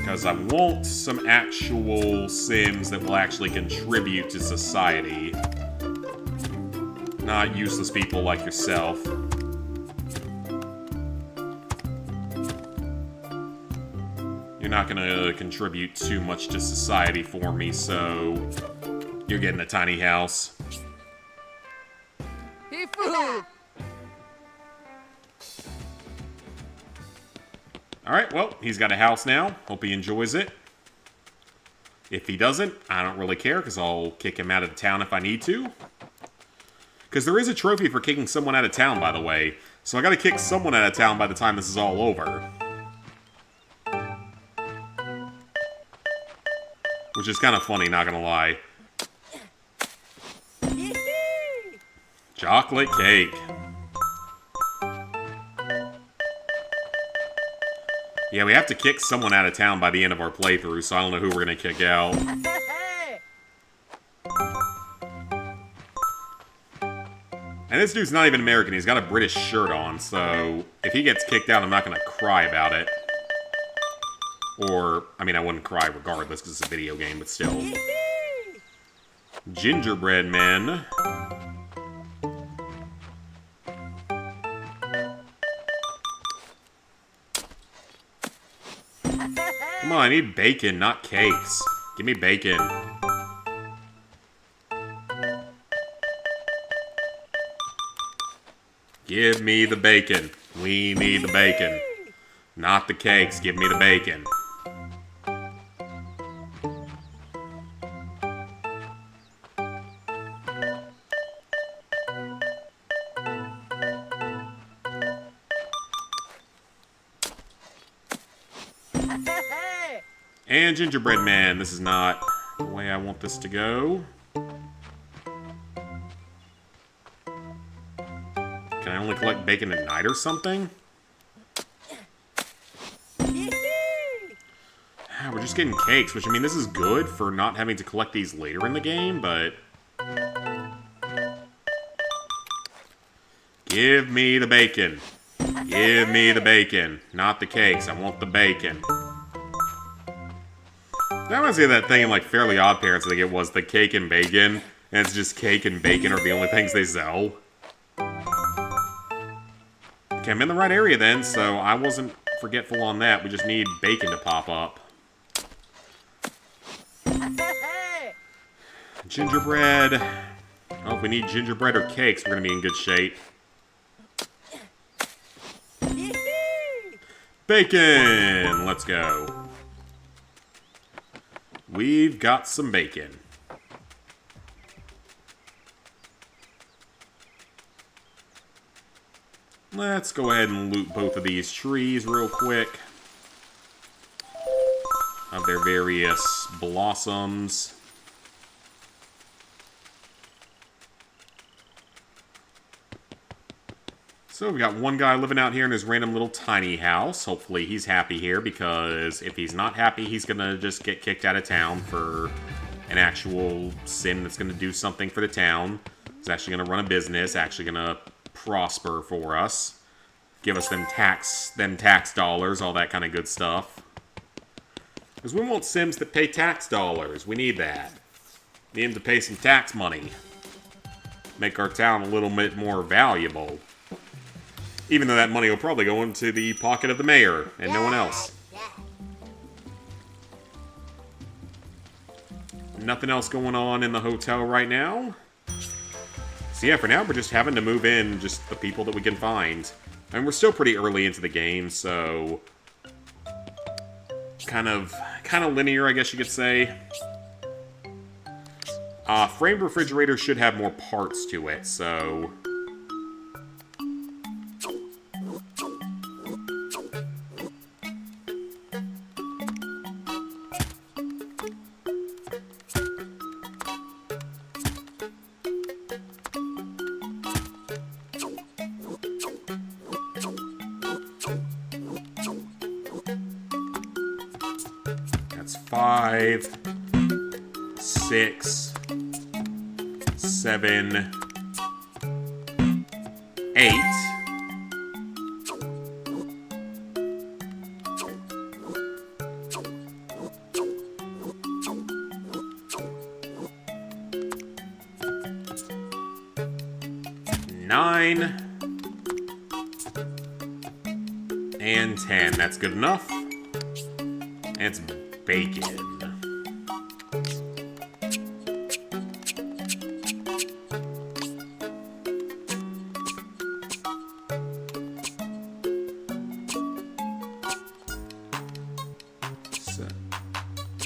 A: Because I want some actual Sims that will actually contribute to society. Not useless people like yourself. You're not going to contribute too much to society for me, so you're getting a tiny house. Alright, well, he's got a house now. Hope he enjoys it. If he doesn't, I don't really care, because I'll kick him out of town if I need to. Because there is a trophy for kicking someone out of town, by the way. So I gotta kick someone out of town by the time this is all over. Which is kind of funny, not gonna lie. Chocolate cake. Yeah, we have to kick someone out of town by the end of our playthrough, so I don't know who we're gonna kick out. And this dude's not even American, he's got a British shirt on, so if he gets kicked out, I'm not gonna cry about it. Or, I mean, I wouldn't cry regardless, because it's a video game, but still. Gingerbread men. Come on, I need bacon, not cakes. Give me bacon. Give me the bacon. We need the bacon. Not the cakes, give me the bacon. And gingerbread man, this is not the way I want this to go. Can I only collect bacon at night or something? We're just getting cakes, which, I mean, this is good for not having to collect these later in the game, but... Give me the bacon. Give me the bacon. Not the cakes, I want the bacon. That reminds me of that thing in, like, Fairly Odd Parents, I think it was, the cake and bacon. And it's just cake and bacon are the only things they sell. Okay, I'm in the right area then, so I wasn't forgetful on that. We just need bacon to pop up. Gingerbread. Oh, if we need gingerbread or cakes, we're gonna be in good shape. Bacon! Let's go. We've got some bacon. Let's go ahead and loot both of these trees real quick. Of their various blossoms. So we've got one guy living out here in his random little tiny house. Hopefully he's happy here, because if he's not happy, he's gonna just get kicked out of town for an actual sim that's gonna do something for the town. He's actually gonna run a business, actually gonna prosper for us. Give us them tax dollars, all that kind of good stuff. Because we want Sims that pay tax dollars. We need that. Need them to pay some tax money. Make our town a little bit more valuable. Even though that money will probably go into the pocket of the mayor and no one else. Nothing else going on in the hotel right now. So yeah, for now, we're just having to move in just the people that we can find. And we're still pretty early into the game, so... Kind of linear, I guess you could say. Framed refrigerator should have more parts to it, so... That's 5, 6, 7, 8. Nine and 10. That's good enough. And it's bacon.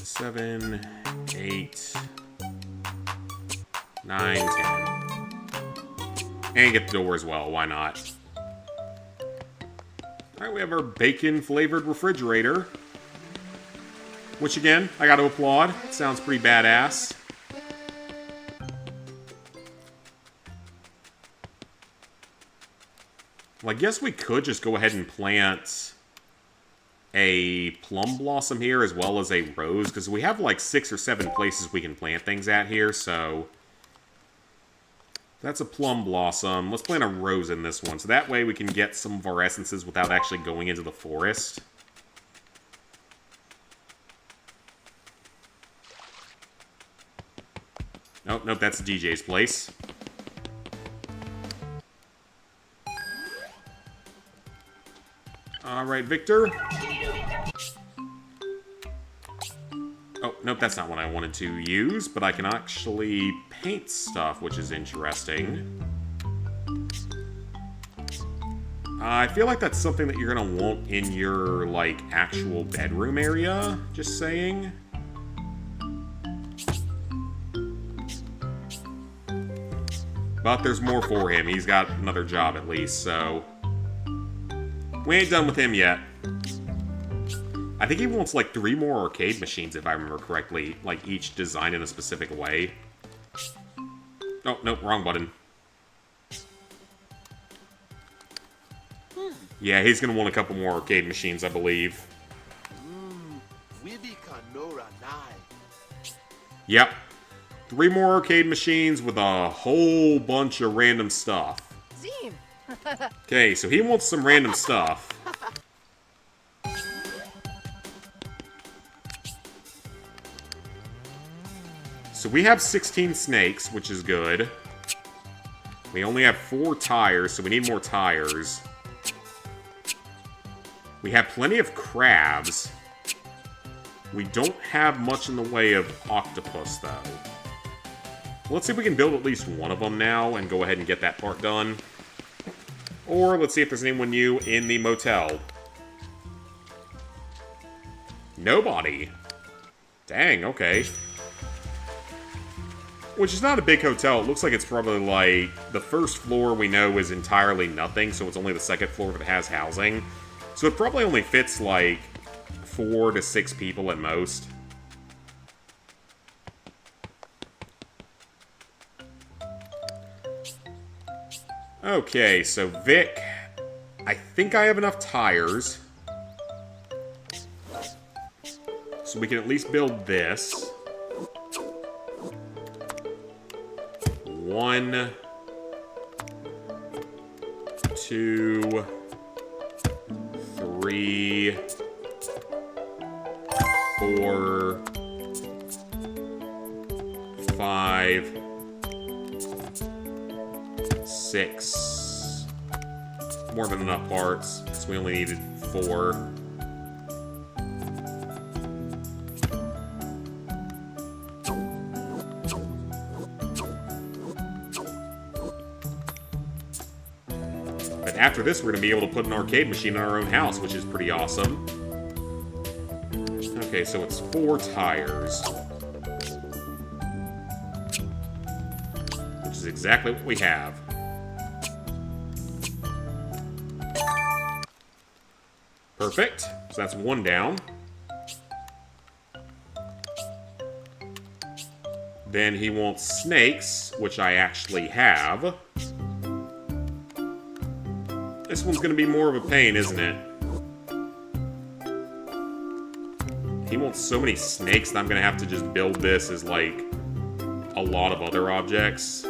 A: Seven, 8, 9, 10. And get the door as well, why not? Alright, we have our bacon-flavored refrigerator. Which, again, I gotta applaud. Sounds pretty badass. Well, I guess we could just go ahead and plant a plum blossom here as well as a rose, because we have like 6 or 7 places we can plant things at here, so... That's a plum blossom. Let's plant a rose in this one, so that way we can get some of our essences without actually going into the forest. Nope, nope, that's DJ's place. Alright, Victor. Oh, nope, that's not what I wanted to use, but I can actually paint stuff, which is interesting. I feel like that's something that you're gonna want in your, like, actual bedroom area, just saying. But there's more for him. He's got another job at least, so... We ain't done with him yet. I think he wants like 3 more arcade machines, if I remember correctly. Like, each designed in a specific way. Oh, nope, wrong button. Yeah, he's gonna want a couple more arcade machines, I believe. Yep. 3 more arcade machines with a whole bunch of random stuff.
B: Zim.
A: Okay, so he wants some random stuff. So we have 16 snakes, which is good. We only have 4 tires, so we need more tires. We have plenty of crabs. We don't have much in the way of octopus, though. Let's see if we can build at least one of them now and go ahead and get that part done. Or let's see if there's anyone new in the motel. Nobody. Dang, okay. Which is not a big hotel. It looks like it's probably like... The first floor we know is entirely nothing, so it's only the second floor that has housing. So it probably only fits like 4 to 6 people at most. Okay, so Vic, I think I have enough tires. So we can at least build this. 1, 2, 3, 4, 5, 6. More than enough parts, so we only needed 4. after this, we're going to be able to put an arcade machine in our own house, which is pretty awesome. Okay, so it's 4 tires. Which is exactly what we have. Perfect. So that's 1 down. Then he wants snakes, which I actually have. This one's going to be more of a pain, isn't it? He wants so many snakes that I'm going to have to just build this as, like, a lot of other objects.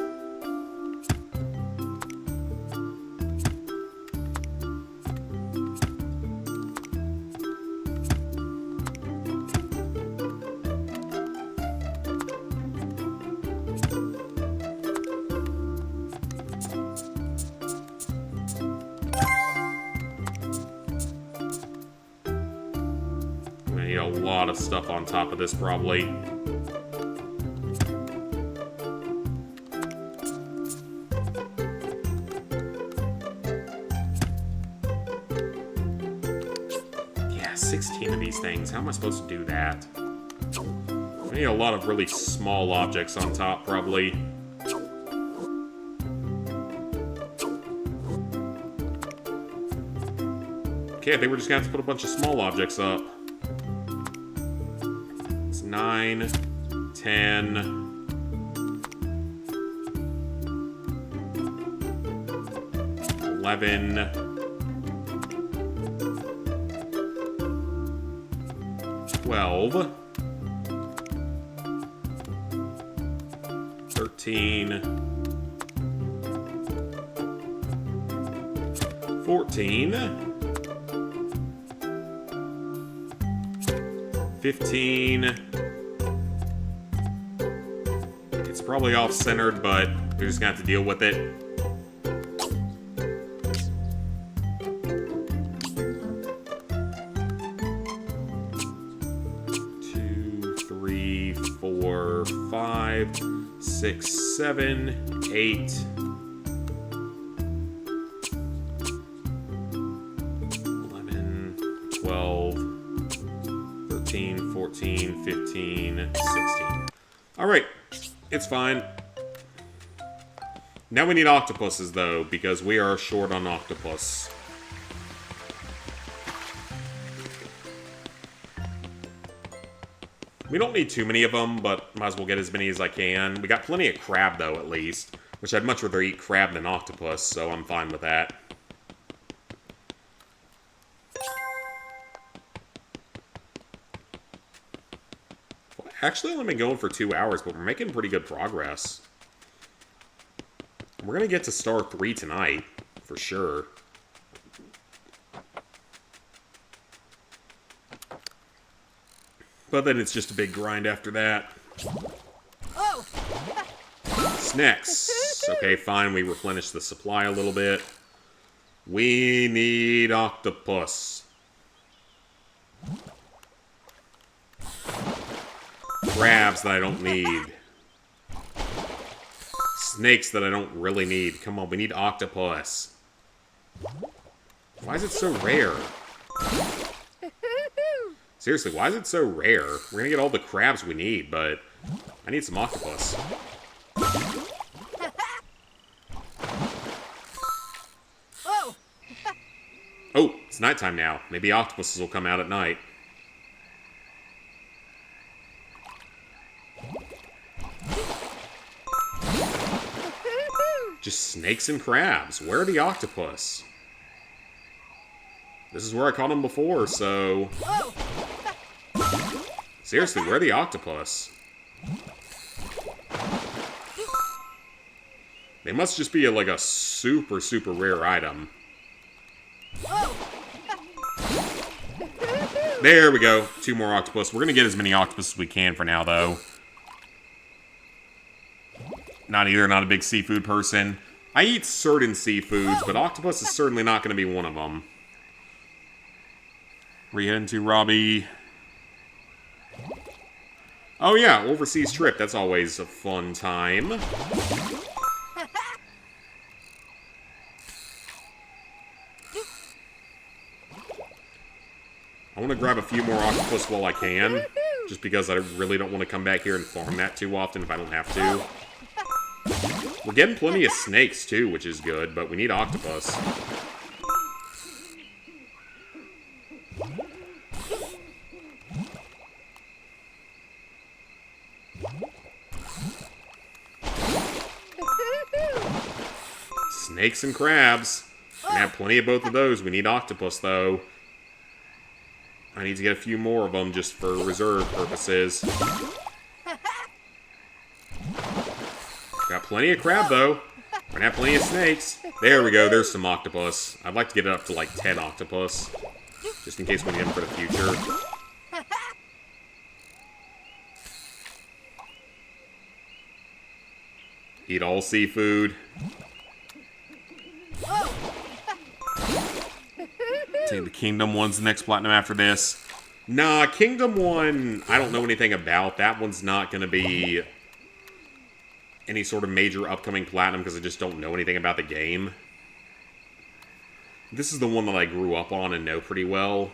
A: A lot of stuff on top of this, probably. Yeah, 16 of these things. How am I supposed to do that? I need a lot of really small objects on top, probably. Okay, I think we're just gonna have to put a bunch of small objects up. 9, 10, 11, 12, 13, 14, 15. It's probably off-centered, but we're just gonna have to deal with it. Two, 3, 4, 5, 6, 7, 8. 11, 12, 13, 14, 15, 16. Alright, it's fine. Now we need octopuses, though, because we are short on octopus. We don't need too many of them, but might as well get as many as I can. We got plenty of crab, though, at least. Which I'd much rather eat crab than octopus, so I'm fine with that. Well, actually, only been going for 2 hours, but we're making pretty good progress. We're gonna get to Star 3 tonight, for sure. But then it's just a big grind after that.
C: Oh!
A: Snacks. Okay, fine, we replenish the supply a little bit. We need octopus. Crabs that I don't need. Snakes that I don't really need. Come on, we need octopus. Why is it so rare? Seriously, why is it so rare? We're gonna get all the crabs we need, but I need some octopus.
C: Oh!
A: Oh, it's nighttime now. Maybe octopuses will come out at night. Just snakes and crabs. Where are the octopus? This is where I caught them before, so...
C: Oh!
A: Seriously, where are the octopus? They must just be like a super, super rare item.
C: Oh!
A: There we go. 2 more octopus. We're gonna get as many octopus as we can for now, though. Not a big seafood person. I eat certain seafoods, but octopus is certainly not gonna be one of them. Where you heading to, Robbie? Oh yeah, overseas trip. That's always a fun time. grab a few more octopus while I can, just because I really don't want to come back here and farm that too often if I don't have to. We're getting plenty of snakes, too, which is good, but we need octopus. Snakes and crabs. We have plenty of both of those. We need octopus, though. I need to get a few more of them just for reserve purposes. Got plenty of crab, though. We're gonna have plenty of snakes. There we go. There's some octopus. I'd like to get it up to, like, 10 octopus. Just in case we need them for the future. Eat all seafood. Say the Kingdom one's the next platinum after this. Nah, Kingdom one, I don't know anything about. That one's not going to be any sort of major upcoming platinum because I just don't know anything about the game. This is the one that I grew up on and know pretty well.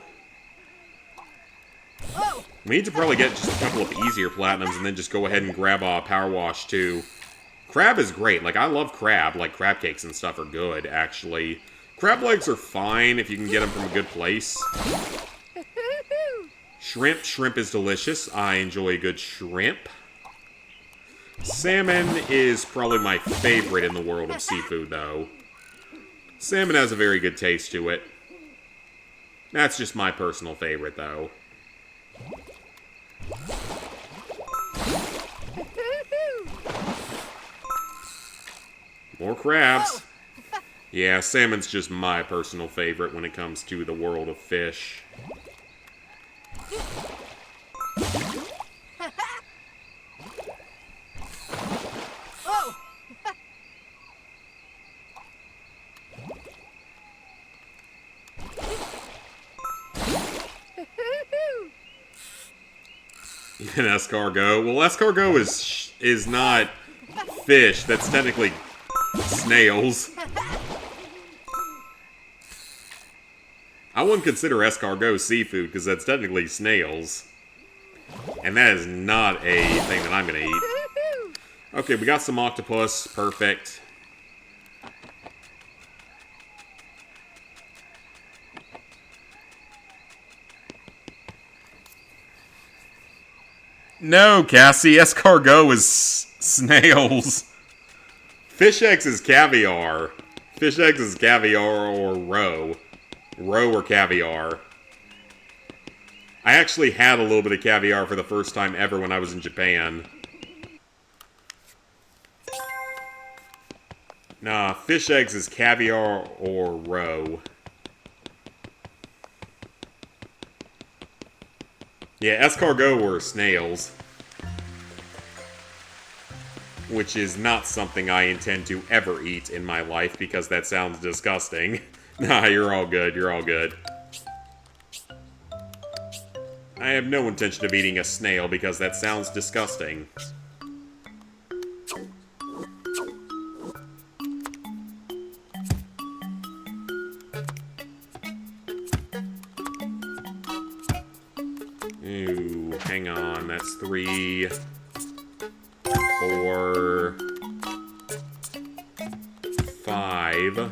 A: We need to probably get just a couple of easier platinums and then just go ahead and grab Power Wash too. Crab is great. Like, I love crab. Like, crab cakes and stuff are good, actually. Crab legs are fine if you can get them from a good place. Shrimp is delicious. I enjoy a good shrimp. Salmon is probably my favorite in the world of seafood, though. Salmon has a very good taste to it. That's just my personal favorite, though. More crabs. Yeah, salmon's just my personal favorite when it comes to the world of fish. Even escargot. Well, escargot is not fish. That's technically snails. I wouldn't consider escargot seafood because that's technically snails. And that is not a thing that I'm going to eat. Okay, we got some octopus. Perfect. No, Cassie. Escargot is snails. Fish eggs is caviar. Fish eggs is caviar or roe. Roe or caviar. I actually had a little bit of caviar for the first time ever when I was in Japan. Nah, fish eggs is caviar or roe. Yeah, escargot were snails. Which is not something I intend to ever eat in my life because that sounds disgusting. Nah, you're all good, you're all good. I have no intention of eating a snail because that sounds disgusting. Ooh, hang on, that's 3, 4, 5.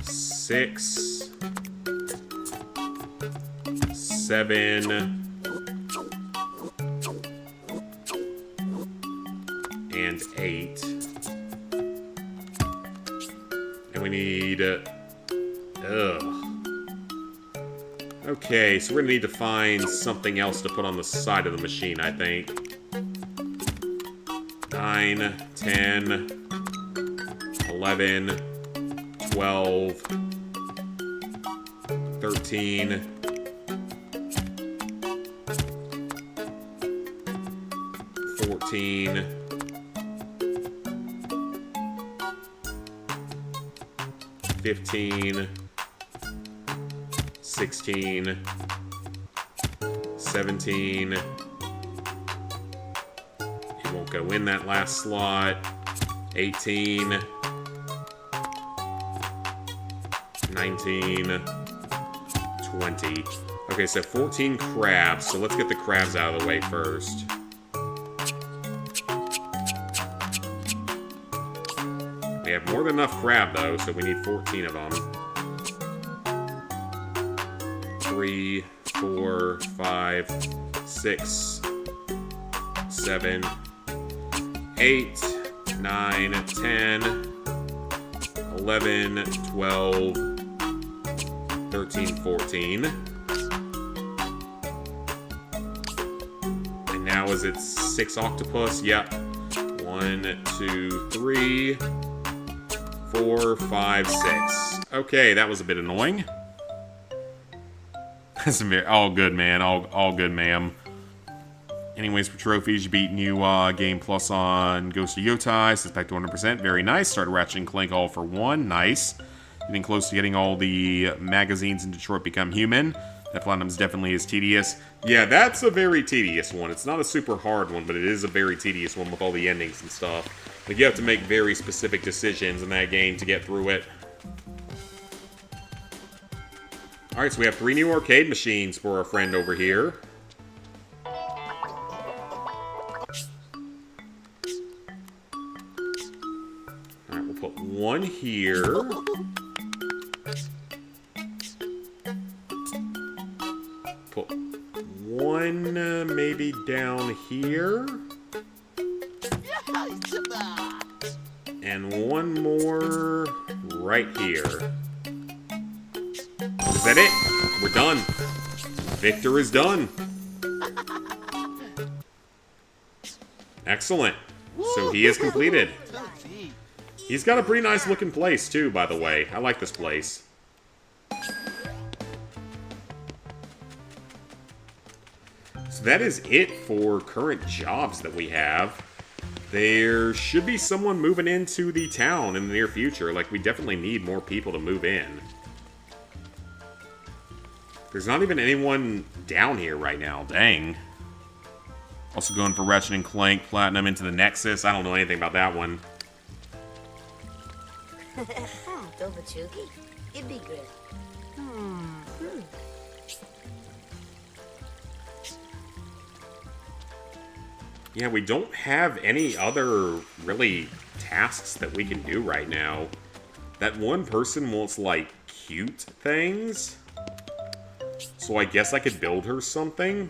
A: 6, 7, and 8. And we need... Okay, so we're gonna need to find something else to put on the side of the machine, I think. 9, 10, 11, 12, 13, 14, 15, 16, 17. It won't go in that last slot. 18. 19, 20. Okay, so 14 crabs. So let's get the crabs out of the way first. We have more than enough crab, though, so we need 14 of them. 3, 4, 5, 6, 7, 8, 9, 10, 11, 12, 13, 14. And now is it 6 octopus? Yep. 1, 2, 3, 4, 5, 6. Okay, that was a bit annoying. That's all good, man. All good, ma'am. Anyways, for trophies, you beat new Game Plus on Ghost of Yotai. Suspect 100%. Very nice. Started Ratchet and Clank all for one. Nice. Getting close to getting all the magazines in Detroit Become Human. That Platinum's definitely is tedious. Yeah, that's a very tedious one. It's not a super hard one, but it is a very tedious one with all the endings and stuff. Like, you have to make very specific decisions in that game to get through it. Alright, so we have 3 new arcade machines for our friend over here. Alright, we'll put one here. Put one maybe down here. And one more right here. Is that it? We're done. Victor is done. Excellent. So he is completed. He's got a pretty nice looking place too, by the way. I like this place. So that is it for current jobs that we have. There should be someone moving into the town in the near future. Like, we definitely need more people to move in. There's not even anyone down here right now. Dang. Also going for Ratchet and Clank Platinum into the Nexus. I don't know anything about that one.
B: Dovachugi? It'd be good.
A: Yeah, we don't have any other, really, tasks that we can do right now. That one person wants, like, cute things. So I guess I could build her something.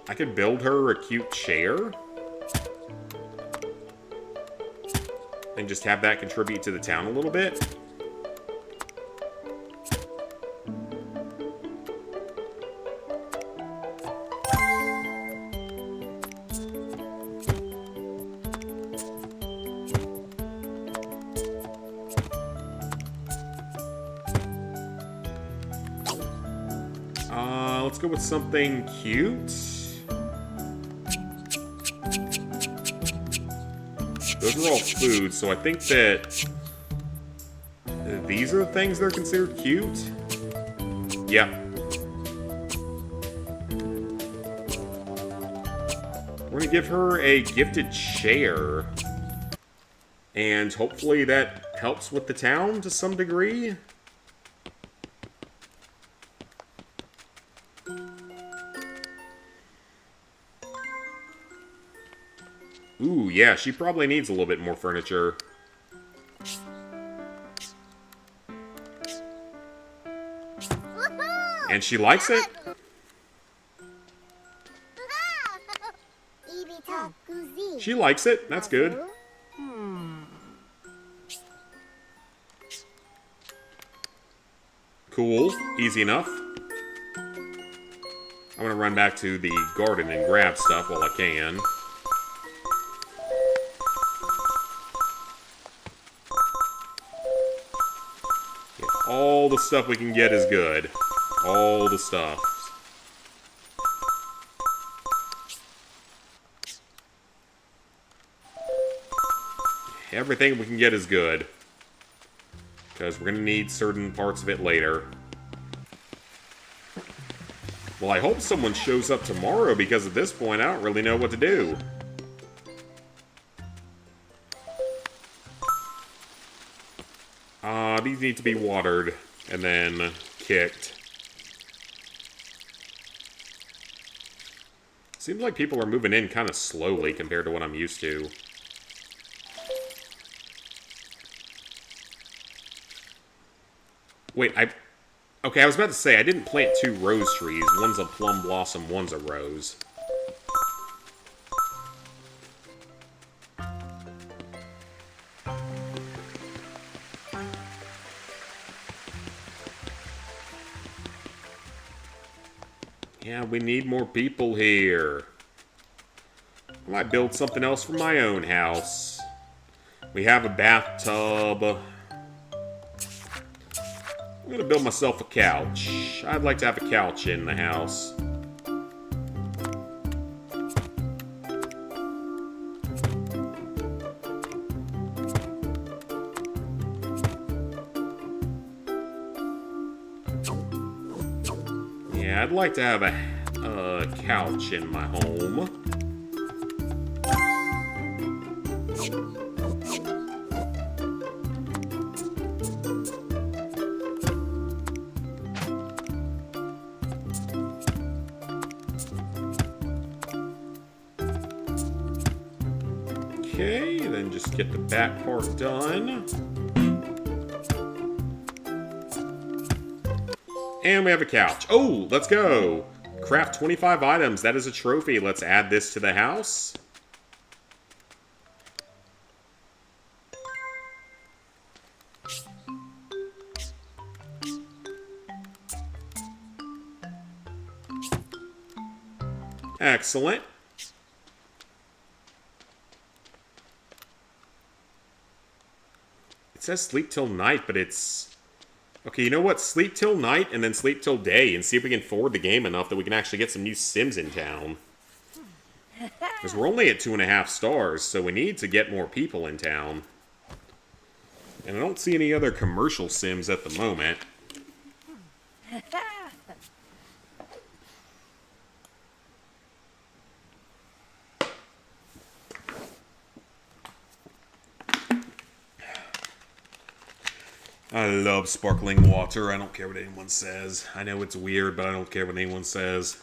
A: I could build her a cute chair. And just have that contribute to the town a little bit. Let's go with something cute. Those are all food, so I think that these are the things that are considered cute. Yep. We're gonna give her a gifted chair. And hopefully that helps with the town to some degree. Ooh, yeah, she probably needs a little bit more furniture. And she likes it. She likes it. That's good. Cool. Easy enough. I'm gonna run back to the garden and grab stuff while I can. All the stuff we can get is good. All the stuff. Everything we can get is good. Because we're going to need certain parts of it later. Well, I hope someone shows up tomorrow, because at this point I don't really know what to do. These need to be watered and then kicked. Seems like people are moving in kind of slowly compared to what I'm used to. Wait, okay, I was about to say, I didn't plant 2 rose trees. One's a plum blossom, one's a rose. Yeah, we need more people here. I might build something else for my own house. We have a bathtub. I'm gonna build myself a couch. I'd like to have a couch in the house. Yeah, I'd like to have a couch in my home. Okay, then just get the back part done. And we have a couch. Oh, let's go. Craft 25 items. That is a trophy. Let's add this to the house. Excellent. It says sleep till night, but it's... Okay, you know what? Sleep till night and then sleep till day and see if we can forward the game enough that we can actually get some new Sims in town. Because we're only at 2.5 stars, so we need to get more people in town. And I don't see any other commercial Sims at the moment. I love sparkling water. I don't care what anyone says. I know it's weird, but I don't care what anyone says.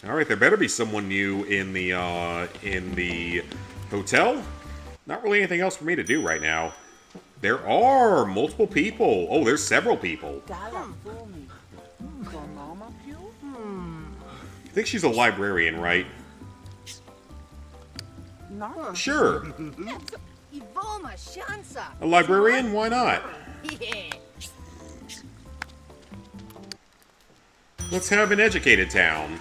A: Alright, there better be someone new in the hotel. Not really anything else for me to do right now. There are multiple people. Oh, there's several people. I think she's a librarian, right? Sure. A librarian? Why not? Let's have an educated town.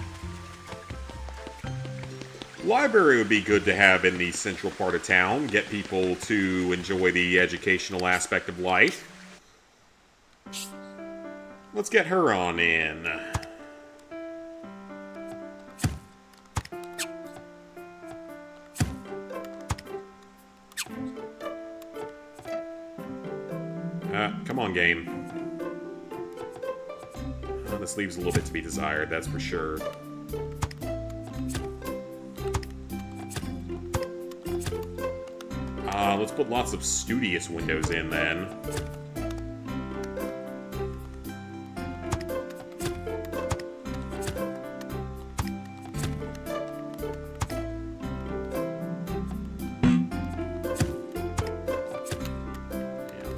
A: Library would be good to have in the central part of town. Get people to enjoy the educational aspect of life. Let's get her on in. Come on, game. This leaves a little bit to be desired, that's for sure. Let's put lots of studious windows in, then.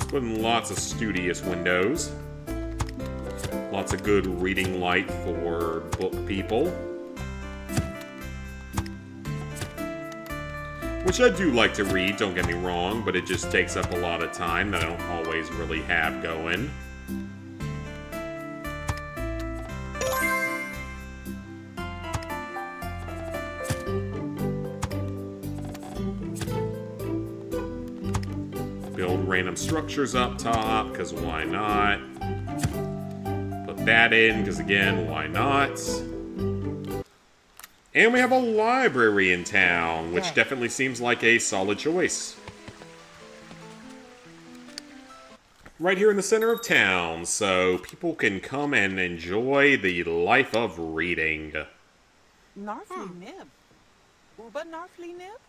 A: Put in lots of studious windows. Lots of good reading light for book people. Which I do like to read, don't get me wrong, but it just takes up a lot of time that I don't always really have going. Build random structures up top, because why not? Put that in, because again, why not? And we have a library in town, which definitely seems like a solid choice. Right here in the center of town, so people can come and enjoy the life of reading.
E: Uba Narfly Nip?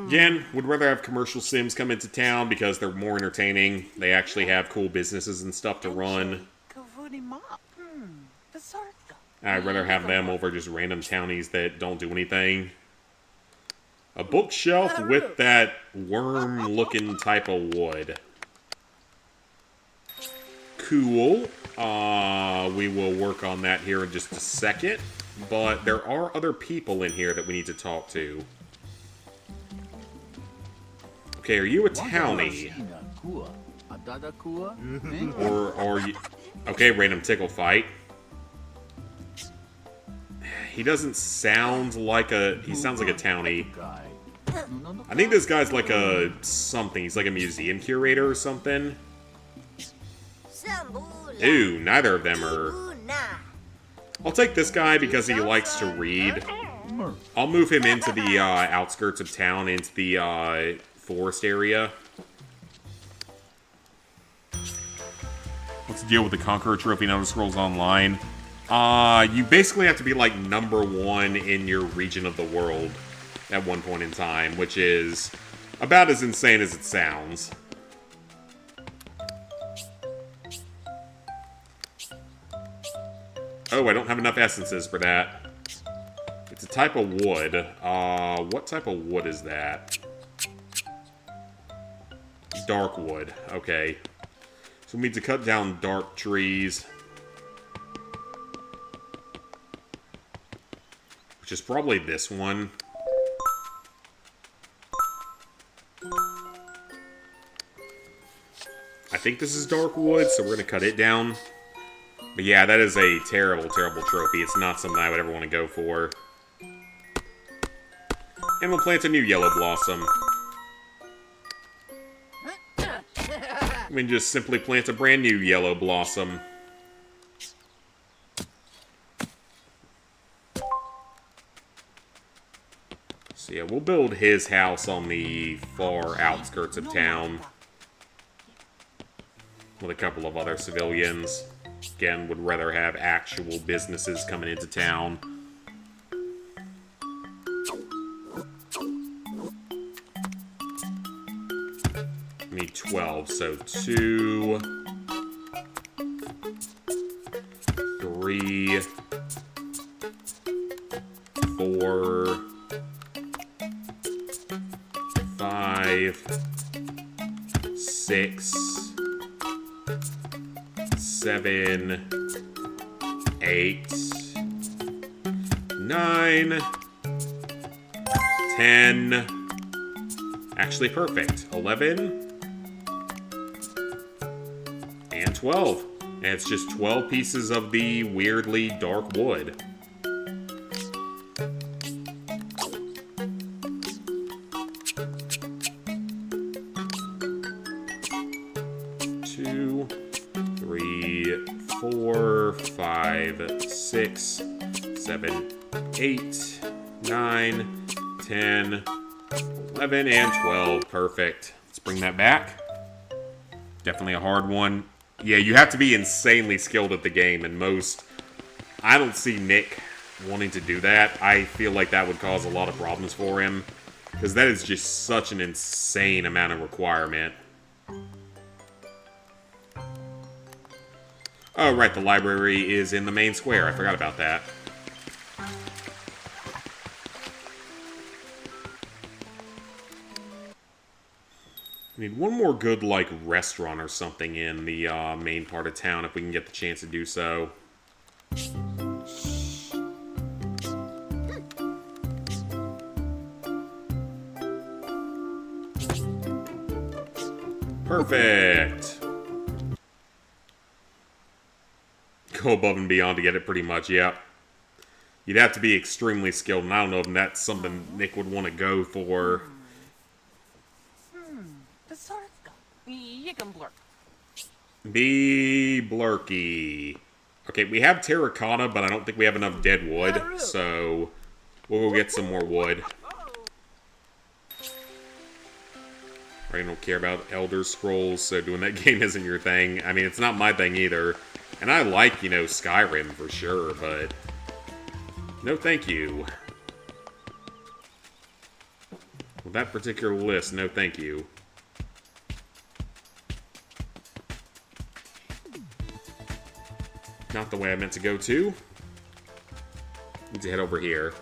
A: Again, would rather have commercial sims come into town because they're more entertaining. They actually have cool businesses and stuff to run.
E: Kavudi Mop. The Sarka.
A: I'd rather have them over just random townies that don't do anything. A bookshelf with that worm-looking type of wood. Cool. We will work on that here in just a second. But there are other people in here that we need to talk to. Okay, are you a townie? Or are you... Okay, random tickle fight. He doesn't sound like a... He sounds like a townie. I think this guy's like a... something. He's like a museum curator or something. Ooh, neither of them are... I'll take this guy because he likes to read. I'll move him into the outskirts of town, into the forest area. What's the deal with the Conqueror Trophy in Elder Scrolls Online? You basically have to be like #1 in your region of the world at one point in time, which is about as insane as it sounds. Oh, I don't have enough essences for that. It's a type of wood. What type of wood is that? Dark wood. Okay. So we need to cut down dark trees. Which is probably this one. I think this is dark wood, so we're going to cut it down. But yeah, that is a terrible, terrible trophy. It's not something I would ever want to go for. And we'll plant a new yellow blossom. We can just simply plant a brand new yellow blossom. So yeah, we'll build his house on the far outskirts of town. With a couple of other civilians. Again, would rather have actual businesses coming into town. I need 12, so 2, 3, 4, 5, 6, 7, 8, 9, 10. Actually, perfect. 11 and 12. And it's just 12 pieces of the weirdly dark wood. Two, 3, 4, 5, 6, 7, 8, 9, 10, 11, and 12. Perfect. Let's bring that back. Definitely a hard one. Yeah, you have to be insanely skilled at the game, and I don't see Nick wanting to do that. I feel like that would cause a lot of problems for him, because that is just such an insane amount of requirement. Oh, right, the library is in the main square. I forgot about that. We need one more good, like, restaurant or something in the main part of town if we can get the chance to do so. Perfect! Go above and beyond to get it pretty much, yeah. You'd have to be extremely skilled, and I don't know if that's something Nick would want to go for.
E: The Sarka. Yickenblurk.
A: Be blurky. Okay, we have terracotta, but I don't think we have enough dead wood, so we'll go get some more wood. I don't care about Elder Scrolls, so doing that game isn't your thing. I mean, it's not my thing either. And I like, you know, Skyrim for sure, but no thank you. Well, that particular list, no thank you. Not the way I meant to go to. Need to head over here.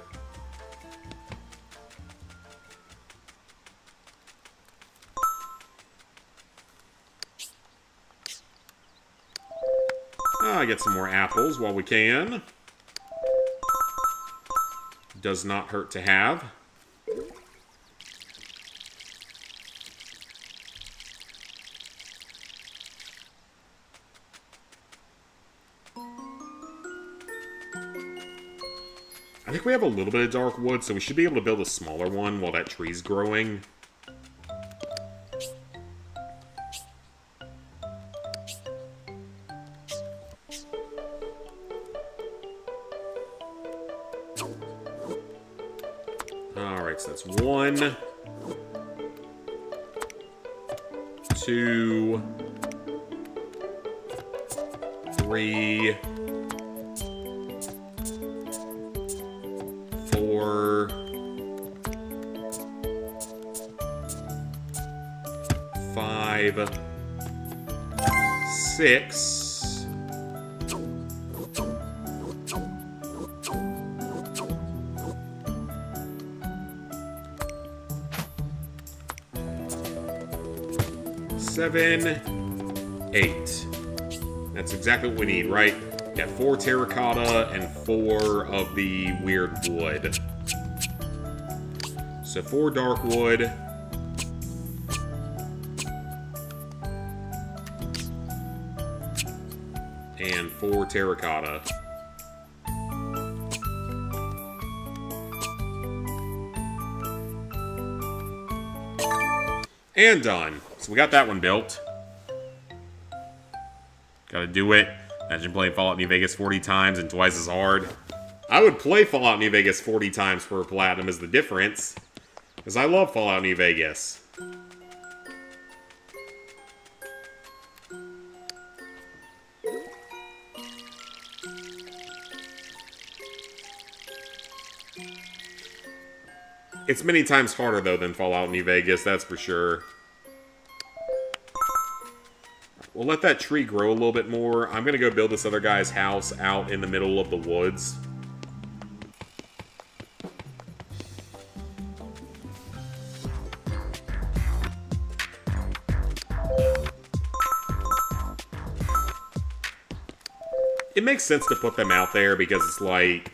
A: Get some more apples while we can. Does not hurt to have. I think we have a little bit of dark wood, so we should be able to build a smaller one while that tree's growing. Alright, so that's 1, 2, 3, 4, 5, 6. 7, 8. That's exactly what we need, right? Got 4 terracotta and 4 of the weird wood. So 4 dark wood. And 4 terracotta. And done. So we got that one built. Gotta do it. Imagine playing Fallout New Vegas 40 times and twice as hard. I would play Fallout New Vegas 40 times for Platinum is the difference. Because I love Fallout New Vegas. It's many times harder, though, than Fallout New Vegas, that's for sure. We'll let that tree grow a little bit more. I'm going to go build this other guy's house out in the middle of the woods. It makes sense to put them out there because it's like...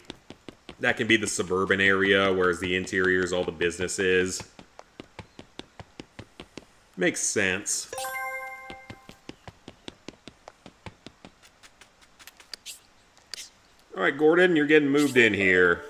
A: that can be the suburban area, whereas the interior is all the businesses. Makes sense. Alright, Gordon, you're getting moved in here.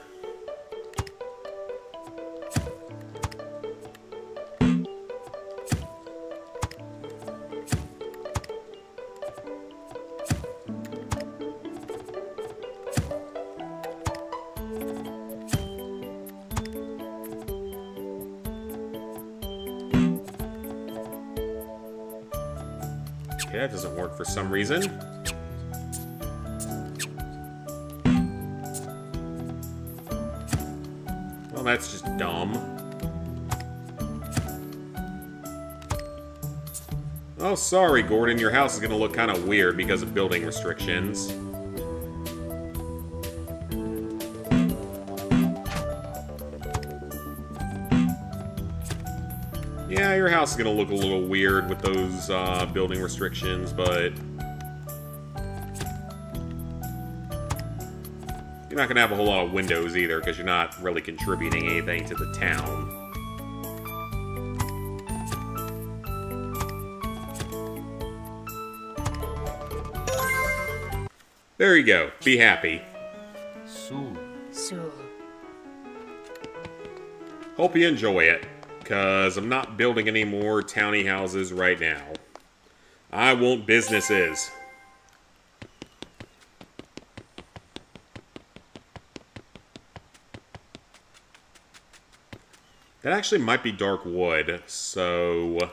A: Okay, that doesn't work for some reason. Well, that's just dumb. Oh, sorry, Gordon. Your house is going to look kind of weird because of building restrictions. Yeah, your house is going to look a little weird with those building restrictions, but... you're not going to have a whole lot of windows either, because you're not really contributing anything to the town. There you go. Be happy.
B: So,
A: Hope you enjoy it, because I'm not building any more towny houses right now. I want businesses. That actually might be dark wood, so...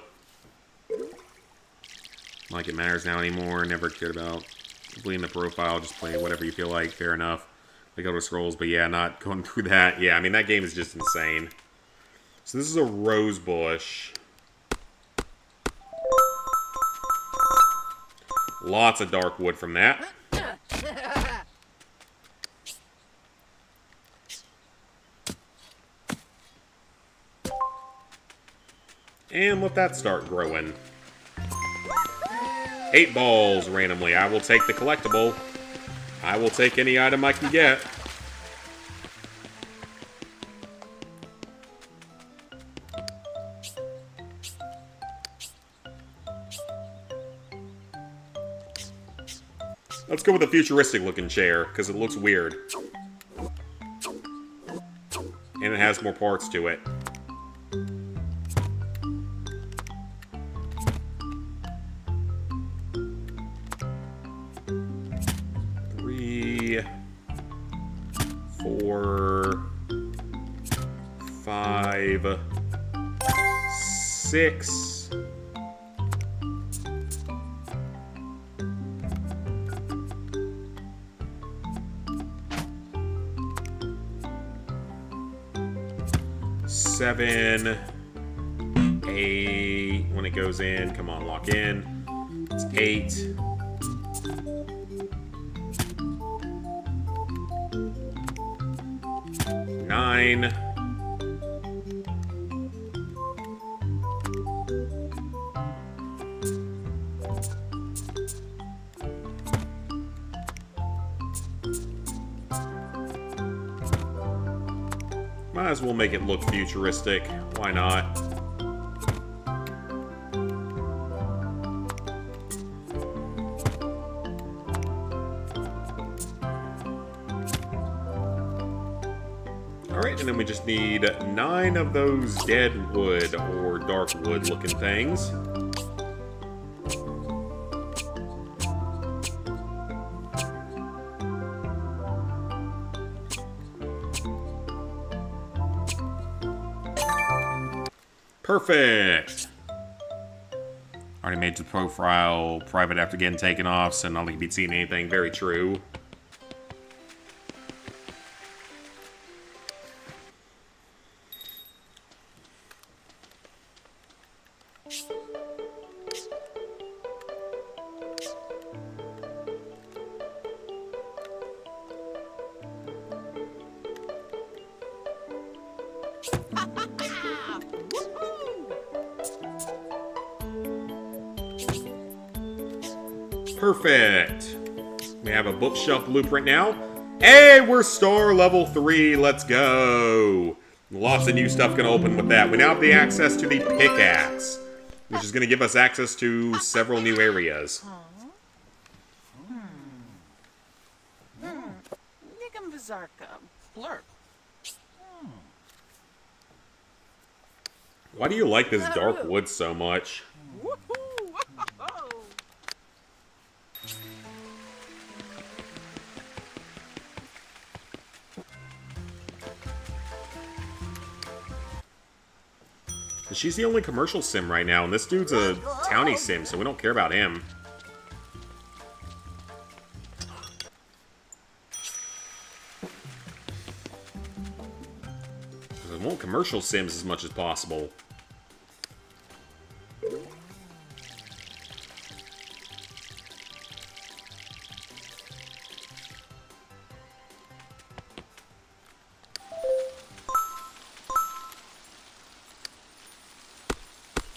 A: like it matters now anymore, never cared about. Simply in the profile, just play whatever you feel like, fair enough. Like Elder Scrolls, but yeah, not going through that. Yeah, I mean, that game is just insane. So this is a rose bush. Lots of dark wood from that. And let that start growing. 8 balls randomly. I will take the collectible. I will take any item I can get. Let's go with a futuristic looking chair, because it looks weird. And it has more parts to it. Three, 4, 5, 6. 7, 8, when it goes in, come on, lock in. It's 8. 9. Might as well make it look futuristic. Why not? Alright, and then we just need 9 of those dead wood or dark wood looking things. Perfect! Already made the profile private after getting taken off, so not like you'd seen anything. Very true. Perfect. We have a bookshelf blueprint now. Hey, we're star level 3. Let's go. Lots of new stuff gonna open with that. We now have the access to the pickaxe, which is gonna give us access to several new areas.
E: Nigam Vizarka. Blurp.
A: Why do you like this dark wood so much?
E: Woohoo!
A: She's the only commercial sim right now, and this dude's a townie sim, so we don't care about him. We want commercial sims as much as possible.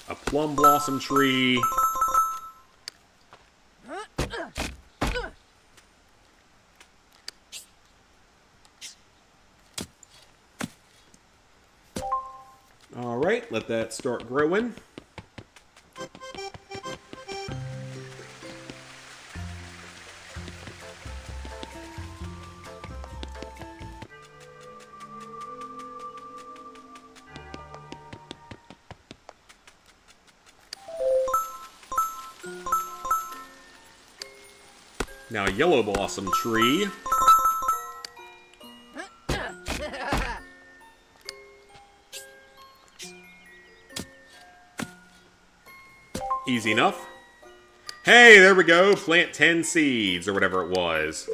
A: A plum blossom tree. Alright, let that start growing. Now a yellow blossom tree. Easy enough. Hey, there we go. Plant 10 seeds, or whatever it was.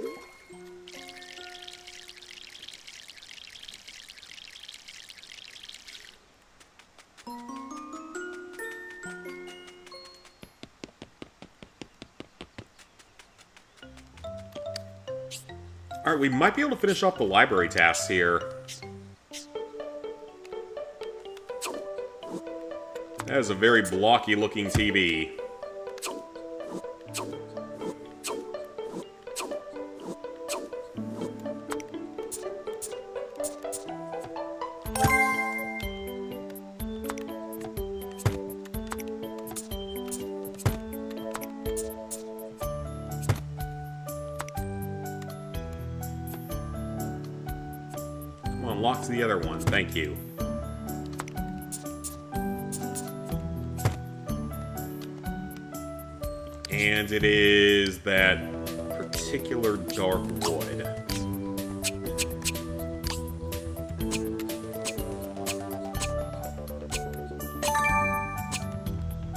A: Alright, we might be able to finish off the library tasks here. That is a very blocky looking TV. Come on, lock to the other one. Thank you. And it is that particular dark wood.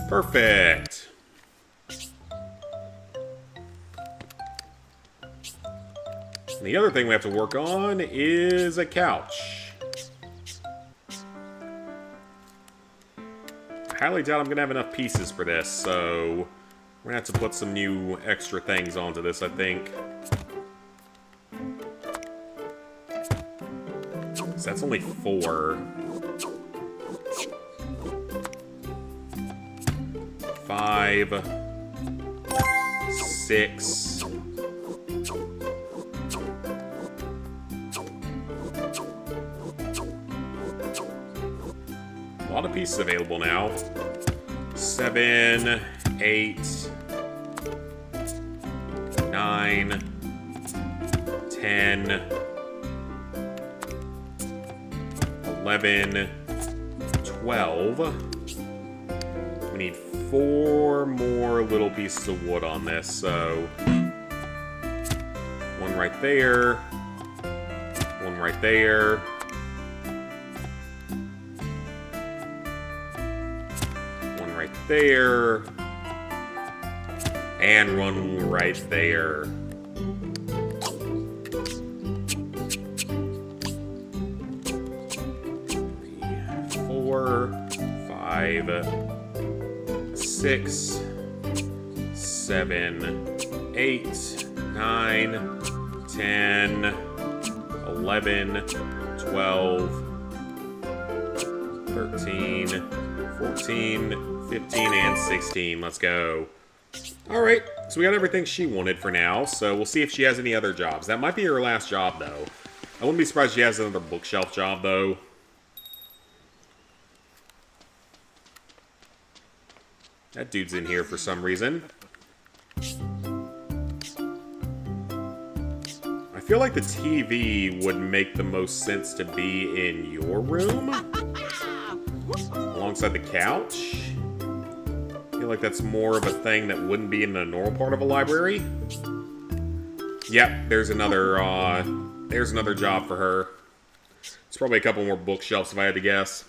A: Perfect. And the other thing we have to work on is a couch. I highly doubt I'm going to have enough pieces for this, so we're going to have to put some new extra things onto this, I think. So that's only 4. 5. 6. A lot of pieces available now. 7, 8, 9, 10, 11, 12. We need 4 more little pieces of wood on this, so 1 right there, 1 right there, 1 right there, and 1 right there. 4, 5, 6, 7, 8, 9, 10, 11, 12, 13, 14, 15, and 16. Let's go. Alright, so we got everything she wanted for now, so we'll see if she has any other jobs. That might be her last job, though. I wouldn't be surprised if she has another bookshelf job, though. That dude's in here for some reason. I feel like the TV would make the most sense to be in your room. Alongside the couch. I feel like that's more of a thing that wouldn't be in the normal part of a library. Yep, there's another job for her. It's probably a couple more bookshelves if I had to guess.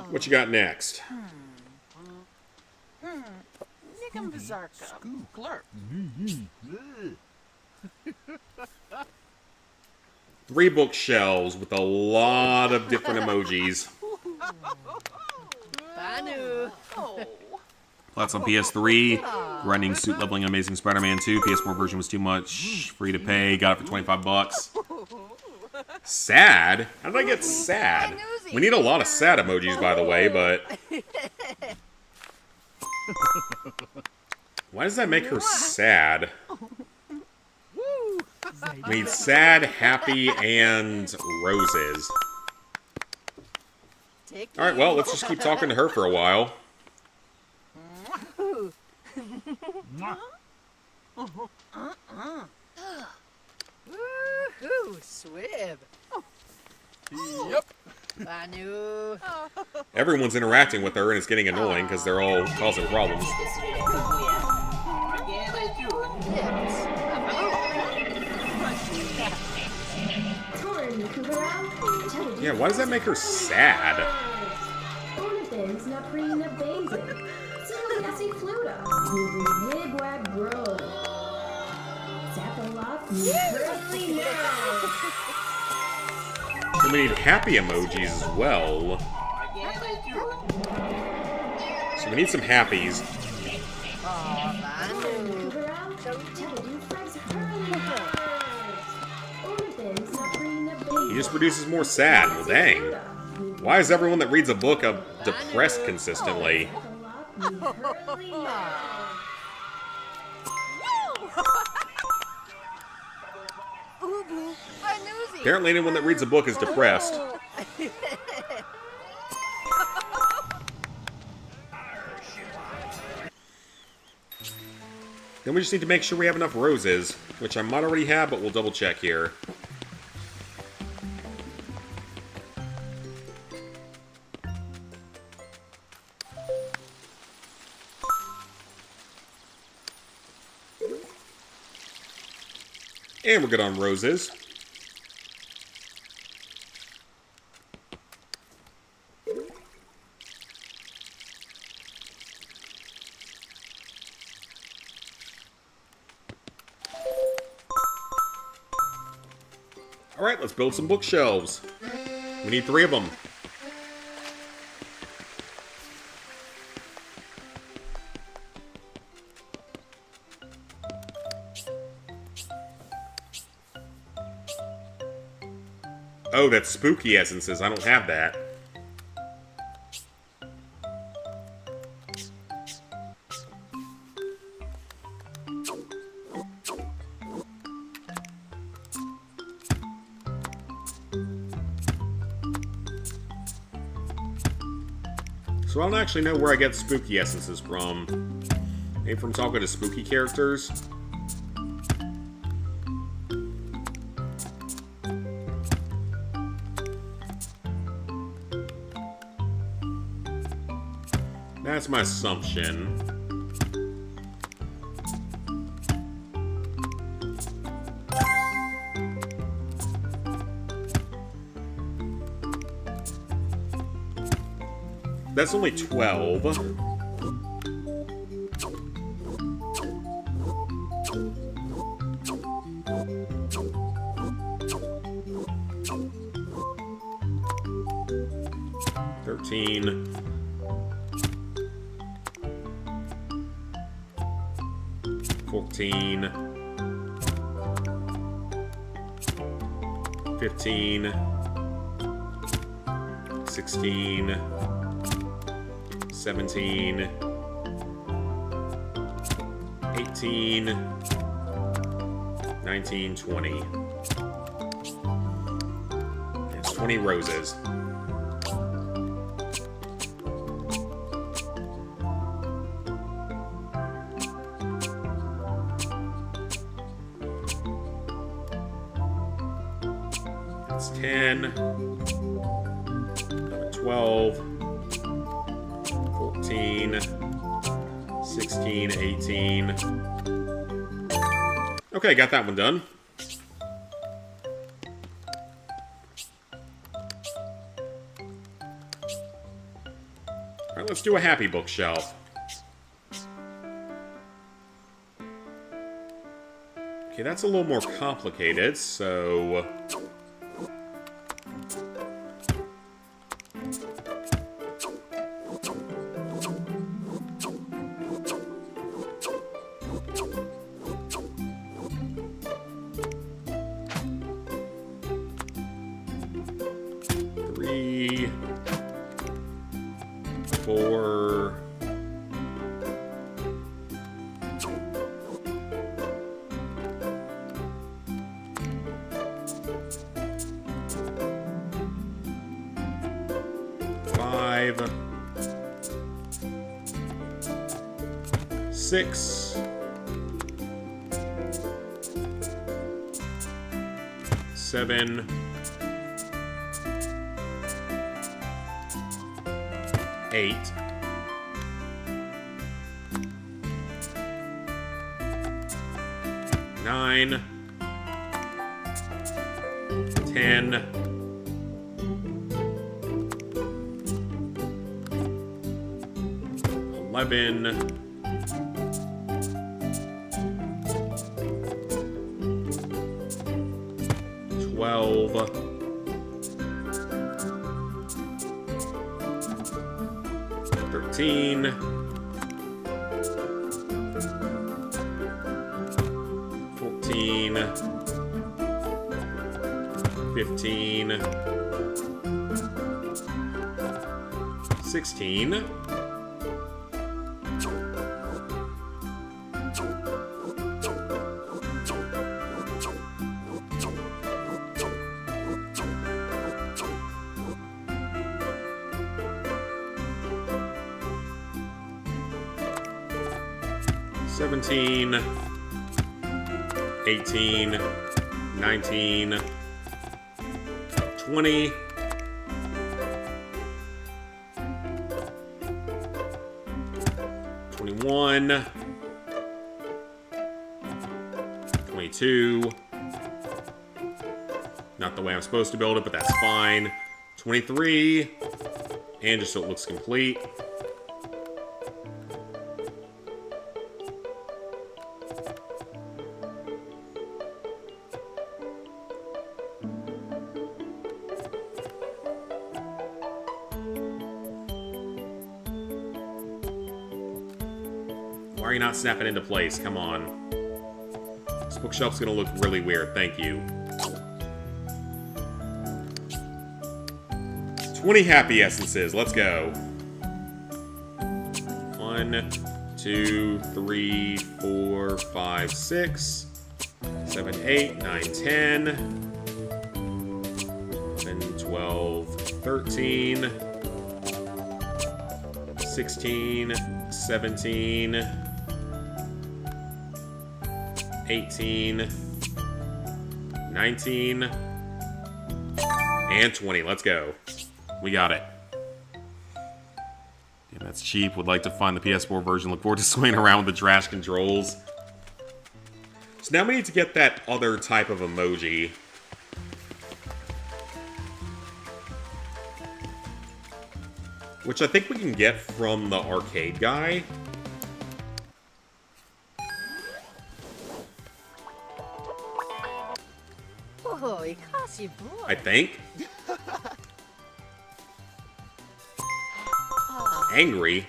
A: What you got next?
E: Nickam Vizarka. Glurp.
A: 3 bookshelves with a lot of different emojis.
C: Banu.
E: Oh.
A: That's on PS3. Grinding Suit Leveling Amazing Spider-Man 2. PS4 version was too much. Free to pay. Got it for 25 bucks. Sad? How did I get sad? We need a lot of sad emojis, by the way, but... Why does that make her sad? We need sad, happy, and roses. Alright, well, let's just keep talking to her for a while.
C: Woohoo, Swib.
D: Yep.
C: Banu.
A: Everyone's interacting with her, and it's getting annoying because they're all causing problems. Yeah, why does that make her sad? And we need happy emojis as well. So we need some happies. just produces more sad. Well, dang. Why is everyone that reads a book depressed consistently?
C: Ubu, Vanusi.
A: Apparently anyone that reads a book is depressed. Then we just need to make sure we have enough roses, which I might already have, but we'll double check here. And we're good on roses. Alright, let's build some bookshelves. We need 3 of them. Oh, that's spooky essences. I don't have that. So I don't actually know where I get spooky essences from. Maybe from talking to spooky characters. That's my assumption. That's only 12. $13. 14, 15, 16, 17, 18, 19, 20. It's 20 roses. That's 10, 12, 14, 16, 18. Okay, got that one done. Alright, let's do a happy bookshelf. Okay, that's a little more complicated, so... Three, 4, 5, 6, 7, 8, 9, 10, 11, 12, 13, 14, 15, 16, 17, 18, 19, 20, 21, 22. Not the way I'm supposed to build it, but that's fine. 23. And just so it looks complete. Why are you not snapping into place? Come on. This bookshelf's gonna look really weird. Thank you. 20 happy essences. Let's go. 1, 2, 3, 4, 5, 6, 7, 8, 9, 10, 11, 12, 13, 16, 17, 18, 19, and 20. Let's go. We got it. Damn, that's cheap. Would like to find the PS4 version. Look forward to swinging around with the trash controls. So now we need to get that other type of emoji. Which I think we can get from the arcade guy.
B: Oh, ikasi boy.
A: I think. Angry.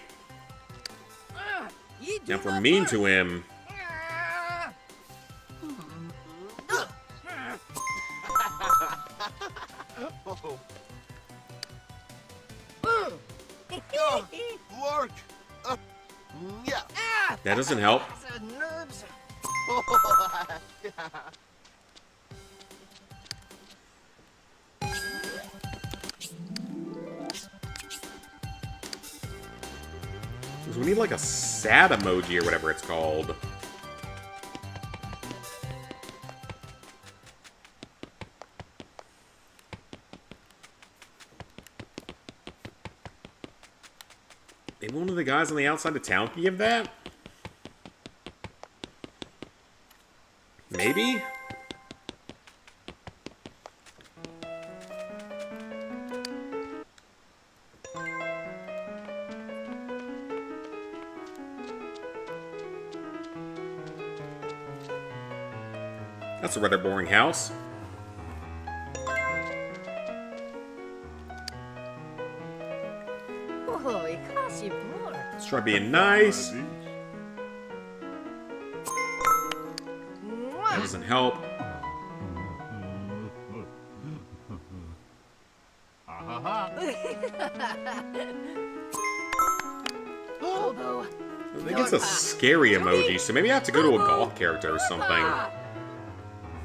A: Now if we're mean to him...
D: Lark! Yeah.
A: That doesn't help.
B: Nerves.
A: Because we need like a sad emoji or whatever it's called. Maybe one of the guys on the outside of town can give that? Maybe? That's a rather boring house.
B: Oh, ikasi boy.
A: Let's try being nice. That doesn't help.
B: Bobo.
A: I think it's a scary emoji, so maybe I have to go to a goth character or something.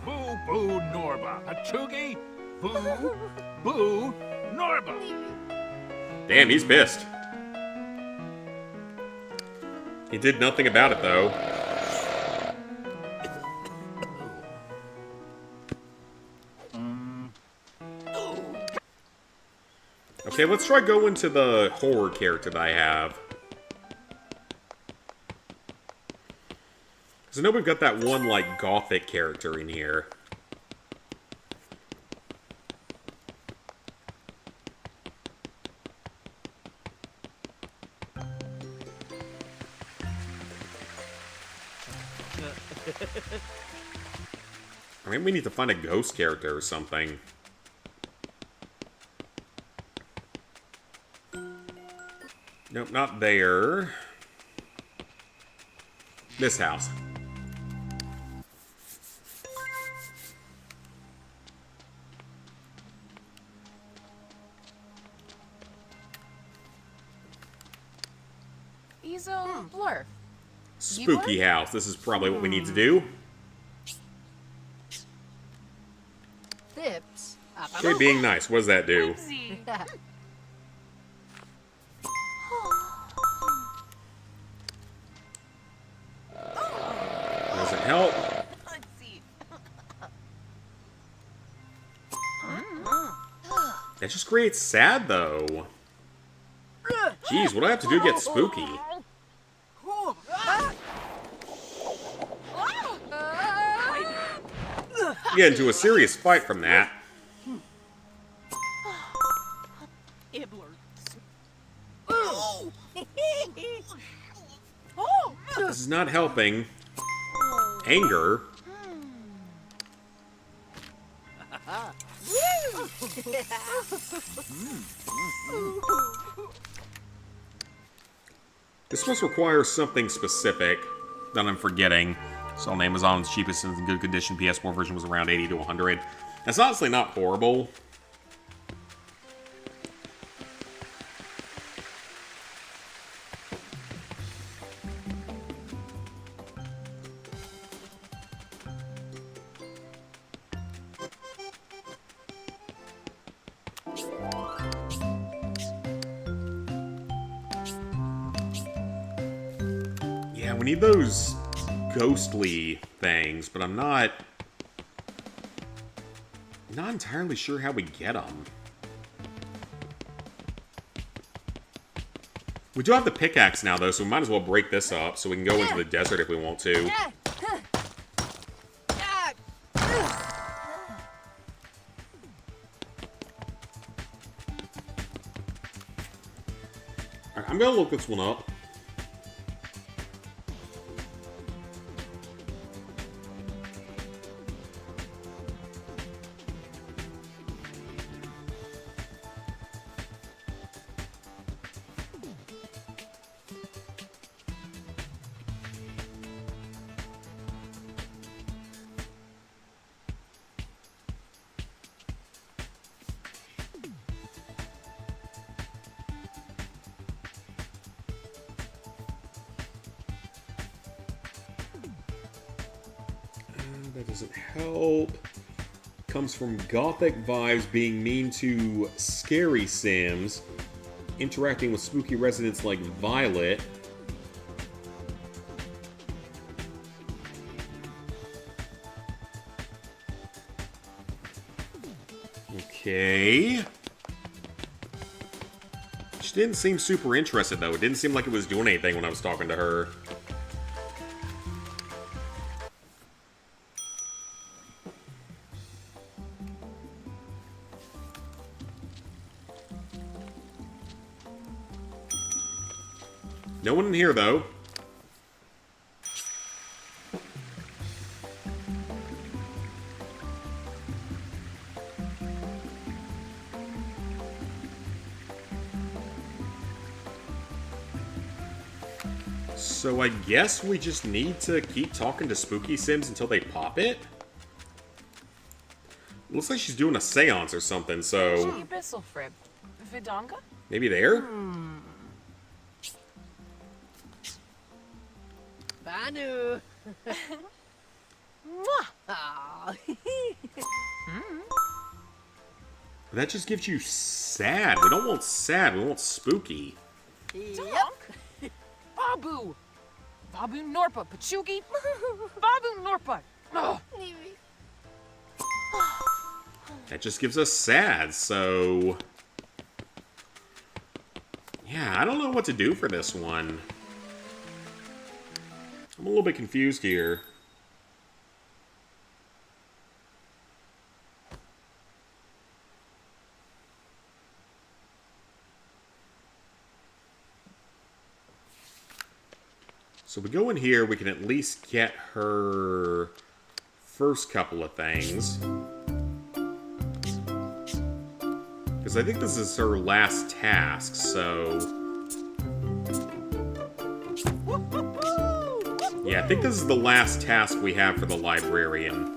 E: Boo boo Norba. Hachugi. Boo boo Norba.
A: Damn, he's pissed. He did nothing about it, though. Okay, let's try going to the horror character that I have. Because I know we've got that one, like, gothic character in here. I mean, we need to find a ghost character or something. Nope, not there. This house.
C: Ezo blur.
A: Spooky house. This is probably what we need to do.
B: Dips.
A: Okay, being nice. What does that do?
C: Whimsy.
A: Does it help?
C: Let's see.
A: That just creates sad, though. Jeez, what do I have to do to get spooky? Get into a serious fight from that.
C: Ibbler. Oh!
A: This is not helping. Anger. This must require something specific that I'm forgetting. So on Amazon's cheapest and in good condition PS4 version was around 80 to 100. That's honestly not horrible. Yeah, we need those ghostly things, but I'm not entirely sure how we get them. We do have the pickaxe now, though, so we might as well break this up so we can go into the desert if we want to. Alright, I'm gonna look this one up. That doesn't help. Comes from gothic vibes being mean to scary Sims, interacting with spooky residents like Violet. Okay. She didn't seem super interested, though. It didn't seem like it was doing anything when I was talking to her. No one in here, though. So I guess we just need to keep talking to Spooky Sims until they pop it? Looks like she's doing a seance or something, so...
C: Abyssal Frib. Vidanga?
A: Maybe there?
B: Banu.
C: Mwah!
B: Aw.
A: That just gives you sad. We don't want sad, we want spooky.
B: Yep.
C: Babu! Babu Norpa Pachugi? Babu Norpa! Oh.
A: That just gives us sad, so... Yeah, I don't know what to do for this one. I'm a little bit confused here. So we go in here, we can at least get her first couple of things. Because I think this is her last task, so... Yeah, I think this is the last task we have for the librarian.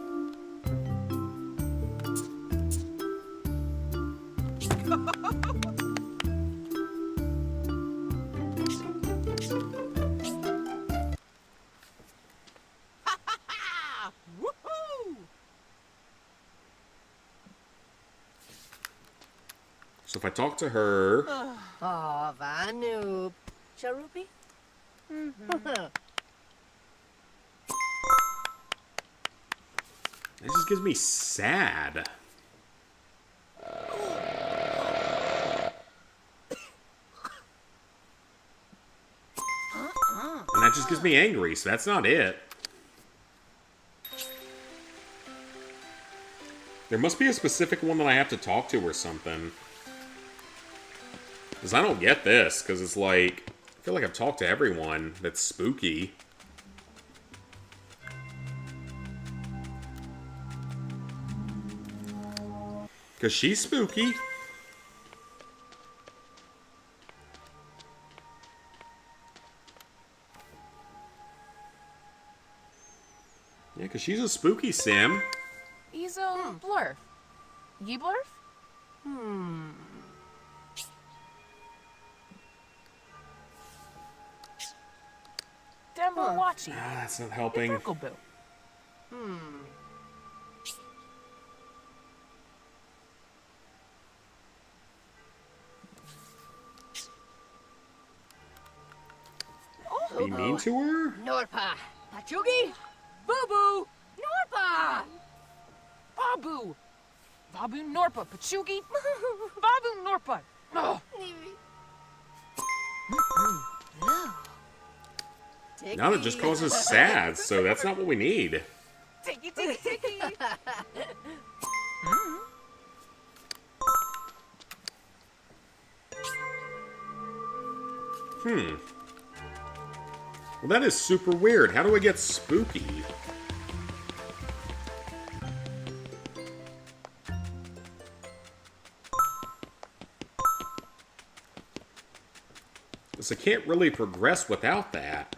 C: Woohoo!
A: So if I talk to her...
B: Oh, Vanu. Charupi?
A: That just gives me sad. And that just gives me angry, so that's not it. There must be a specific one that I have to talk to or something. Because I don't get this, because it's like... I feel like I've talked to everyone that's spooky. Because she's spooky. Yeah, because she's a spooky sim.
C: He's a blurf. Ye blurf? Dembo watchy.
A: Ah, that's not helping.
C: Boo.
A: Be mean to her?
B: Norpa. Pachugi?
C: Boo-boo!
B: Norpa!
C: Babu! Babu Norpa Pachugi! Babu Norpa! Oh,
A: Now that just causes sad, so that's not what we need.
C: ticky, ticky, ticky!
A: Well, that is super weird. How do I get spooky? So I can't really progress without that.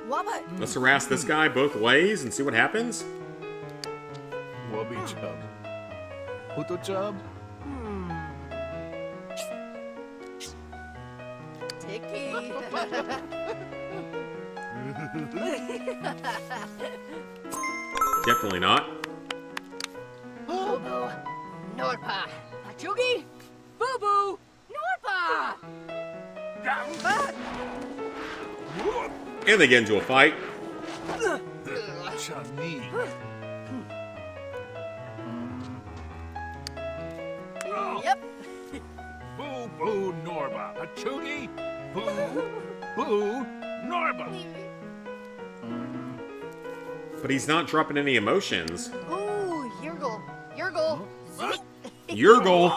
B: What?
A: Let's harass this guy both ways and see what happens.
E: Wubby chub. Puto chub?
B: Ticky.
A: Definitely not.
B: Boo-boo. Norpa. Pachugi? Boo-boo. Norpa!
A: And they get into a fight.
E: Chani.
B: Yep.
E: Boo boo Norba. Pachugi. Boo boo Norba.
A: But he's not dropping any emotions.
B: Ooh, Yurgle. Yurgle.
A: Your goal.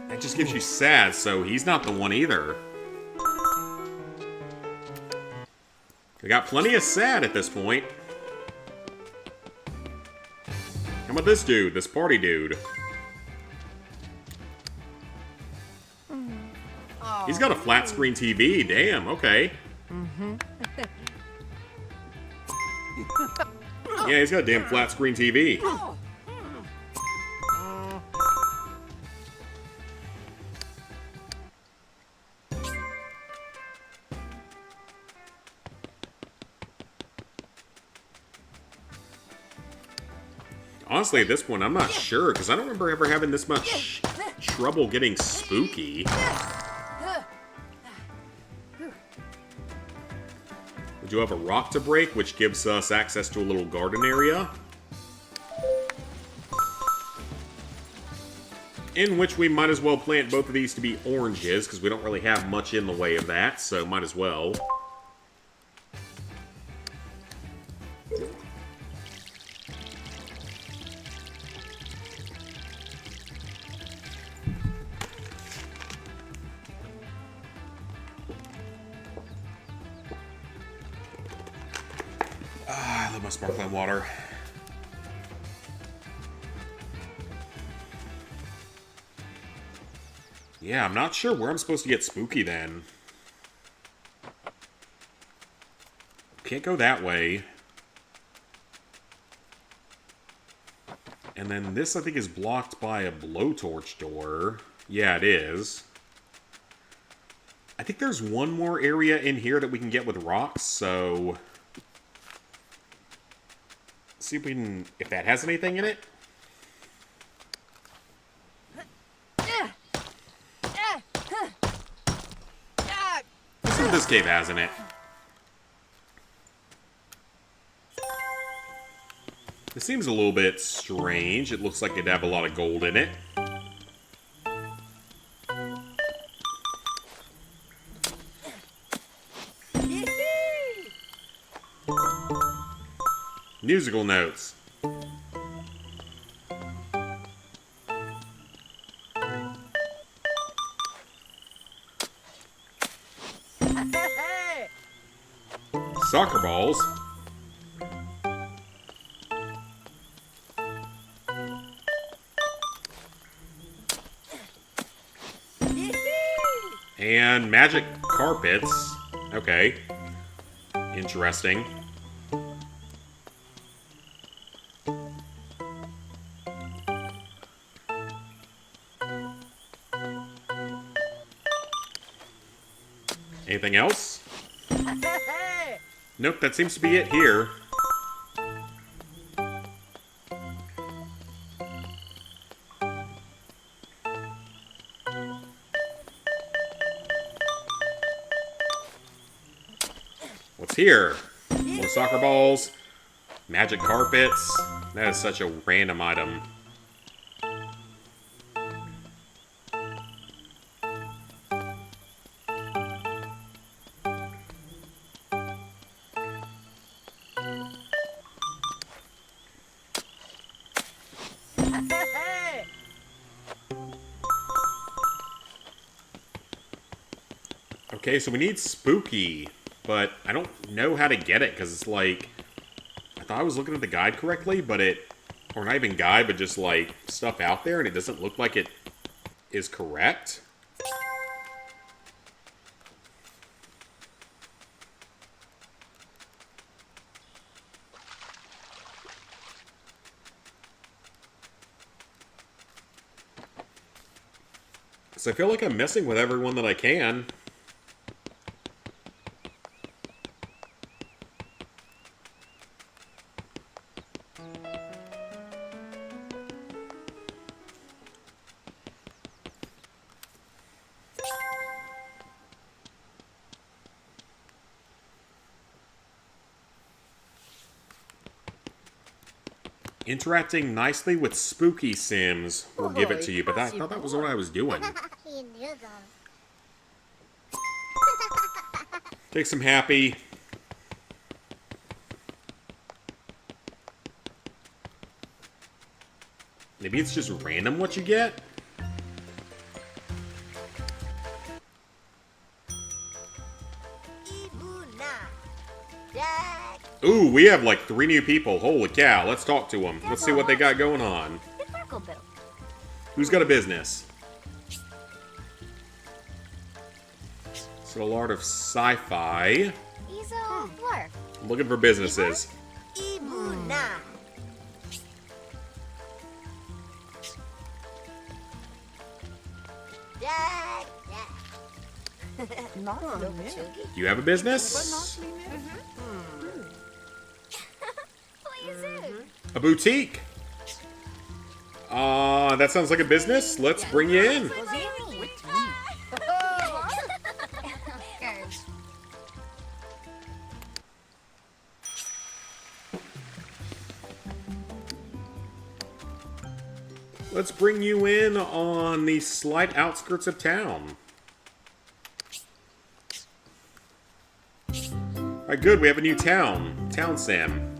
A: That just gives you sad, so he's not the one either. We got plenty of sad at this point. How about this dude, this party dude? He's got a flat screen TV, damn, okay. Yeah, he's got a damn flat screen TV. Honestly, at this point, I'm not sure, because I don't remember ever having this much trouble getting spooky. We do have a rock to break, which gives us access to a little garden area. In which we might as well plant both of these to be oranges, because we don't really have much in the way of that, so might as well. I love my sparkling water. Yeah, I'm not sure where I'm supposed to get spooky then. Can't go that way. And then this, I think, is blocked by a blowtorch door. Yeah, it is. I think there's one more area in here that we can get with rocks, so... Let's see if we can... if that has anything in it. Let's see what this cave has in it. This seems a little bit strange. It looks like it'd have a lot of gold in it. Musical notes. Soccer balls. And magic carpets. Okay. Interesting. Anything else? Nope, that seems to be it here. What's here? More soccer balls, magic carpets. That is such a random item. Okay, so we need spooky, but I don't know how to get it, because it's like, I thought I was looking at the guide correctly, but it, or not even guide, but just like stuff out there, and it doesn't look like it is correct. So I feel like I'm messing with everyone that I can. Interacting nicely with spooky Sims will give it to you, but I thought that was what I was doing. Take some happy. Maybe it's just random what you get? Ooh, we have like 3 new people. Holy cow, let's talk to them. Let's see what they got going on. Who's got a business? Soul art of sci-fi. I'm looking for businesses. Do you have a business? A boutique. That sounds like a business. Let's bring you in. Let's bring you in on the slight outskirts of town. Alright, good. We have a new town. Town Sim.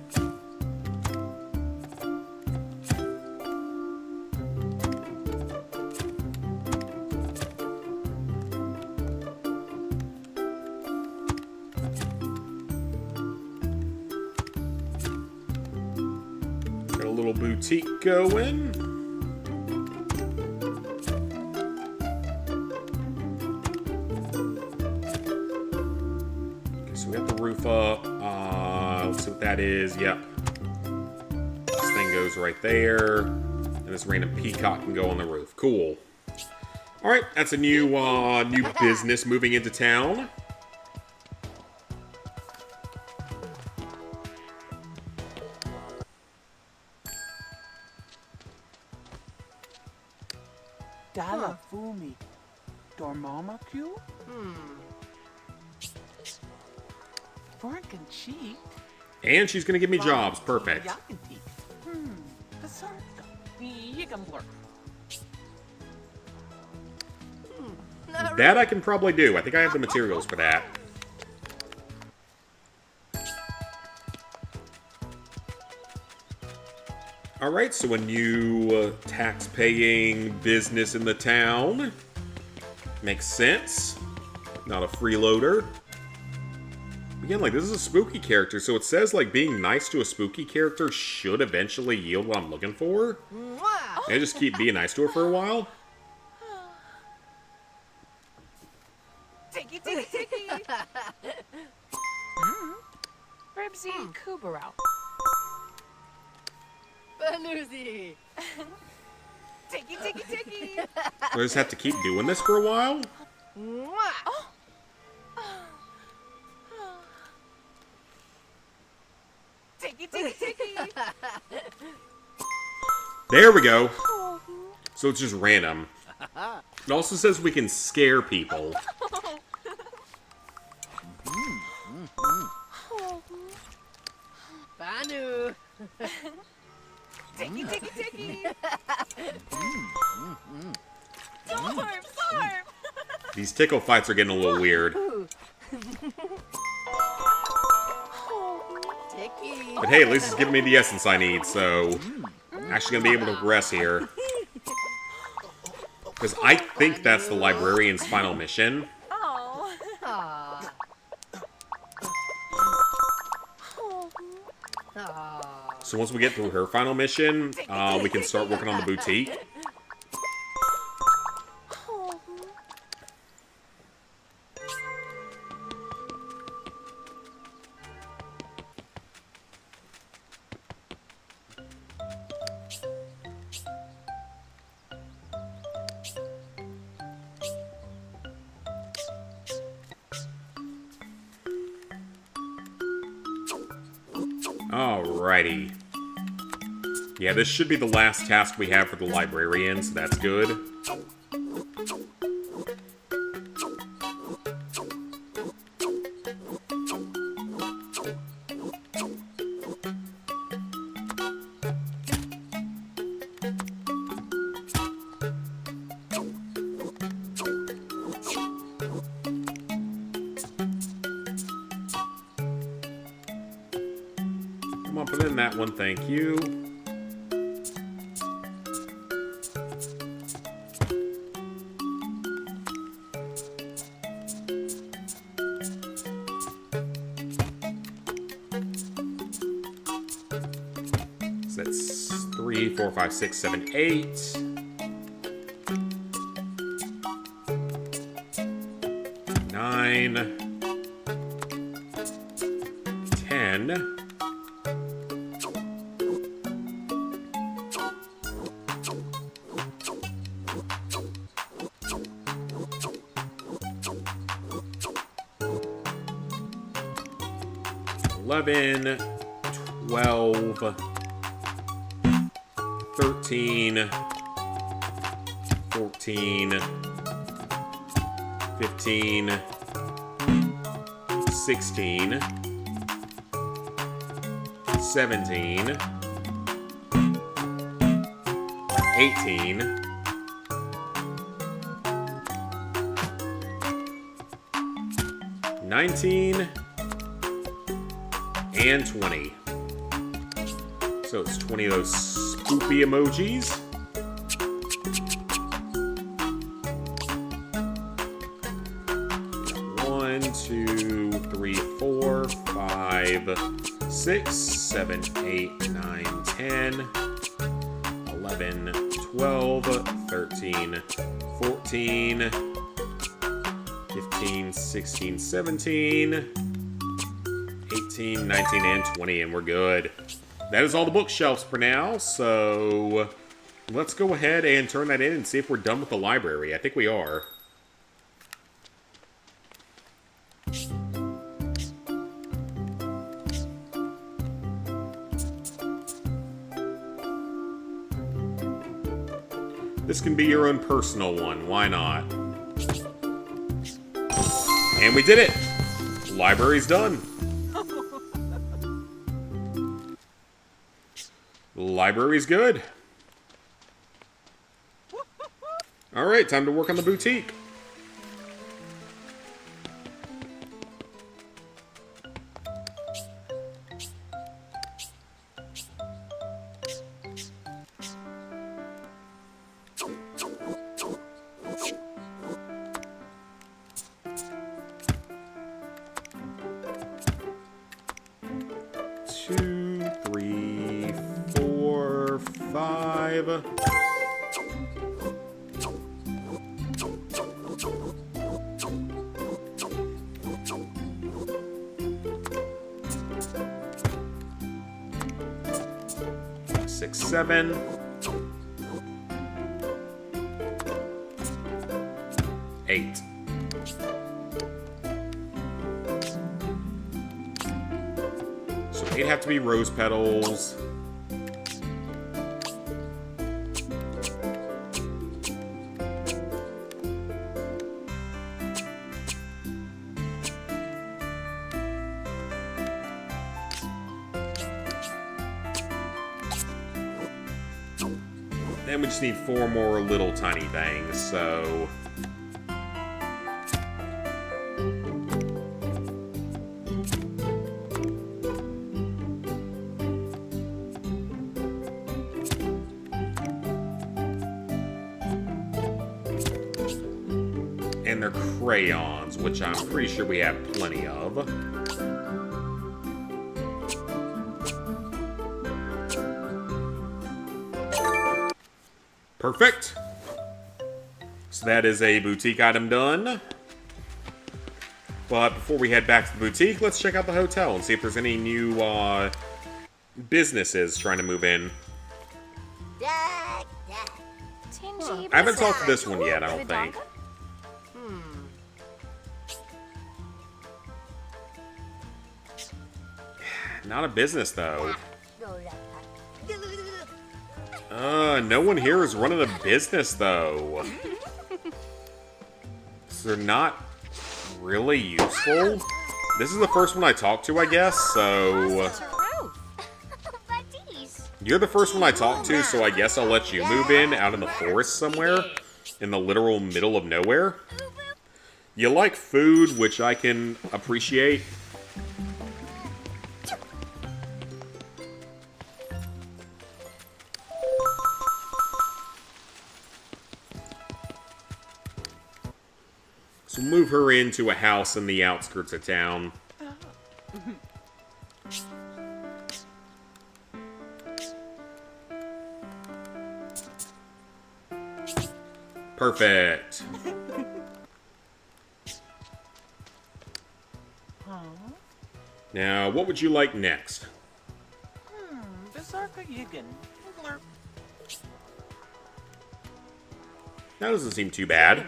A: Got a little boutique going. So we got the roof up. see what that is. Yep. This thing goes right there. And this random peacock can go on the roof. Cool. Alright, that's a new business moving into town.
F: Dalla Fumi. Dormama Q? Franken cheek.
A: And she's gonna give me jobs. Perfect.
F: Yakanti. Kasarka. Yigamblur.
A: That I can probably do. I think I have the materials for that. Alright, so a new tax-paying business in the town. Makes sense. Not a freeloader. Again, like, this is a spooky character, so it says, like, being nice to a spooky character should eventually yield what I'm looking for.
B: Mwah.
A: And I just keep being nice to her for a while.
C: Tiki, tiki, tiki. Ribsy Kubarao.
B: Banoozy.
C: Tiki, tiki, tiki.
A: I just have to keep doing this for a while.
B: Mwah.
C: Tiki, tiki, tiki.
A: There we go. So it's just random. It also says we can scare people.
B: Banu.
C: Tiki, tiki, tiki. Storm, storm.
A: These tickle fights are getting a little weird.
B: Ticky.
A: But hey, at least it's giving me the essence I need, so I'm actually going to be able to progress here. Because I think that's the librarian's final mission.
C: Oh.
B: Aw. Aw.
A: So once we get through her final mission, we can start working on the boutique. Alrighty. Yeah, this should be the last task we have for the librarian, so that's good. Come on, put in that one, thank you. So that's 3, 4, 5, 6, 7, 8. 9. 10. 11, 12, 13, 14, 15, 16, 17, 18, 19, and 20. So it's 20 of those spoopy emojis. One, 2, 3, 4, 5, 6, 7, 8, 9, 10, 11, 12, 13, 14, 15, 16, 17, 18, 18, 19, and 20, and we're good. That is all the bookshelves for now, so let's go ahead and turn that in and see if we're done with the library. I think we are. This can be your own personal one, why not? And we did it! Library's done. Library's good. Alright, time to work on the boutique. Two, three, four, five. Six, seven. Eight. So 8 have to be rose petals. Then we just need 4 more little tiny things, so... And they're crayons, which I'm pretty sure we have plenty of. Perfect. So that is a boutique item done. But before we head back to the boutique, let's check out the hotel and see if there's any new businesses trying to move in.
C: Tingy,
A: I haven't talked to this one yet, I don't think. Not a business, though. No one here is running a business, though. So they're not really useful. This is the first one I talked to, I guess, so... You're the first one I talked to, so I guess I'll let you move in out in the forest somewhere. In the literal middle of nowhere. You like food, which I can appreciate. So move her into a house in the outskirts of town. Perfect. Now, what would you like next?
F: Bizarka Yigan. Blurp.
A: That doesn't seem too bad.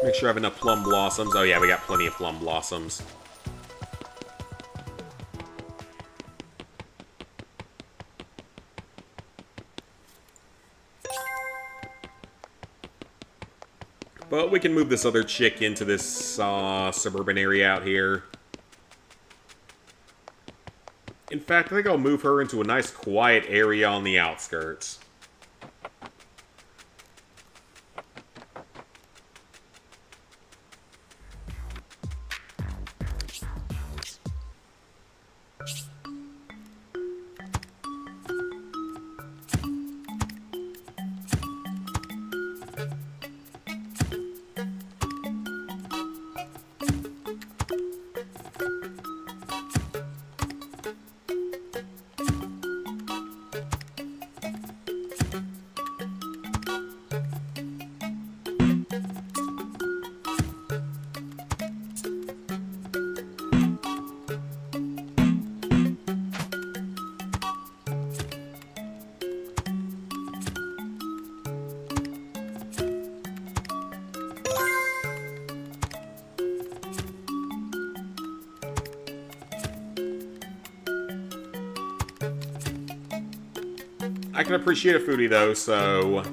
A: Make sure I have enough plum blossoms. Oh yeah, we got plenty of plum blossoms. But we can move this other chick into this suburban area out here. In fact, I think I'll move her into a nice quiet area on the outskirts. I can appreciate a foodie, though, so...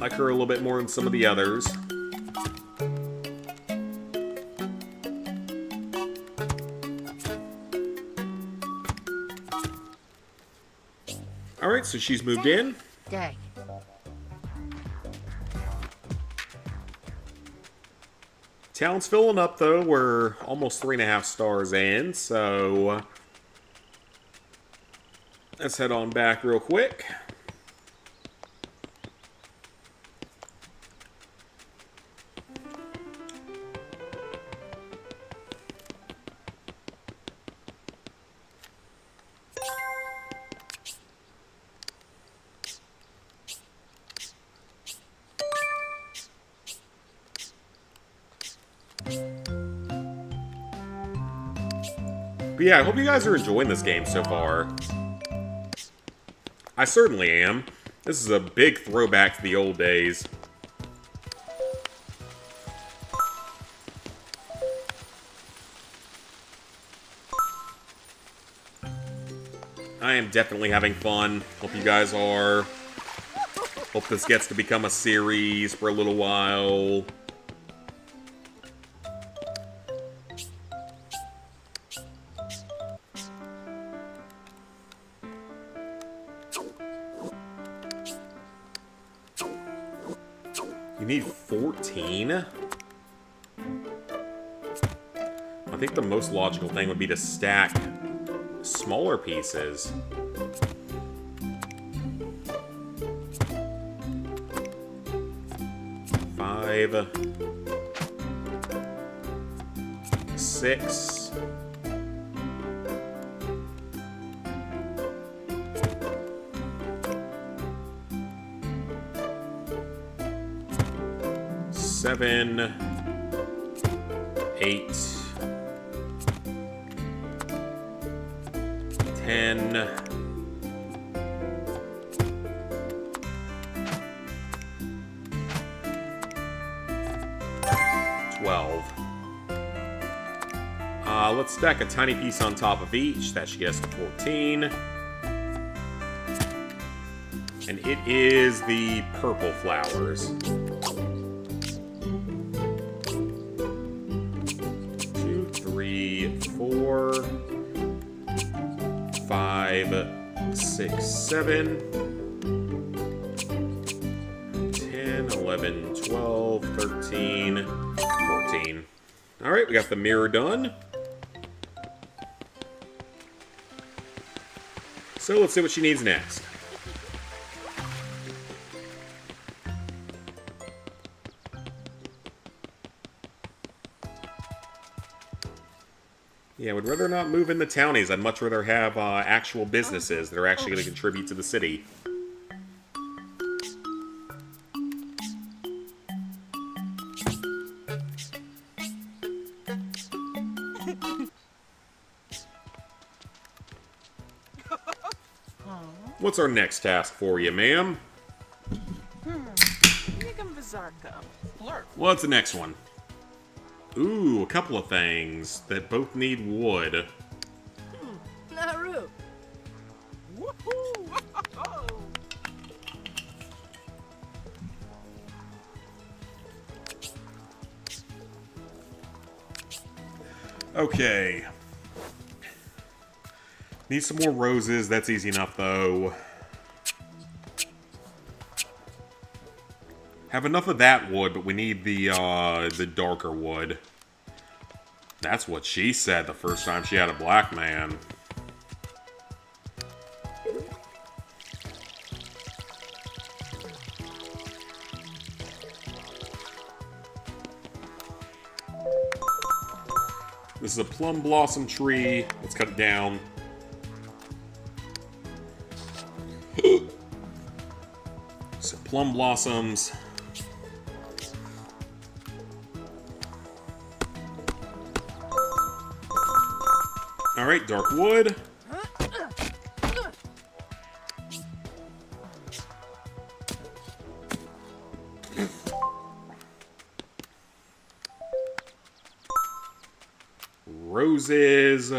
A: like her a little bit more than some of the others. Alright, so she's moved in.
B: Dang.
A: Town's filling up, though. We're almost 3.5 stars in, so... let's head on back real quick. But yeah, I hope you guys are enjoying this game so far. I certainly am. This is a big throwback to the old days. I am definitely having fun. Hope you guys are. Hope this gets to become a series for a little while. You need 14? I think the most logical thing would be to stack smaller pieces. Five, 6. Seven, 8, 10, 12. Let's stack a tiny piece on top of each. That should get us to 14. And it is the purple flowers. 2, 3, 4, 5, 6, 7, 10, 11, 12, 13, 14. Alright, we got the mirror done. So let's see what she needs next. Yeah, I would rather not move in the townies. I'd much rather have actual businesses that are actually going to contribute to the city. What's our next task for you, ma'am?
F: Yigam Vizarka. Blurf.
A: What's the next one? Ooh, a couple of things that both need wood.
B: Naru.
F: Woohoo!
A: Okay. Need some more roses. That's easy enough, though. Have enough of that wood, but we need the darker wood. That's what she said the first time she had a black man. This is a plum blossom tree. Let's cut it down. So plum blossoms. Alright, dark wood. Roses.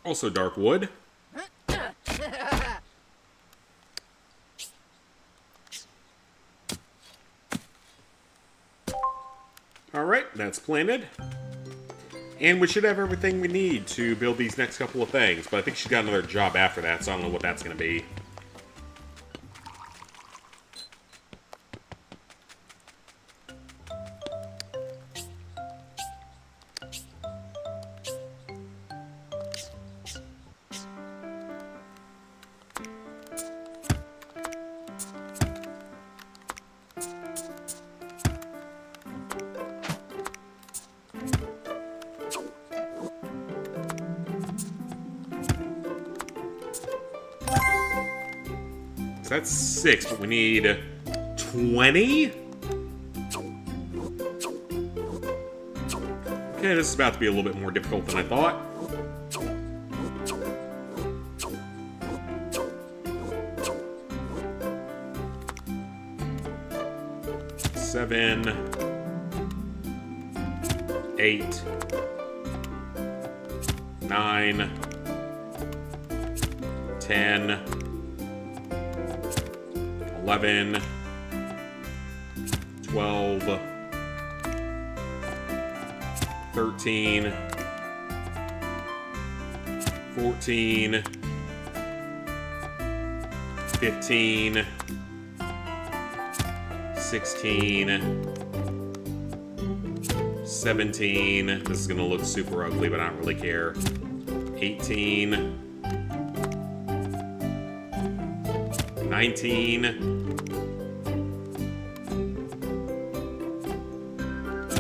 A: Also dark wood. Alright, that's planted. And we should have everything we need to build these next couple of things. But I think she's got another job after that, so I don't know what that's going to be. That's 6, but we need 20? Okay, this is about to be a little bit more difficult than I thought. Seven, 8, 9, 10, 11, 12, 13, 14, 15, 16, 17. This is going to look super ugly, but I don't really care. 18, 19,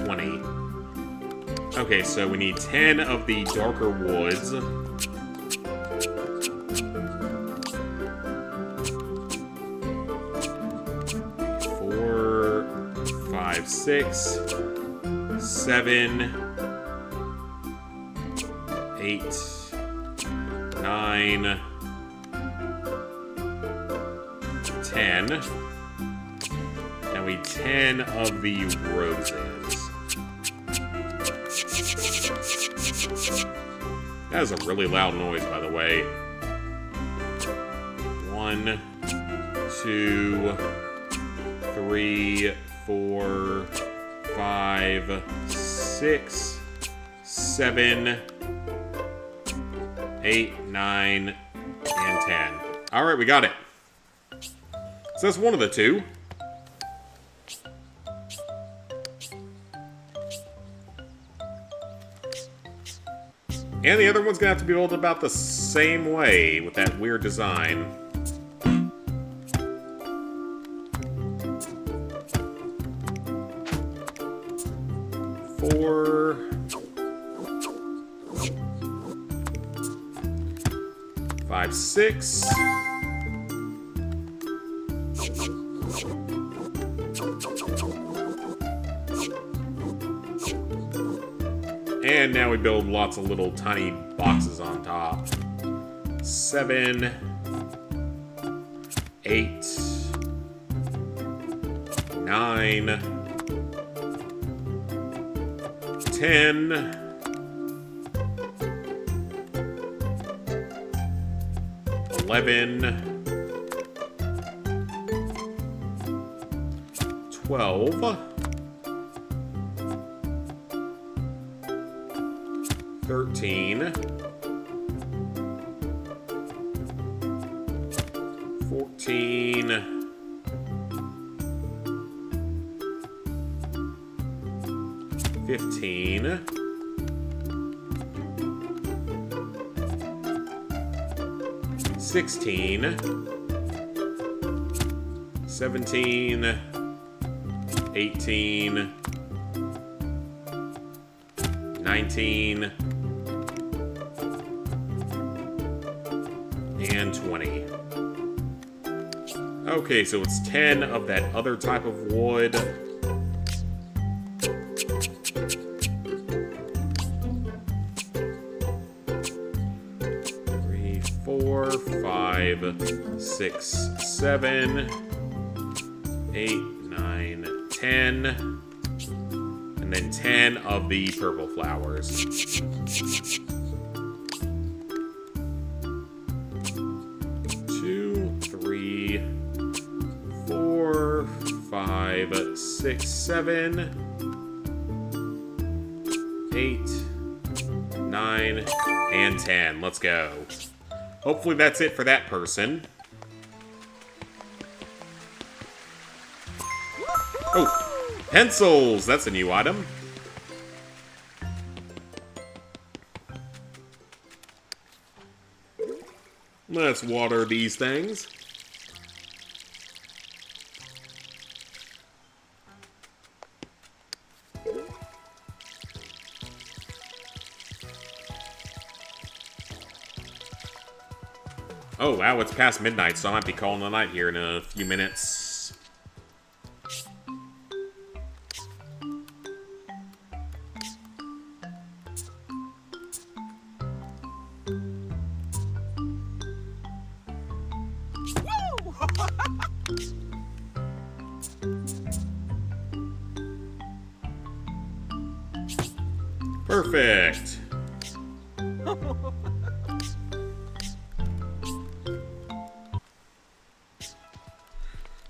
A: 20. Okay, so we need 10 of the darker woods. 4, 5, 6, 7, 8, 9, 10. Now we need 10 of the roses. That is a really loud noise, by the way. 1, 2, 3, 4, 5, 6, 7, 8, 9, and 10. Alright, we got it. So that's one of the two. And the other one's gonna have to be built about the same way with that weird design. Four, 5, 6. And now we build lots of little tiny boxes on top. 7, 8, 9, 10, 11, 12, 13, 14, 15, 16, 17, 18, 19, and 20. Okay, so it's 10 of that other type of wood. Three, 4, 5, 6, 7, 8, 9, 10. And then 10 of the purple flowers. 5, 6, 7, 8, 9, and 10. Let's go. Hopefully that's it for that person. Oh, pencils! That's a new item. Let's water these things. Oh, wow, it's past midnight, so I might be calling the night here in a few minutes. Perfect.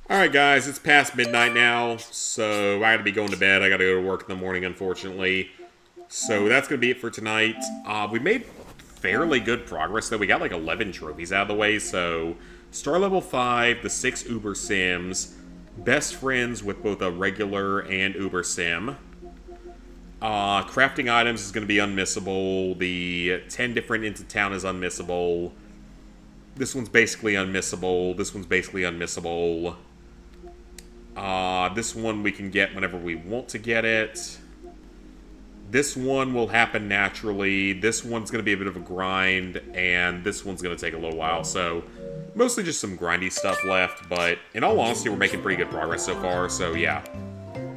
A: Alright guys, it's past midnight now, so I gotta be going to bed. I gotta go to work in the morning, unfortunately. So that's gonna be it for tonight. We made fairly good progress, though. We got like 11 trophies out of the way, so star level 5, the 6 Uber Sims, best friends with both a regular and Uber Sim. Crafting items is going to be unmissable. The 10 different into town is unmissable. This one's basically unmissable. This one's basically unmissable. This one we can get whenever we want to get it. This one will happen naturally. This one's going to be a bit of a grind, and this one's going to take a little while. So, mostly just some grindy stuff left, but in all honesty, we're making pretty good progress so far, so yeah.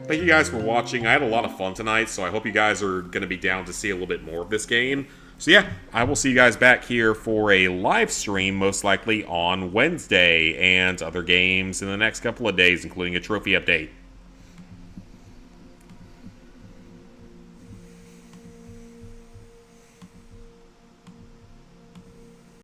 A: Thank you guys for watching. I had a lot of fun tonight, so I hope you guys are going to be down to see a little bit more of this game. So yeah, I will see you guys back here for a live stream, most likely on Wednesday, and other games in the next couple of days, including a trophy update.